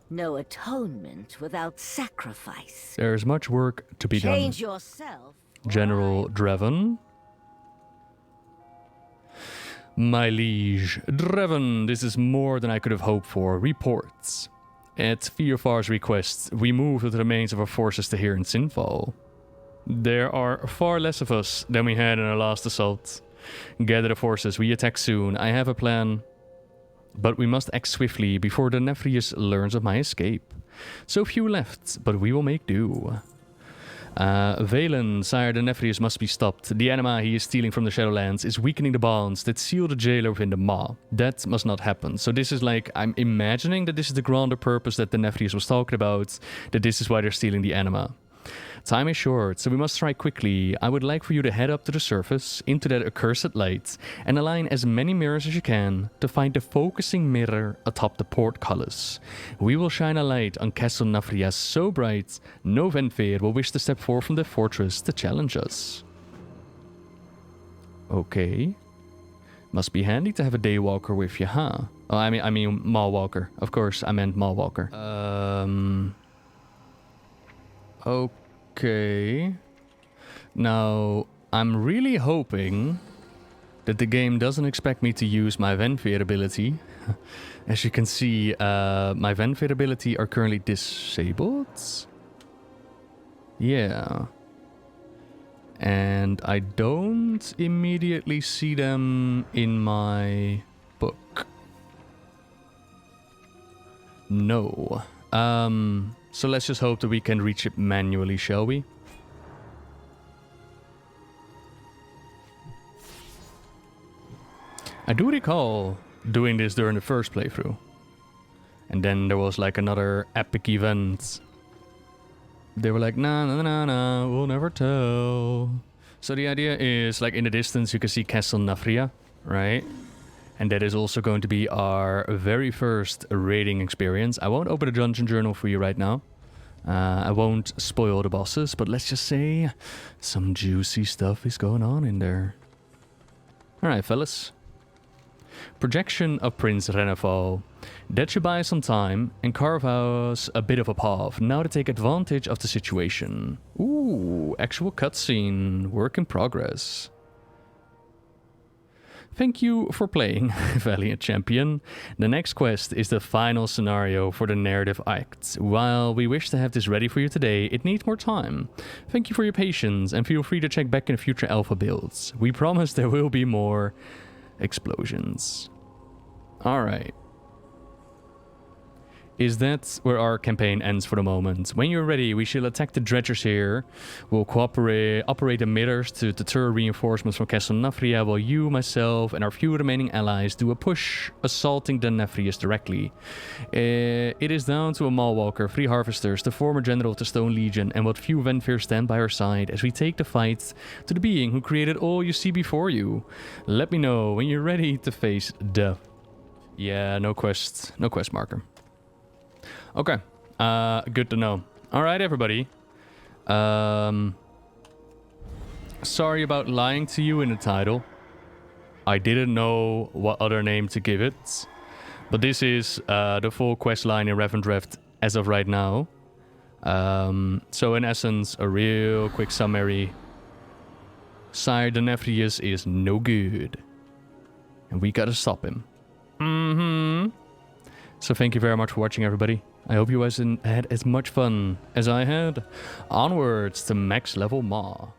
no atonement without sacrifice. There is much work to be done. Change yourself. General Draven. My liege, Draven, this is more than I could have hoped for. Reports. At Fierfar's request, we move with the remains of our forces to here in Sinfall. There are far less of us than we had in our last assault. Gather the forces, we attack soon. I have a plan. But we must act swiftly before the Nathrius learns of my escape. So few left, but we will make do. Valen, sire, the Nathrius must be stopped. The Anima he is stealing from the Shadowlands is weakening the bonds that seal the jailer within the maw. That must not happen. So this is like, I'm imagining that this is the grander purpose that the Nathrius was talking about, that this is why they're stealing the Anima. Time is short, so we must strike quickly. I would like for you to head up to the surface, into that accursed light, and align as many mirrors as you can to find the focusing mirror atop the portcullis. We will shine a light on Castle Nathria so bright, no Venthyr will wish to step forth from the fortress to challenge us. Okay. Must be handy to have a daywalker with you, huh? Oh, I mean Mawwalker. Of course, I meant Mawwalker. Okay. Now, I'm really hoping that the game doesn't expect me to use my Venthyr ability. As you can see, my Venthyr ability are currently disabled. Yeah. And I don't immediately see them in my book. No. So let's just hope that we can reach it manually, shall we? I do recall doing this during the first playthrough. And then there was like another epic event. They were like, nah, we'll never tell. So the idea is, like in the distance you can see Castle Nathria, right? And that is also going to be our very first raiding experience. I won't open the dungeon journal for you right now. I won't spoil the bosses, but let's just say some juicy stuff is going on in there. Alright, fellas. Projection of Prince Renefal. That should buy us some time and carve us a bit of a path. Now to take advantage of the situation. Ooh, actual cutscene. Work in progress. Thank you for playing, Valiant Champion. The next quest is the final scenario for the narrative act. While we wish to have this ready for you today, it needs more time. Thank you for your patience and feel free to check back in future alpha builds. We promise there will be more explosions. Alright. Is that where our campaign ends for the moment? When you're ready, we shall attack the dredgers here. We'll operate the mirrors to deter reinforcements from Castle Nathria, while you, myself, and our few remaining allies do a push, assaulting the Nathrius directly. It is down to a Mawwalker, 3 harvesters, the former general of the Stone Legion, and what few Venthyr stand by our side as we take the fight to the being who created all you see before you. Let me know when you're ready to face death. Yeah, no quest marker. Okay, good to know. Alright, everybody. Sorry about lying to you in the title. I didn't know what other name to give it. But this is the full quest line in Revendreth as of right now. So in essence, a real quick summary. Sire, the Nathrius is no good. And we gotta stop him. So thank you very much for watching, everybody. I hope you guys had as much fun as I had. Onwards to max level Maw.